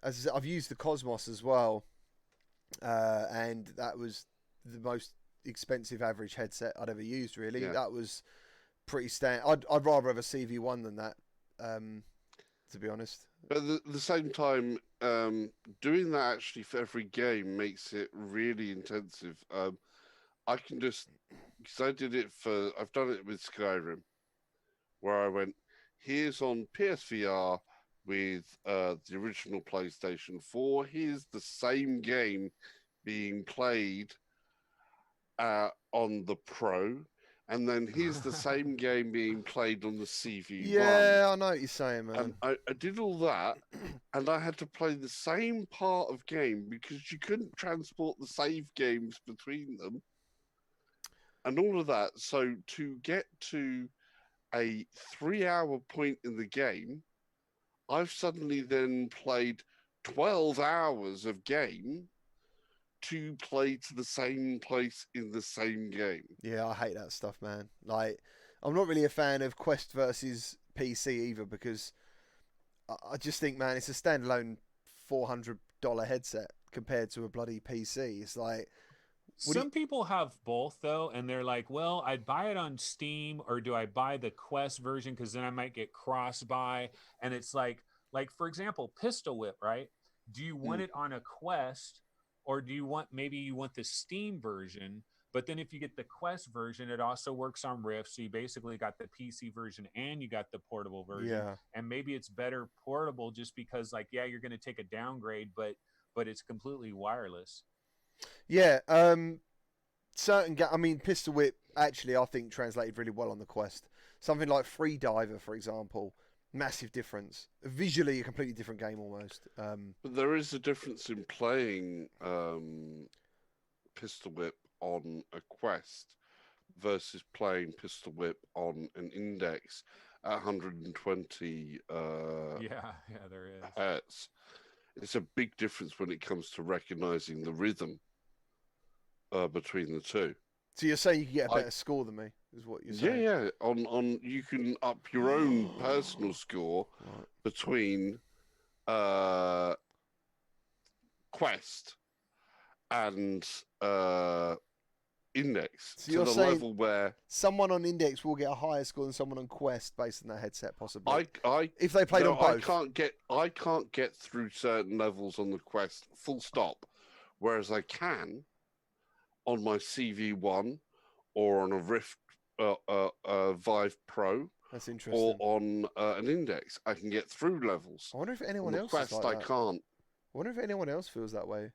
As I said, I've used the Cosmos as well, and that was the most expensive average headset I'd ever used. Really, Yeah. that was pretty standard. I'd rather have a CV1 than that, to be honest. But at the same time, doing that actually for every game makes it really intensive. I can just, because I've done it with Skyrim, where I went, here's on PSVR with the original PlayStation 4, here's the same game being played on the Pro, and then here's the same game being played on the CV1. Yeah, I know what you're saying, man. And I did all that, and I had to play the same part of game because you couldn't transport the save games between them, and all of that. So to get to a 3-hour point in the game, I've suddenly then played 12 hours of game to play to the same place in the same game. Yeah, I hate that stuff, man. Like, I'm not really a fan of Quest versus PC either, because I just think, man, it's a standalone $400 headset compared to a bloody PC. It's like, Some people have both though, and they're like, well, I'd buy it on Steam, or do I buy the Quest version because then I might get cross buy? And it's like for example, Pistol Whip, right? Do you want it on a Quest, or do you want the Steam version? But then if you get the Quest version, it also works on Rift, so you basically got the PC version and you got the portable version. Yeah. And maybe it's better portable just because, like, yeah, you're going to take a downgrade, but it's completely wireless. Yeah, Pistol Whip actually I think translated really well on the Quest. Something like Free Diver, for example, massive difference. Visually, a completely different game almost. But there is a difference in playing Pistol Whip on a Quest versus playing Pistol Whip on an Index at 120 there is. hertz. It's a big difference when it comes to recognizing the rhythm between the two. So you're saying you can get a better score than me, is what you're saying? Yeah. On you can up your own personal score between Quest and Index, So to you're the saying level where someone on Index will get a higher score than someone on Quest based on their headset, possibly. If they played on both. I can't get through certain levels on the Quest, full stop. Whereas I can on my CV1 or on a Rift Vive Pro. That's interesting. Or on an Index, I can get through levels. I wonder if anyone on the else Quest, is like I that. can't. I wonder if anyone else feels that way.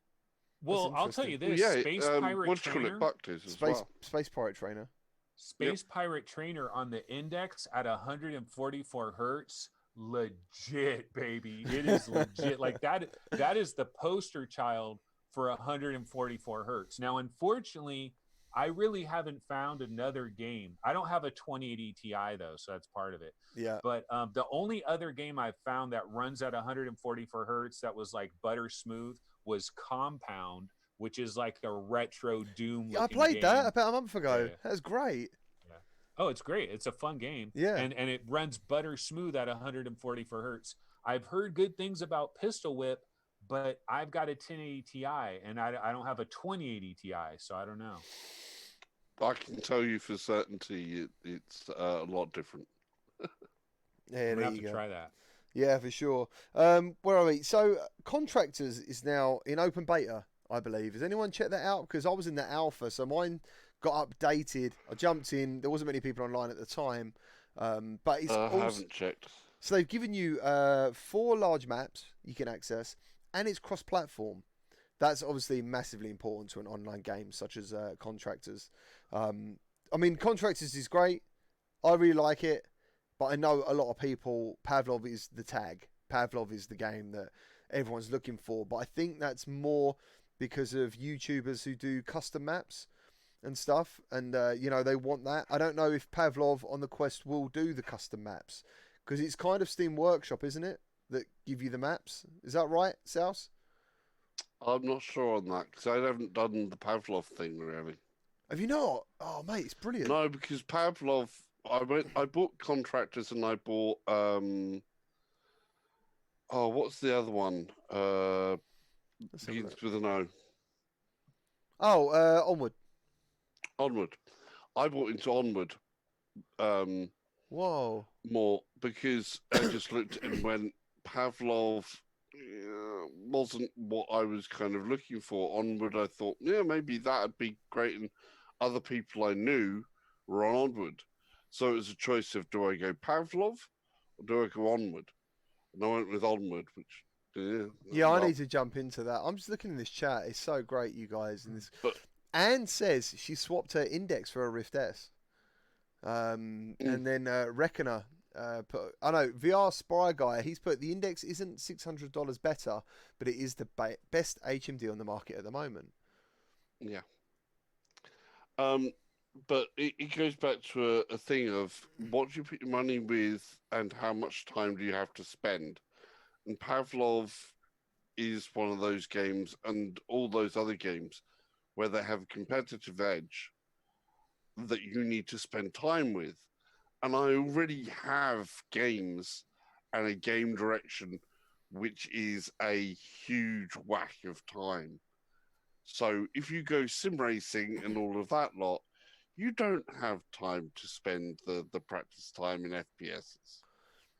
Well, I'll tell you this: Yeah, Space Pirate what do you call Trainer, it? Bucktooth as well. Space Pirate Trainer. Space Pirate Trainer on the Index at 144 hertz, legit, baby. It is legit. Like that is the poster child for 144 hertz. Now, unfortunately, I really haven't found another game. I don't have a 2080 Ti though, so that's part of it. Yeah. But the only other game I've found that runs at 144 hertz that was like butter smooth was Compound, which is like a retro Doom. I played game. that about a month ago. Yeah. That was great. Yeah. Oh, it's great. It's a fun game. Yeah. And it runs butter smooth at 144 hertz. I've heard good things about Pistol Whip, but I've got a 1080 Ti and I don't have a 2080 Ti, so I don't know. I can tell you for certainty it's a lot different. Yeah, I'm there gonna have you to go. try that. Yeah, for sure. Where are we? So, Contractors is now in open beta, I believe. Has anyone checked that out? Because I was in the alpha, so mine got updated. I jumped in. There wasn't many people online at the time, but it's I also haven't checked. so they've given you 4 large maps you can access, and it's cross-platform. That's obviously massively important to an online game such as Contractors. I mean, Contractors is great. I really like it. But I know a lot of people, Pavlov is the tag. Pavlov is the game that everyone's looking for. But I think that's more because of YouTubers who do custom maps and stuff. And, they want that. I don't know if Pavlov on the Quest will do the custom maps. Because it's kind of Steam Workshop, isn't it? That give you the maps. Is that right, Souse? I'm not sure on that because I haven't done the Pavlov thing really. Have you not? Oh, mate, it's brilliant. No, because Pavlov, I bought Contractors and I bought what's the other one? Let's have a Begins look. with an O. Oh, Onward. Onward. I bought into Onward Whoa. more because I just looked and went Pavlov wasn't what I was kind of looking for. Onward, I thought, yeah, maybe that'd be great, and other people I knew were on Onward, so it was a choice of do I go Pavlov or do I go Onward, and I went with Onward, which Yeah, I need to jump into that. I'm just looking in this chat. It's so great, you guys. And this Anne says she swapped her index for a Rift S. And then Reckoner put, I know VR Spy Guy. He's put the index isn't $600 better, but it is the best HMD on the market at the moment. Yeah. But it goes back to a thing of what do you put your money with and how much time do you have to spend. And Pavlov is one of those games and all those other games where they have a competitive edge that you need to spend time with. And I already have games and a game direction which is a huge whack of time. So if you go sim racing and all of that lot, you don't have time to spend the practice time in FPSs.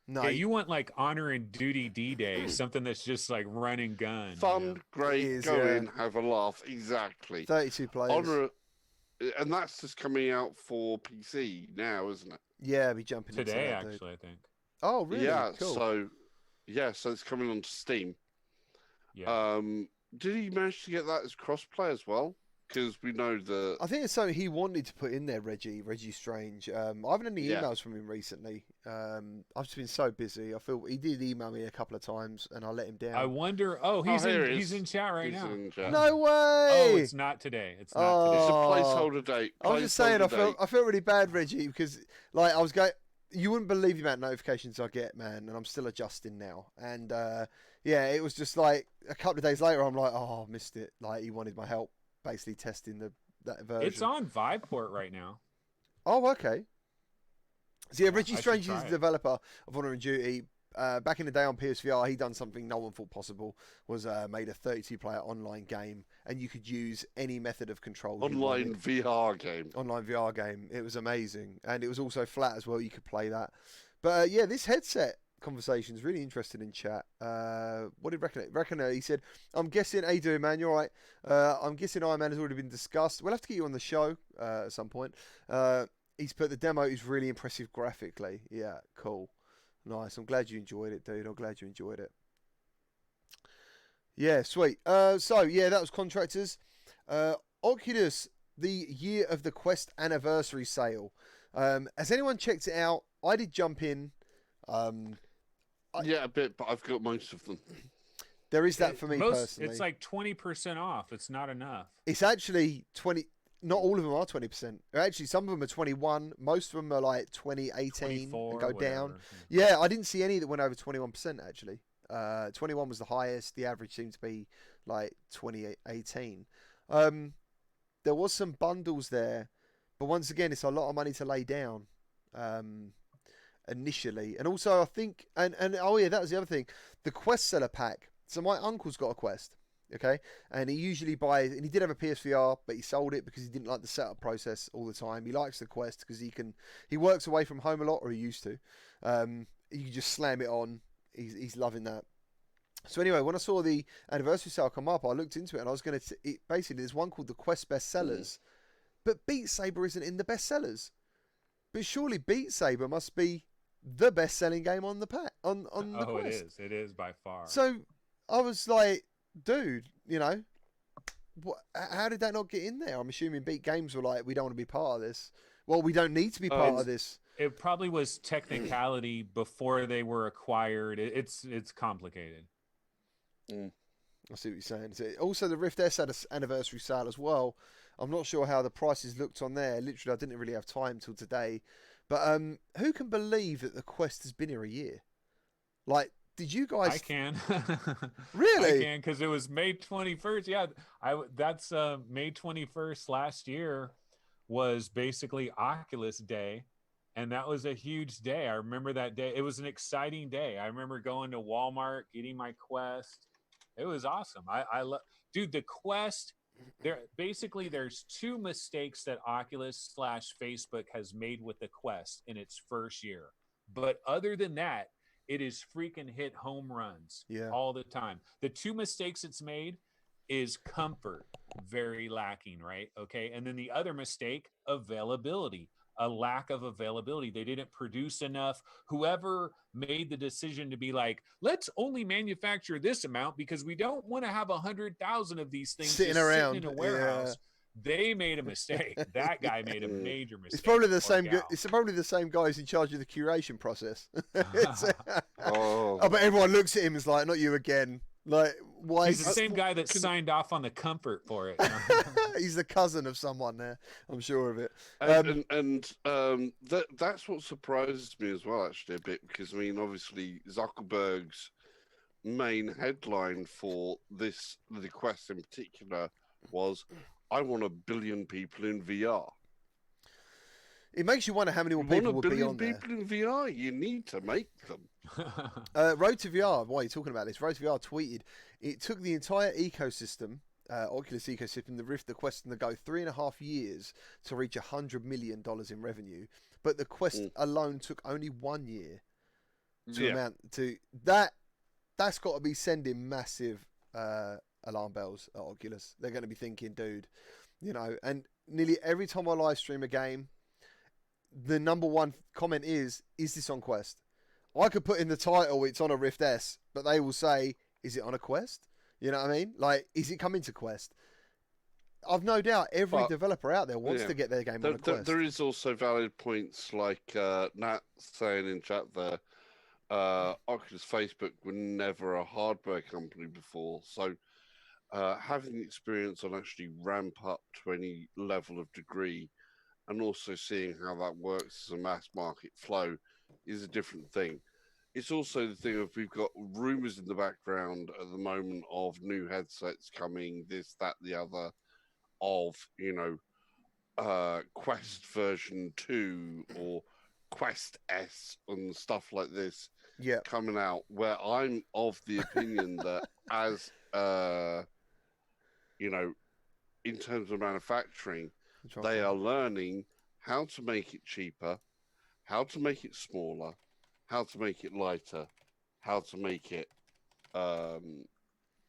No, Yeah, you want like Honor and Duty D-Day, something that's just like run and gun. Fun, great, is, go yeah. in, have a laugh. Exactly. 32 players. Honor, and that's just coming out for PC now, isn't it? Yeah, be jumping Today, into that, actually, I think. Oh, really? Yeah. Cool. So it's coming onto Steam. Yeah. Did he manage to get that as crossplay as well? Because we know the. I think it's something he wanted to put in there, Reggie Strange. I haven't had any emails from him recently. I've just been so busy. I feel he did email me a couple of times, and I let him down. I wonder. Oh, he's in chat right He's now. in chat. No way! Oh, it's not today. It's not today. It's a placeholder date. I was just saying, I Placeholder felt really bad, Reggie, because like I was going. You wouldn't believe the amount of notifications I get, man, and I'm still adjusting now. And yeah, it was just like a couple of days later, I'm like, oh, I missed it. Like he wanted my help, basically testing that version. It's on Viveport right now. Oh, okay. So yeah, Reggie I should Strange try is the it. developer of Honor and Duty. Back in the day on PSVR, he done something no one thought possible. Was made a 32-player online game, and you could use any method of control. Online VR game. Online VR game. It was amazing, and it was also flat as well. You could play that. But yeah, this headset conversation is really interested in chat. What did Reckoner? He said, "I'm guessing. How you doing, man? You're right. I'm guessing Iron Man has already been discussed. We'll have to get you on the show at some point." He's put the demo is really impressive graphically. Yeah, cool. Nice. I'm glad you enjoyed it, dude. I'm glad you enjoyed it. Yeah, sweet. So, yeah, that was Contractors. Oculus, the Year of the Quest anniversary sale. Has anyone checked it out? I did jump in. Yeah, a bit, but I've got most of them. There is that for me personally. It's like 20% off. It's not enough. It's actually 20... Not all of them are 20%. Actually, some of them are 21. Most of them are like 20, 18 and go down. Yeah, I didn't see any that went over 21% actually. 21 was the highest. The average seemed to be like 20, 18. There was some bundles there, but once again, it's a lot of money to lay down initially. And also, I think, and oh yeah, that was the other thing. The Quest seller pack. So my uncle's got a Quest. Okay, and he usually buys, and he did have a PSVR, but he sold it because he didn't like the setup process all the time. He likes the Quest because he works away from home a lot, or he used to. You can just slam it on. He's loving that. So anyway, when I saw the anniversary sale come up, I looked into it, and I was going to. Basically, there's one called the Quest bestsellers, but Beat Saber isn't in the bestsellers. But surely Beat Saber must be the best-selling game on the on the Quest. It is. It is by far. So I was like, dude, you know, how did that not get in there? I'm assuming Beat Games were like, we don't want to be part of this. Well, we don't need to be part of this. It probably was technicality before they were acquired. It's complicated. I see what you're saying. Also, the Rift S had an anniversary sale as well. I'm not sure how the prices looked on there. Literally, I didn't really have time till today. But who can believe that the Quest has been here a year? Like, did you guys? I can. Really? I can, because it was May 21st. Yeah, that's May 21st last year was basically Oculus Day, and that was a huge day. I remember that day. It was an exciting day. I remember going to Walmart, getting my Quest. It was awesome. I love, dude, the Quest. There's two mistakes that Oculus/Facebook has made with the Quest in its first year. But other than that, it is freaking hit home runs all the time. The two mistakes it's made is comfort, very lacking, right? Okay. And then the other mistake, availability, a lack of availability. They didn't produce enough. Whoever made the decision to be like, let's only manufacture this amount because we don't want to have 100,000 of these things sitting around in a warehouse. They made a mistake. That guy made a major mistake. It's probably the same. It's probably the same guy who's in charge of the curation process. But everyone looks at him as like, "Not you again." Like, why? He's the same guy that signed off on the comfort for it. He's the cousin of someone there. I'm sure of it. That's what surprises me as well, actually, a bit, because I mean, obviously, Zuckerberg's main headline for the Quest in particular was, I want 1 billion people in VR. It makes you wonder how many more people would be on there. 1 billion people in VR, you need to make them. Road to VR, why are you talking about this? Road to VR tweeted, it took the entire ecosystem, Oculus ecosystem, the Rift, the Quest, and the Go 3.5 years to reach $100 million in revenue. But the Quest alone took only 1 year to amount to that. That's got to be sending massive alarm bells at Oculus. They're going to be thinking, dude, you know, and nearly every time I live stream a game, the number one comment is this on Quest? I could put in the title, it's on a Rift S, but they will say, is it on a Quest? You know what I mean? Like, is it coming to Quest? I've no doubt every developer out there wants to get their game on a Quest. There is also valid points like Nat saying in chat there, Oculus Facebook were never a hardware company before, so having the experience on actually ramp up to any level of degree and also seeing how that works as a mass market flow is a different thing. It's also the thing of we've got rumors in the background at the moment of new headsets coming, this, that, the other, of, you know, Quest version 2 or Quest S and stuff like this coming out, where I'm of the opinion that as, you know, in terms of manufacturing, they are learning how to make it cheaper, how to make it smaller, how to make it lighter, how to make it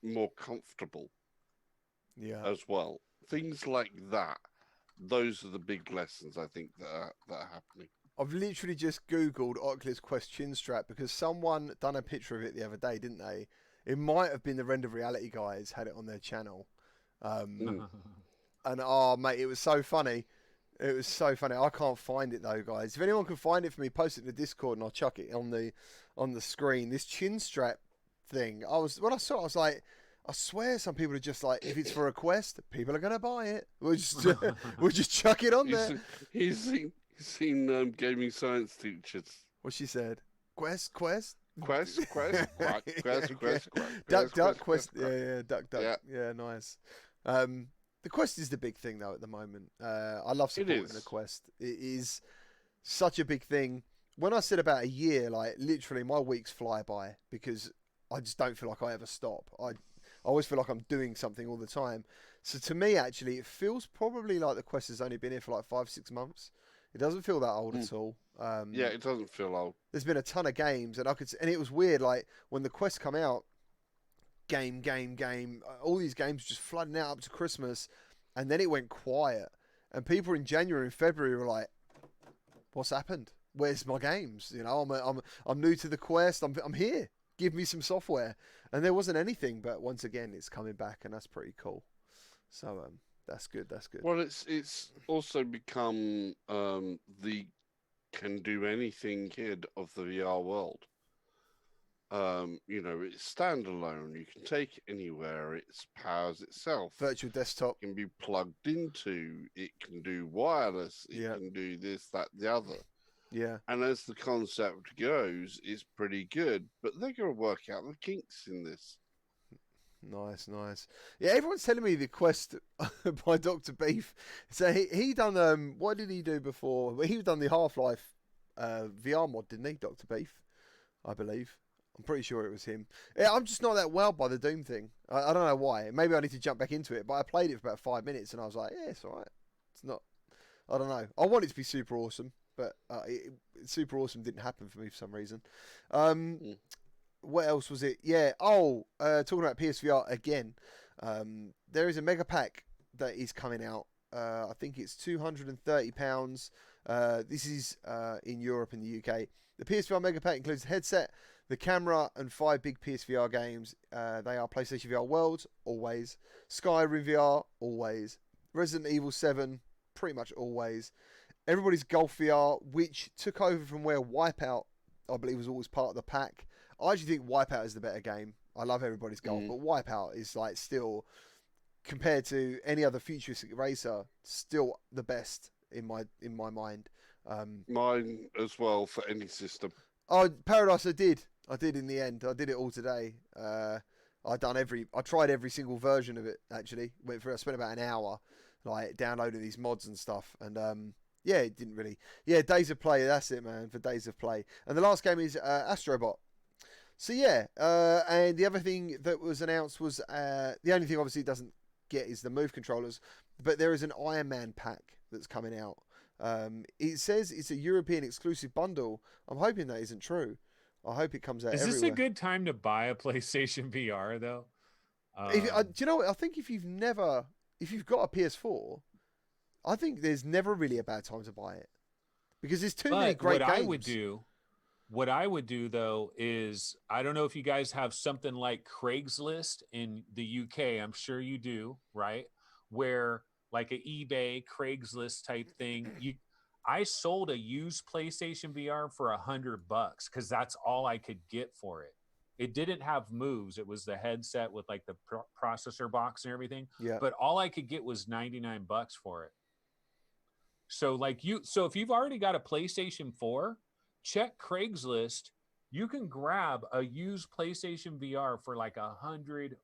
more comfortable as well. Things like that. Those are the big lessons, I think, that are happening. I've literally just Googled Oculus Quest chin strap because someone done a picture of it the other day, didn't they? It might have been the Render Reality guys had it on their channel. And oh, mate, it was so funny. It was so funny. I can't find it though, guys. If anyone can find it for me, post it in the Discord and I'll chuck it on the screen. This chin strap thing. When I saw it, I was like, I swear some people are just like, if it's for a Quest, people are gonna buy it. We'll just chuck it on there. He's seen gaming science teachers. What she said? Quest. Quest. Duck, Quest. Yeah, duck. Yeah, nice. The Quest is the big thing though at the moment. I love supporting the Quest. It is such a big thing. When I said about a year, like literally my weeks fly by because I just don't feel like I ever stop. I always feel like I'm doing something all the time. So to me, actually, it feels probably like the Quest has only been here for like 5-6 months. It doesn't feel that old at all. Yeah, it doesn't feel old. There's been a ton of games, and and it was weird. Like when the Quest come out, game, all these games just flooding out up to Christmas, and then it went quiet, and people in January and February were like, "What's happened? Where's my games? You know, I'm new to the Quest. I'm here. Give me some software." And there wasn't anything, but once again, it's coming back, and that's pretty cool. So that's good. That's good. Well, it's also become the can do anything kid of the VR world. You know, it's standalone. You can take it anywhere. It powers itself. Virtual desktop. It can be plugged into. It can do wireless. It can do this, that, the other. Yeah. And as the concept goes, it's pretty good. But they're going to work out the kinks in this. Nice. Yeah, everyone's telling me the Quest by Dr. Beef. So he done what did he do before? Well, he done the Half-Life VR mod, didn't he, Dr. Beef? I believe. I'm pretty sure it was him. Yeah, I'm just not that wowed by the Doom thing. I don't know why. Maybe I need to jump back into it. But I played it for about 5 minutes and I was like, yeah, it's alright. It's not. I don't know. I want it to be super awesome, but super awesome didn't happen for me for some reason. What else was it? Yeah. Talking about PSVR again. There is a mega pack that is coming out. I think it's £230. This is in Europe and the UK. The PSVR mega pack includes the headset, the camera, and 5 big PSVR games. They are PlayStation VR Worlds, always. Skyrim VR, always. Resident Evil 7, pretty much always. Everybody's Golf VR, which took over from where Wipeout, I believe, was always part of the pack. I actually think Wipeout is the better game. I love Everybody's Golf, but Wipeout is like still, compared to any other futuristic racer, still the best in my mind. Mine as well for any system. Oh, Paradise, I did in the end. I did it all today. I tried every single version of it actually. I spent about an hour like downloading these mods and stuff, and yeah, it didn't really. Yeah, Days of Play. That's it, man. For Days of Play. And the last game is Astrobot. So yeah, and the other thing that was announced was the only thing obviously it doesn't get is the Move controllers, but there is an Iron Man pack that's coming out. It says it's a European exclusive bundle. I'm hoping that isn't true. I hope it comes out everywhere. Is this a good time to buy a PlayStation VR though? Do you know what? I think if you've got a PS4, I think there's never really a bad time to buy it because there's too many great games. What I would do though is, I don't know if you guys have something like Craigslist in the UK. I'm sure you do, right? Where like an eBay, Craigslist type thing. I sold a used PlayStation VR for $100 because that's all I could get for it. It didn't have moves. It was the headset with like the processor box and everything. Yeah. But all I could get was $99 for it. So if you've already got a PlayStation 4, check Craigslist. You can grab a used PlayStation VR for like $100,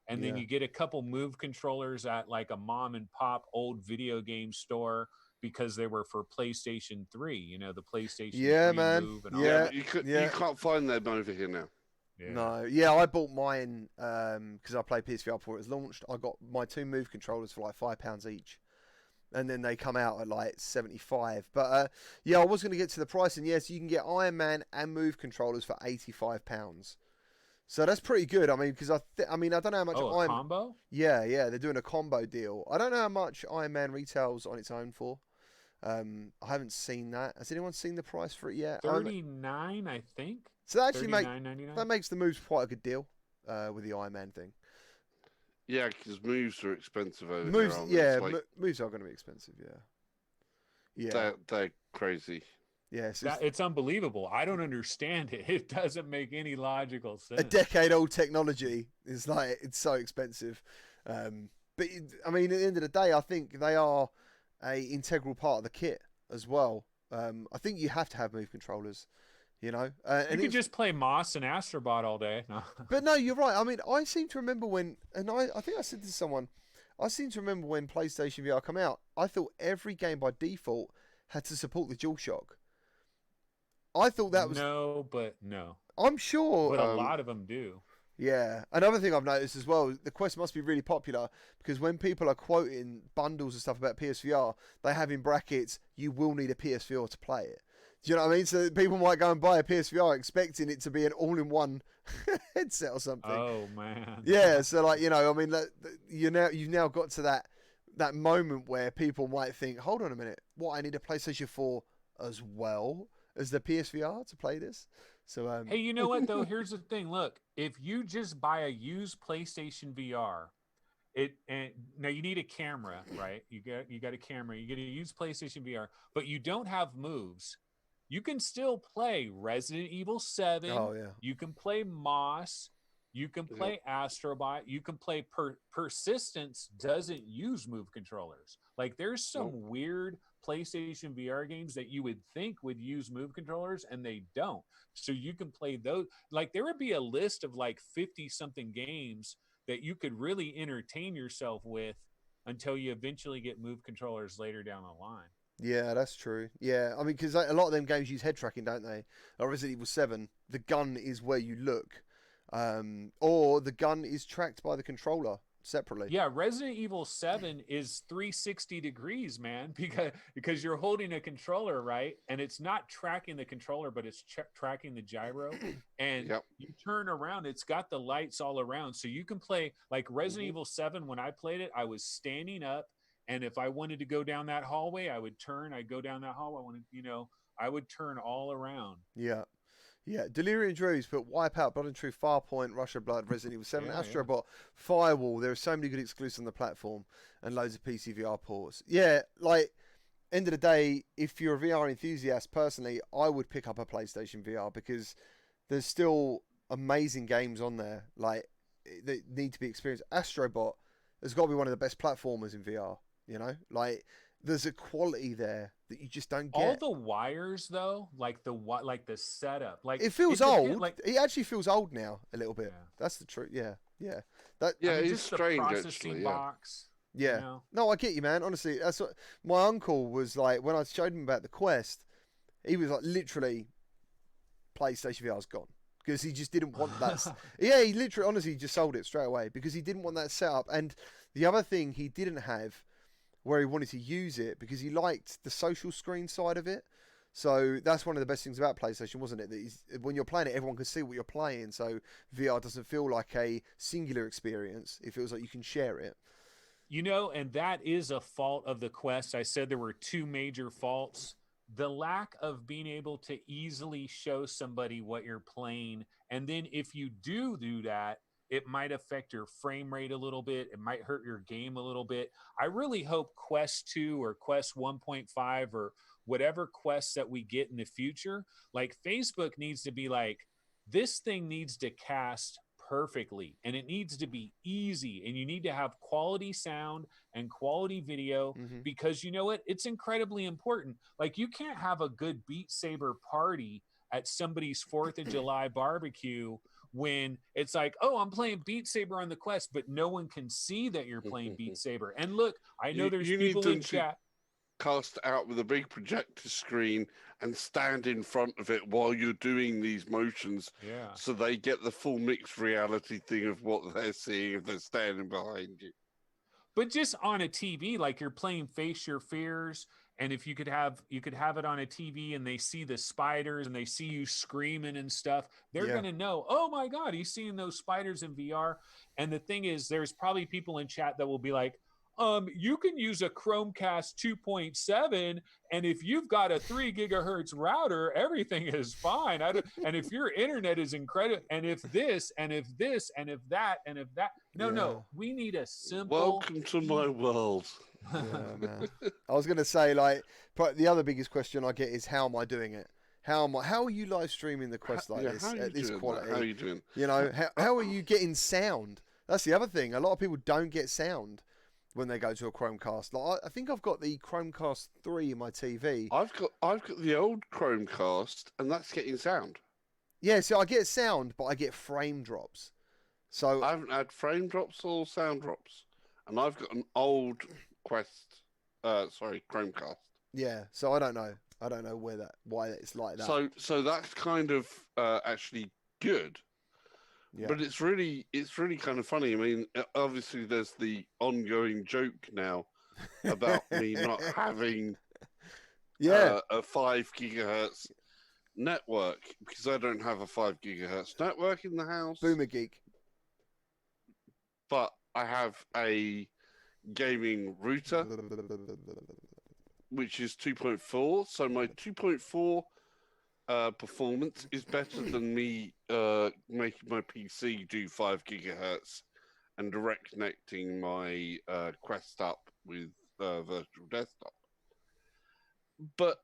and then you get a couple Move controllers at like a mom and pop old video game store because they were for PlayStation 3. You know, the PlayStation 3 man. Move and all Yeah, that. you can't find them over here now. Yeah. No, yeah, I bought mine because I played PSVR before it was launched. I got my 2 Move controllers for like £5 each. And then they come out at like 75. But yeah, I was going to get to the price, and yes, you can get Iron Man and Move controllers for £85. So that's pretty good. I mean, because I don't know how much. A combo? Yeah, they're doing a combo deal. I don't know how much Iron Man retails on its own for. I haven't seen that. Has anyone seen the price for it yet? $39, I think. So that actually makes the Moves quite a good deal with the Iron Man thing. Yeah, because moves are expensive over Moves, there. yeah, moves are going to be expensive. Yeah. They're crazy. Yes, it's unbelievable. I don't understand it. It doesn't make any logical sense. A decade-old technology is like it's so expensive. But I mean, at the end of the day, I think they are a integral part of the kit as well. I think you have to have Move controllers. You know, you could just play Moss and Astrobot all day. No. But no, you're right. I mean, I seem to remember when, and I think I said to someone, I seem to remember when PlayStation VR came out, I thought every game by default had to support the DualShock. I thought that was no. I'm sure, but a lot of them do. Yeah. Another thing I've noticed as well, the Quest must be really popular because when people are quoting bundles and stuff about PSVR, they have in brackets, you will need a PSVR to play it. Do you know what I mean? So people might go and buy a PSVR expecting it to be an all-in-one headset or something. Oh man. Yeah. So like, you know, I mean, you've now got to that moment where people might think, hold on a minute, what, I need a PlayStation 4 as well as the PSVR to play this? So Hey, you know what though? Here's the thing. Look, if you just buy a used PlayStation VR, and now you need a camera, right? You got a camera. You get a used PlayStation VR, but you don't have moves. You can still play Resident Evil 7. Oh yeah. You can play Moss. You can play Astrobot. You can play Persistence doesn't use move controllers. Like there's some weird PlayStation VR games that you would think would use move controllers and they don't. So you can play those. Like there would be a list of like 50 something games that you could really entertain yourself with until you eventually get move controllers later down the line. Yeah, that's true. Yeah, I mean, because a lot of them games use head tracking, don't they? Like Resident Evil 7, the gun is where you look, or the gun is tracked by the controller separately. Yeah, Resident Evil 7 is 360 degrees, man, because you're holding a controller, right? And it's not tracking the controller, but it's tracking the gyro. And you turn around, it's got the lights all around. So you can play like Resident Evil 7. When I played it, I was standing up. And if I wanted to go down that hallway, I would turn. I'd go down that hallway. I would turn all around. Yeah. Yeah. Delirium Drews put Wipeout, Blood and Truth, Farpoint, Russia Blood, Resident Evil 7, Astrobot, Firewall. There are so many good exclusives on the platform and loads of PC VR ports. Yeah, like, end of the day, if you're a VR enthusiast, personally, I would pick up a PlayStation VR because there's still amazing games on there, like, that need to be experienced. Astrobot has got to be one of the best platformers in VR. You know, like there's a quality there that you just don't get. All the wires, though, like the setup, like it feels old. Like it actually feels old now a little bit. Yeah. That's the truth. Yeah, yeah. It's strange. The processing box. Yeah. You know? No, I get you, man. Honestly, that's what my uncle was like when I showed him about the Quest. He was like, literally, PlayStation VR's gone. Because he just didn't want that. Yeah, he literally, honestly, just sold it straight away because he didn't want that setup. And the other thing he didn't have, where he wanted to use it, because he liked the social screen side of it. So that's one of the best things about PlayStation, wasn't it? That when you're playing it, everyone can see what you're playing. So VR doesn't feel like a singular experience. It feels like you can share it. You know, and that is a fault of the Quest. I said there were two major faults. The lack of being able to easily show somebody what you're playing. And then if you do that, it might affect your frame rate a little bit. It might hurt your game a little bit. I really hope Quest 2 or Quest 1.5 or whatever quests that we get in the future, like Facebook needs to be like, this thing needs to cast perfectly and it needs to be easy, and you need to have quality sound and quality video because you know what, it's incredibly important. Like you can't have a good Beat Saber party at somebody's 4th of July barbecue when it's like, oh, I'm playing Beat Saber on the Quest, but no one can see that you're playing Beat Saber. And look, I know there's people in chat cast out with a big projector screen and stand in front of it while you're doing these motions, so they get the full mixed reality thing of what they're seeing if they're standing behind you. But just on a TV, like you're playing Face Your Fears, and if you could have it on a TV and they see the spiders and they see you screaming and stuff, they're going to know, oh my God, he's seeing those spiders in VR. And the thing is, there's probably people in chat that will be like, you can use a Chromecast 2.7, and if you've got a 3 gigahertz router, everything is fine. And if your internet is incredible, and if this, and if this, and if that, and if that. No, we need a simple. Welcome to my world. Yeah, man. I was going to say, like, the other biggest question I get is, how am I doing it? How are you live streaming the Quest like this at this quality? How are you doing? You know, how are you getting sound? That's the other thing. A lot of people don't get sound when they go to a Chromecast. Like, I think I've got the Chromecast 3 in my TV. I've got the old Chromecast, and that's getting sound. Yeah, so I get sound, but I get frame drops. So I haven't had frame drops or sound drops, and I've got an old Chromecast. Yeah, so I don't know why it's like that. So that's kind of actually good, Yeah. But it's really kind of funny. I mean, obviously there's the ongoing joke now about me not having a 5 gigahertz network because I don't have a 5 gigahertz network in the house. Boomer geek. But I have a gaming router, which is 2.4. So my 2.4 performance is better than me making my PC do 5 gigahertz and direct connecting my Quest up with virtual desktop. But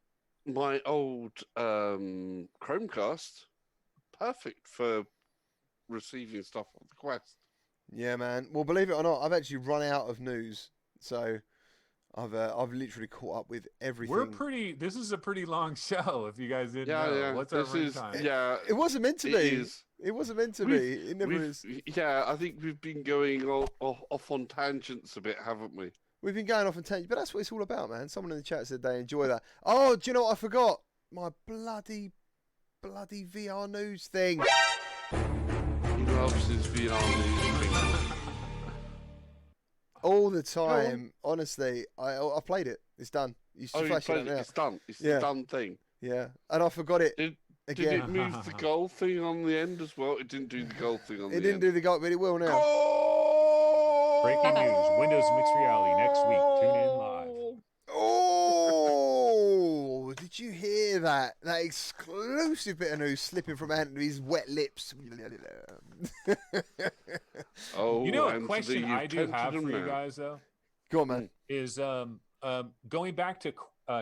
my old Chromecast, perfect for receiving stuff on the Quest. Yeah, man. Well, believe it or not, I've actually run out of news, so I've literally caught up with everything. This is a pretty long show. If you guys didn't know, Yeah. what's our runtime? It wasn't meant to be. It wasn't meant to be. It never is. Yeah, I think we've been going off on tangents a bit, haven't we? We've been going off on tangents, but that's what it's all about, man. Someone in the chat said they enjoy that. Oh, do you know what I forgot? My bloody VR news thing. He loves his VR news. All the time, honestly. I played it. It's done. You flash it now. It's done. It's the done thing. Yeah, and I forgot it. Did again. it move the goal thing on the end as well? It didn't do the goal thing on the end. It didn't do the goal, but it will now. Goal! Breaking news: Windows Mixed Reality next week. Tune in live. Oh, did you hear that? That exclusive bit of news slipping from Anthony's wet lips. Oh, you know, a Anthony, question I do have for you now. guys though Go on, man. is going back to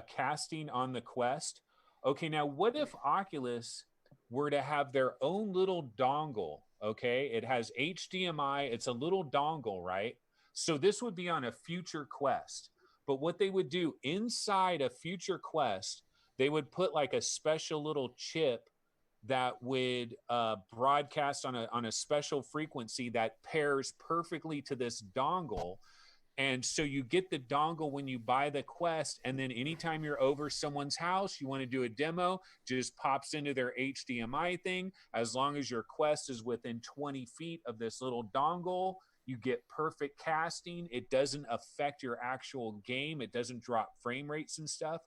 casting on the Quest. Okay, now what if Oculus were to have their own little dongle? Okay, it has HDMI. It's a little dongle, right? So this would be on a future Quest. But what they would do inside a future Quest, they would put like a special little chip that would broadcast on a special frequency that pairs perfectly to this dongle. And so you get the dongle when you buy the Quest, and then anytime you're over someone's house, you want to do a demo, just pops into their HDMI thing. As long as your Quest is within 20 feet of this little dongle, you get perfect casting. It doesn't affect your actual game. It doesn't drop frame rates and stuff.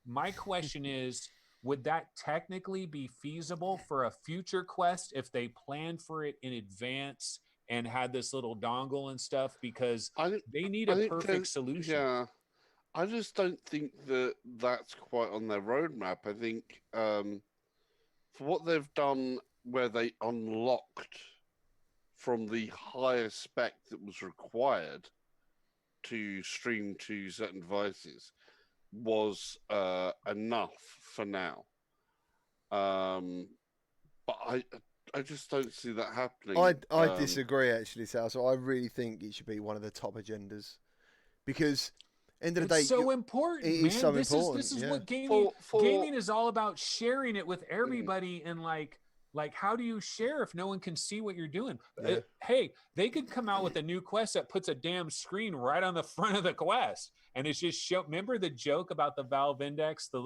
My question is, would that technically be feasible for a future Quest if they planned for it in advance and had this little dongle and stuff? Because they need a perfect solution. Yeah, I just don't think that that's quite on their roadmap. I think for what they've done, where they unlocked from the higher spec that was required to stream to certain devices, was enough for now. But I just don't see that happening. I disagree, actually, Sal. So I really think it should be one of the top agendas, because end of the day, it's so important. It man. is so this important. Is yeah. what gaming is all about: sharing it with everybody. And like how do you share if no one can see what you're doing? Yeah. Hey, they could come out with a new Quest that puts a damn screen right on the front of the Quest, and it's just show. Remember the joke about the Valve Index, the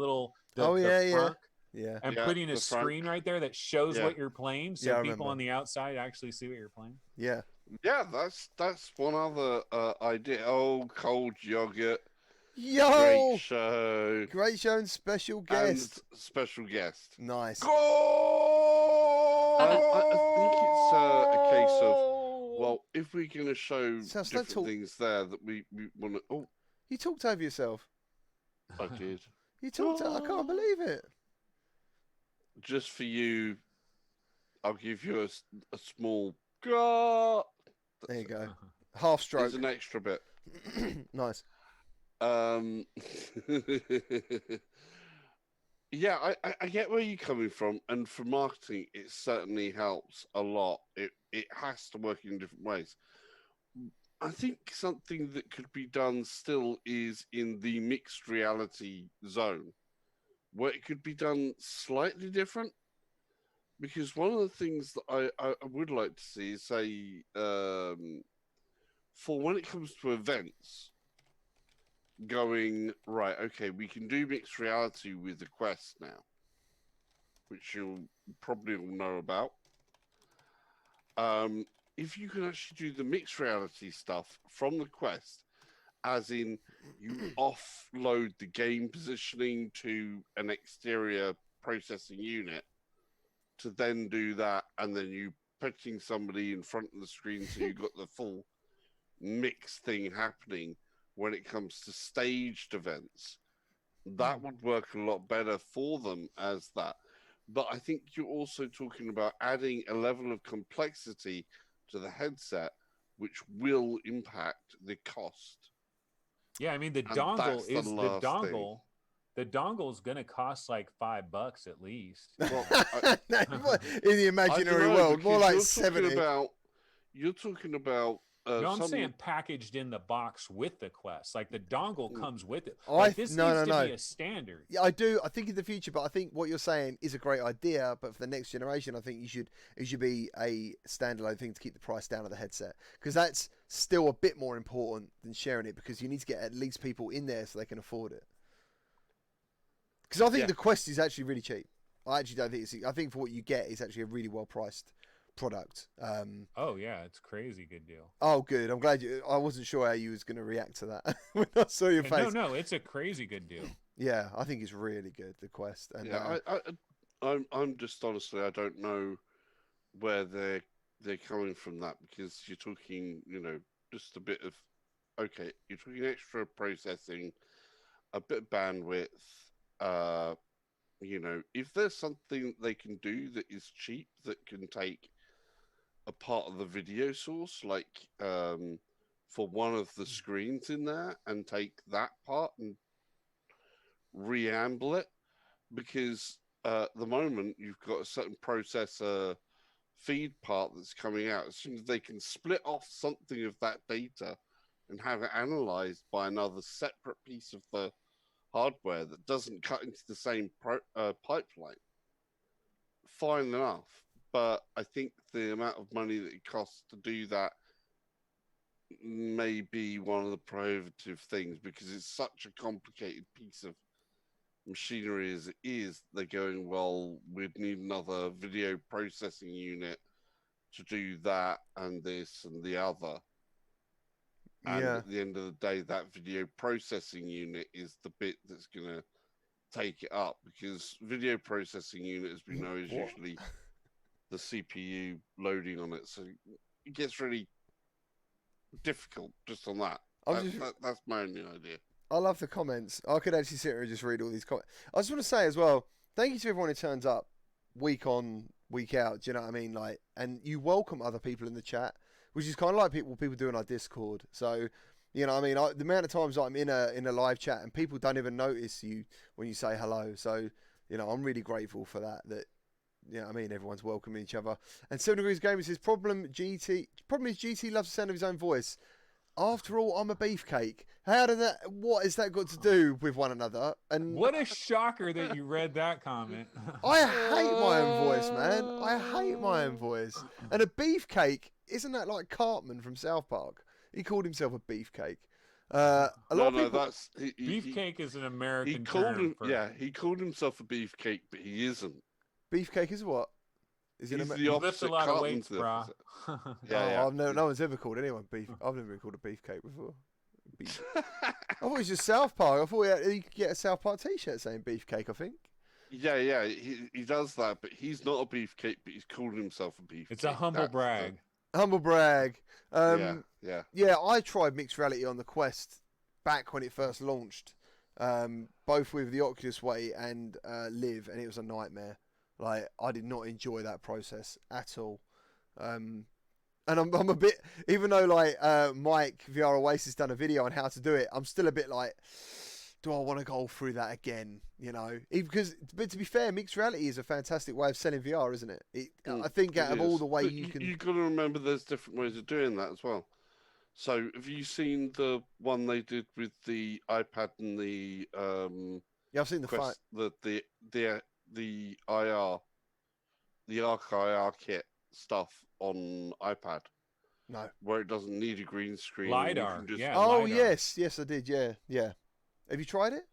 front? Yeah. And putting a screen right there that shows what you're playing, so people on the outside actually see what you're playing. Yeah. Yeah, that's one other idea. Oh, cold yogurt. Yo! Great show. Great show and special guest. Nice. Goal! I think it's a case of, well, if we're going to show different things there that we want to... Oh, you talked over yourself. I did. You talked I can't believe it. Just for you, I'll give you a small... There you go. Half stroke. There's an extra bit. Nice. Yeah, I get where you're coming from, and for marketing, it certainly helps a lot. It has to work in different ways. I think something that could be done still is in the mixed reality zone, where it could be done slightly different. Because one of the things that I would like to see is, say, for when it comes to events, going, right, okay, we can do mixed reality with the Quest now, which you'll probably all know about. if you can actually do the mixed reality stuff from the Quest, as in you offload the game positioning to an exterior processing unit to then do that, and then you putting somebody in front of the screen so you've got the full mix thing happening when it comes to staged events, that would work a lot better for them as that. But I think you're also talking about adding a level of complexity to the headset, which will impact the cost. Yeah, I mean the And that's dongle is the last thing. dongle. The dongle is going to cost like $5 at least. Well, in the imaginary world, more like 70. You're talking about. No, I'm saying packaged in the box with the Quest. Like the dongle comes with it. No, needs to be a standard. Yeah, I do. I think in the future, but I think what you're saying is a great idea. But for the next generation, I think it should be a standalone thing to keep the price down of the headset, because that's still a bit more important than sharing it, because you need to get at least people in there so they can afford it. Because I think the Quest is actually really cheap. I actually don't think I think for what you get, it's actually a really well priced product. Oh yeah, it's crazy good deal. Oh good, I'm glad you. I wasn't sure how you was going to react to that when I saw your face. No, it's a crazy good deal. Yeah, I think it's really good, the Quest. And I'm just honestly, I don't know where they're coming from that, because you're talking, just a bit of you're talking extra processing, a bit of bandwidth. If there's something they can do that is cheap, that can take a part of the video source, like for one of the screens in there, and take that part and reamble it, because at the moment you've got a certain processor feed part that's coming out. As soon as they can split off something of that data and have it analyzed by another separate piece of the hardware that doesn't cut into the same pipeline, fine enough. But I think the amount of money that it costs to do that may be one of the prohibitive things, because it's such a complicated piece of machinery as it is. They're going, well, we'd need another video processing unit to do that and this and the other. And at the end of the day, that video processing unit is the bit that's going to take it up, because video processing unit, as we know, is usually the CPU loading on it. So it gets really difficult just on that. That's my only idea. I love the comments. I could actually sit here and just read all these comments. I just want to say as well, thank you to everyone who turns up week on, week out. Do you know what I mean? Like, and you welcome other people in the chat, which is kind of like people do on our Discord. So, you know what I mean? The amount of times I'm in a live chat and people don't even notice you when you say hello. So, you know, I'm really grateful for that. You know what I mean? Everyone's welcoming each other. And 7 Degrees Gamer says, problem is GT loves the sound of his own voice. After all, I'm a beefcake. What has that got to do with one another? And what a shocker that you read that comment. I hate my own voice, man. I hate my own voice. And a beefcake, isn't that like Cartman from South Park? He called himself a beefcake. Beefcake is an American term. He called himself a beefcake, but he isn't. Beefcake is what? He's the opposite. Lifts a lot of weights, brah. No one's ever called anyone beef. I've never been called a beefcake before. I thought it was just South Park. I thought you could get a South Park T-shirt saying beefcake. I think. Yeah. He does that, but he's not a beefcake. But he's called himself a beefcake. It's a humble brag. Humble brag. Yeah. I tried mixed reality on the Quest back when it first launched, both with the Oculus Way and Live, and it was a nightmare. Like, I did not enjoy that process at all. And I'm a bit, even though like Mike VR Oasis done a video on how to do it, I'm still a bit like, do I want to go through that again? You know, but to be fair, mixed reality is a fantastic way of selling VR, isn't it? I think out of all the ways you've got to remember there's different ways of doing that as well. So have you seen the one they did with the iPad and the I've seen the Quest, the IR, the Arc IR kit stuff on iPad. No, where it doesn't need a green screen. LiDAR, Oh LiDAR. yes, I did. Yeah. Have you tried it?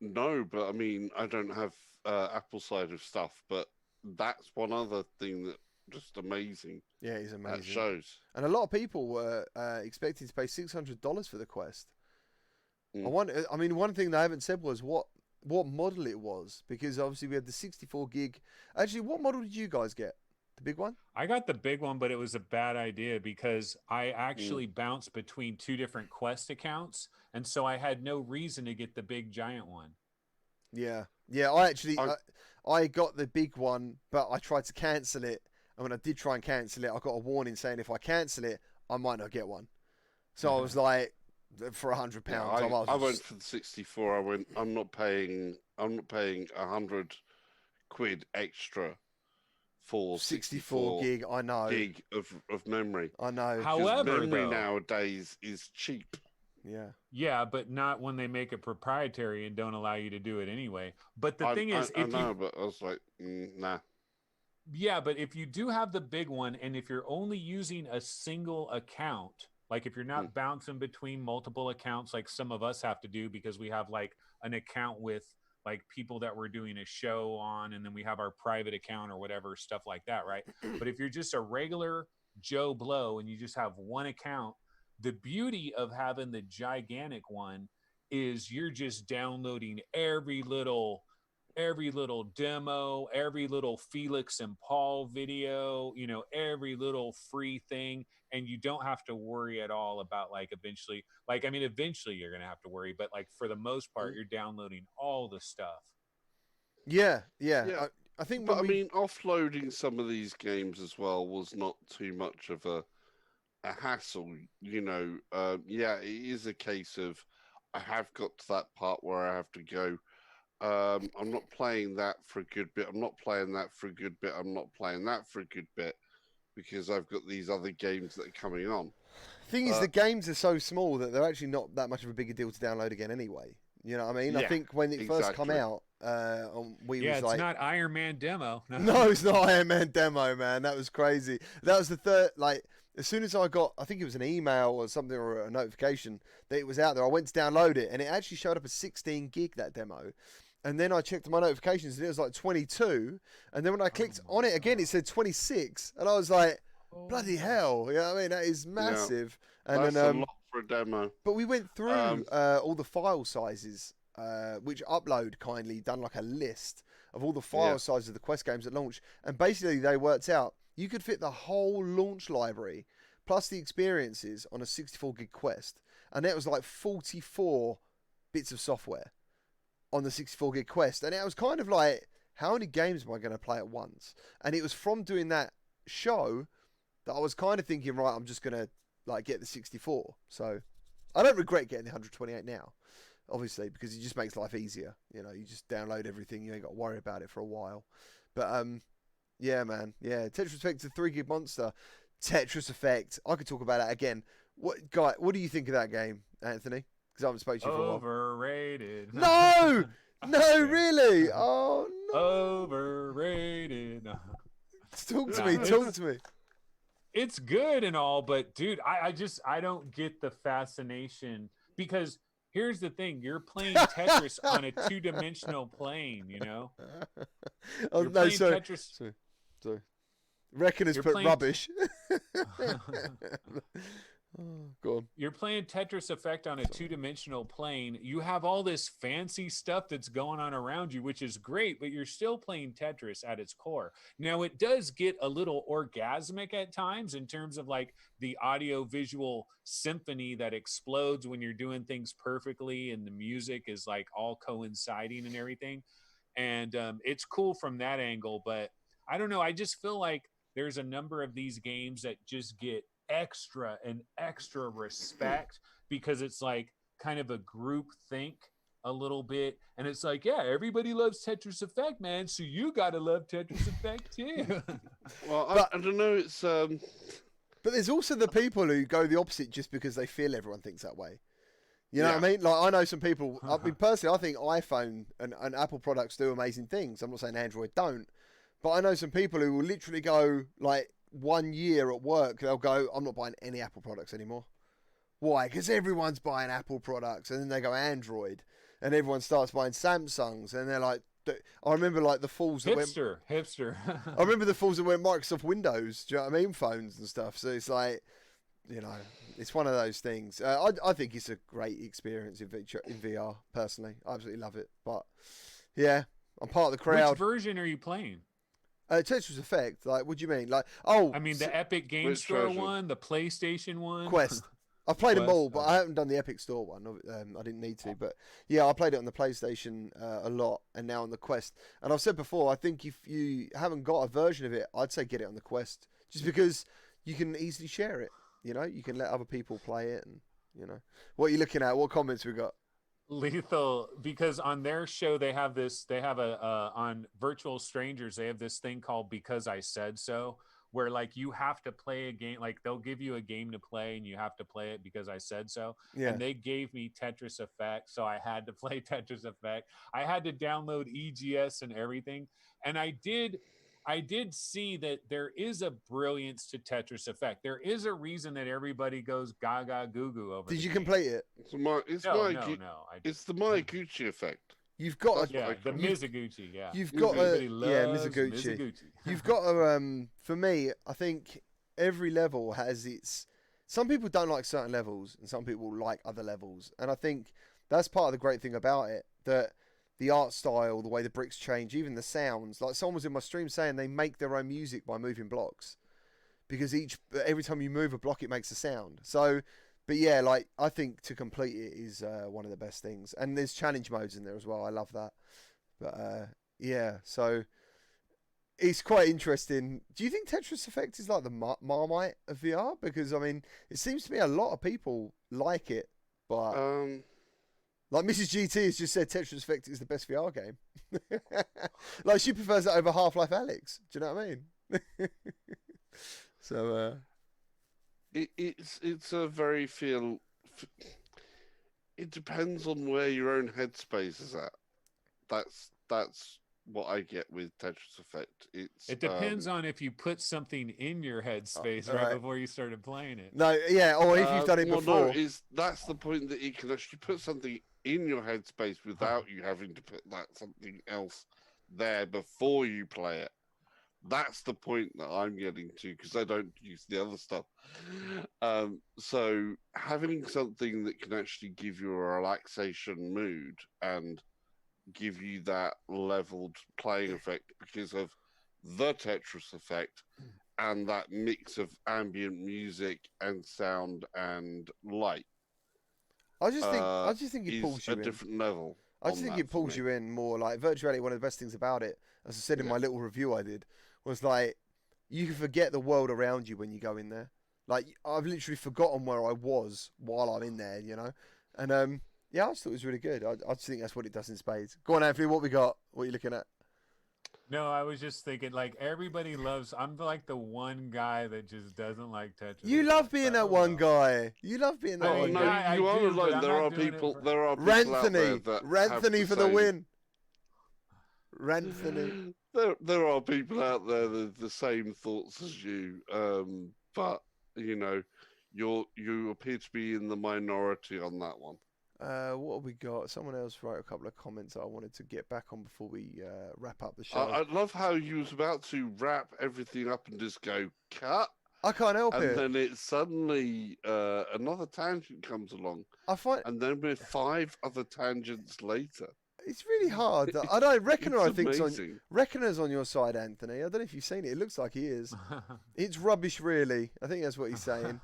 No, but I mean, I don't have Apple side of stuff, but that's one other thing that just amazing. Yeah, he's amazing. That shows. And a lot of people were expecting to pay $600 for the Quest. I mean, one thing they haven't said was what model it was, because obviously we had the 64 gig. Actually, what model did you guys get? The big one? I got the big one, but it was a bad idea because I actually bounced between 2 different Quest accounts, and so I had no reason to get the big giant one. Yeah. I got the big one, but I tried to cancel it, and when I did try and cancel it, I got a warning saying if I cancel it, I might not get one. So I was like, for £100. Yeah, I went for the 64. I'm not paying £100 extra for 64 gig. I know. Gig of memory. I know. However, memory nowadays is cheap. Yeah. Yeah, but not when they make it proprietary and don't allow you to do it anyway. But the thing is, I know, but I was like, nah. Yeah, but if you do have the big one, and if you're only using a single account, like if you're not bouncing between multiple accounts like some of us have to do because we have like an account with like people that we're doing a show on, and then we have our private account or whatever, stuff like that, right? But if you're just a regular Joe Blow and you just have one account, the beauty of having the gigantic one is you're just downloading every little demo, every little Felix and Paul video, every little free thing. And you don't have to worry at all about eventually you're going to have to worry, but for the most part, you're downloading all the stuff. Yeah. I think, but offloading some of these games as well was not too much of a hassle, it is a case of I have got to that part where I have to go, I'm not playing that for a good bit, I'm not playing that for a good bit, I'm not playing that for a good bit, because I've got these other games that are coming on. Thing is, the games are so small that they're actually not that much of a bigger deal to download again anyway. You know what I mean? Yeah, I think when it first come out, it's not Iron Man demo. No, it's not Iron Man demo, man. That was crazy. That was the third, as soon as I got, I think it was an email or something or a notification that it was out there, I went to download it, and it actually showed up as 16 gig, that demo. And then I checked my notifications, and it was 22. And then when I clicked on it again, it said 26. And I was like, bloody hell. You know what I mean? That is massive. Yeah, and that's then, a lot for a demo. But we went through all the file sizes, which Upload kindly done a list of all the file sizes of the Quest games at launch. And basically, they worked out you could fit the whole launch library plus the experiences on a 64 gig Quest. And that was 44 bits of software on the 64 gig Quest. And it was kind of how many games am I going to play at once? And it was from doing that show that I was kind of thinking, right, I'm just going to get the 64. So I don't regret getting the 128 now, obviously, because it just makes life easier. You just download everything. You ain't got to worry about it for a while. But yeah, man. Yeah, Tetris Effect is a 3 gig monster. Tetris Effect. I could talk about that again. What do you think of that game, Anthony? Because I haven't spoken to you for a while. Overrated. No! No, really? Oh, no. Overrated. Talk to me. It's good and all, but dude, I don't get the fascination, because here's the thing: you're playing Tetris on a 2-dimensional plane, Oh, you're no, sorry. Tetris. Sorry. Reckoners put rubbish. Oh, go on. You're playing Tetris Effect on a 2-dimensional plane. You have all this fancy stuff that's going on around you, which is great, but you're still playing Tetris at its core. Now, it does get a little orgasmic at times in terms of the audio-visual symphony that explodes when you're doing things perfectly, and the music is all coinciding and everything. And it's cool from that angle, but I don't know. I just feel like there's a number of these games that just get extra and extra respect because it's kind of a group think a little bit, and it's everybody loves Tetris Effect, man, so you gotta love Tetris Effect too. Well, I don't know, it's but there's also the people who go the opposite just because they feel everyone thinks that way. You know what I mean? I know some people, personally, I think iPhone and Apple products do amazing things. I'm not saying Android don't, but I know some people who will literally go 1 year at work, they'll go, I'm not buying any Apple products anymore. Why? Because everyone's buying Apple products, and then they go Android, and everyone starts buying Samsungs, and they're like, I remember like the falls that hipster. I remember the falls that went Microsoft Windows. Do you know what I mean? Phones and stuff. So it's like, you know, it's one of those things. I think it's a great experience in VR. Personally, I absolutely love it. But yeah, I'm part of the crowd. Which version are you playing? Tetris Effect. Like, what do you mean? Like, oh, I mean the Epic Game Store one, the PlayStation one, Quest. I've played them all, but okay. I haven't done the Epic Store one. I didn't need to, but yeah, I played it on the PlayStation a lot, and now on the Quest. And I've said before, I think if you haven't got a version of it, I'd say get it on the Quest, just because you can easily share it. You know, you can let other people play it, and you know, what are you looking at? What comments we got? Lethal, because on their show they have a on Virtual Strangers they have this thing called Because I Said So, where like you have to play a game, like they'll give you a game to play and you have to play it because I said so. Yeah. And they gave me Tetris Effect, so I had to play Tetris Effect. I had to download EGS and everything, and I did see that there is a brilliance to Tetris Effect. There is a reason that everybody goes gaga goo goo over. Did you complete it? It's the Miyaguchi effect. You've got the Mizuguchi. Yeah, you've got a Mizuguchi. You've got a for me, I think every level has its. Some people don't like certain levels, and some people like other levels, and I think that's part of the great thing about it, that the art style, the way the bricks change, even the sounds. Like someone was in my stream saying they make their own music by moving blocks, because every time you move a block, it makes a sound. So, but yeah, like I think to complete it is one of the best things, and there's challenge modes in there as well. I love that. But yeah, so it's quite interesting. Do you think Tetris Effect is like the Marmite of VR? Because I mean, it seems to me a lot of people like it, but. Like Mrs. GT has just said Tetris Effect is the best VR game. Like she prefers it over Half-Life Alyx. Do you know what I mean? So it's a very it depends on where your own headspace is at. That's what I get with Tetris Effect. It depends on if you put something in your headspace right before you started playing it. No, yeah, or if you've done it before. No, that's the point, that you can actually put something in your headspace without you having to put something else there before you play it. That's the point that I'm getting to, because I don't use the other stuff. So having something that can actually give you a relaxation mood and give you that leveled playing effect because of the Tetris Effect and that mix of ambient music and sound and light. I just think it pulls you in a different level. I just think it pulls you in more. Like virtuality, one of the best things about it, as I said in my little review I did, was like you can forget the world around you when you go in there. Like I've literally forgotten where I was while I'm in there, you know. And yeah, I just thought it was really good. I just think that's what it does in spades. Go on, Anthony, what we got? What are you looking at? No, I was just thinking, like, everybody loves... I'm like the one guy that just doesn't like Tetris. You love being that one guy. You love being that one guy. You are alone. There are people out there that Ranthony for the win. Ranthony. There are people out there that have the same thoughts as you. But, you know, you appear to be in the minority on that one. What have we got? Someone else wrote a couple of comments that I wanted to get back on before we wrap up the show. I love how you was about to wrap everything up and just go, cut. I can't help it. And then it suddenly, another tangent comes along. And then we're 5 other tangents later. It's really hard. I don't reckon. I think Reckoner's on your side, Anthony. I don't know if you've seen it. It looks like he is. It's rubbish, really. I think that's what he's saying.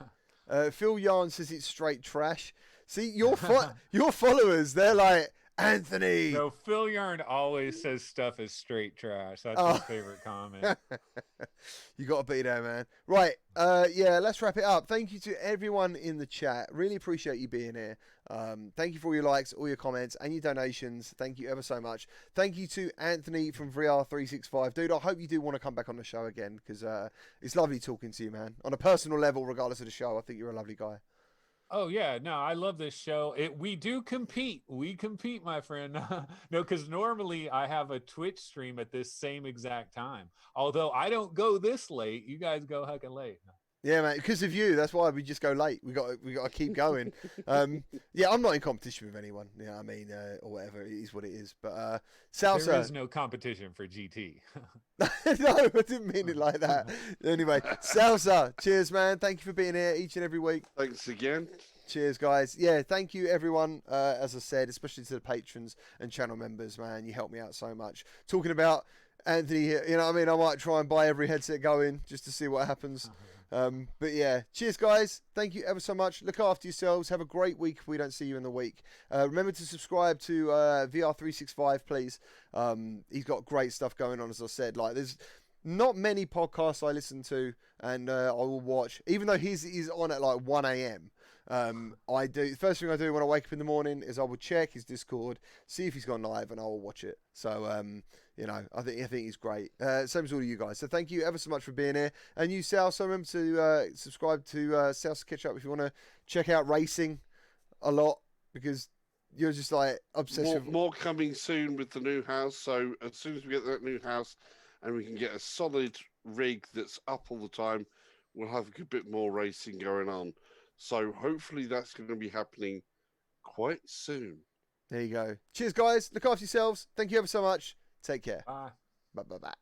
Phil Yarn says it's straight trash. See, your followers, they're like, Anthony. No, Phil Yarn always says stuff is straight trash. That's his favorite comment. You got to be there, man. Right. Yeah, let's wrap it up. Thank you to everyone in the chat. Really appreciate you being here. Thank you for all your likes, all your comments, and your donations. Thank you ever so much. Thank you to Anthony from VR365. Dude, I hope you do want to come back on the show again, because it's lovely talking to you, man. On a personal level, regardless of the show, I think you're a lovely guy. Oh yeah, no, I love this show. We do compete. We compete, my friend. No, because normally I have a Twitch stream at this same exact time. Although I don't go this late, you guys go heckin' late. Yeah, mate. Because of you, that's why we just go late. We got to keep going. Yeah, I'm not in competition with anyone. You know what I mean, or whatever. It is what it is. But Salsa, There is no competition for GT. no, I didn't mean it like that. Anyway, Salsa, cheers, man. Thank you for being here each and every week. Thanks again. Cheers, guys. Yeah, thank you, everyone. As I said, especially to the patrons and channel members, man. You help me out so much. Talking about Anthony here, you know what I mean? I might try and buy every headset going just to see what happens. But yeah, cheers, guys. Thank you ever so much. Look after yourselves. Have a great week if we don't see you in the week. Remember to subscribe to VR365, please. He's got great stuff going on, as I said. Like, there's not many podcasts I listen to and I will watch, even though he's on at like 1 a.m. I do. The first thing I do when I wake up in the morning is I will check his Discord, see if he's gone live, and I will watch it. So, you know, I think he's great. Same as all of you guys. So thank you ever so much for being here. And you, Sal, so remember to subscribe to Sal's Catch Up if you want to check out racing a lot, because you're just like obsessed with... More coming soon with the new house. So as soon as we get that new house and we can get a solid rig that's up all the time, we'll have a good bit more racing going on. So hopefully that's going to be happening quite soon. There you go. Cheers, guys. Look after yourselves. Thank you ever so much. Take care. Bye. Bye.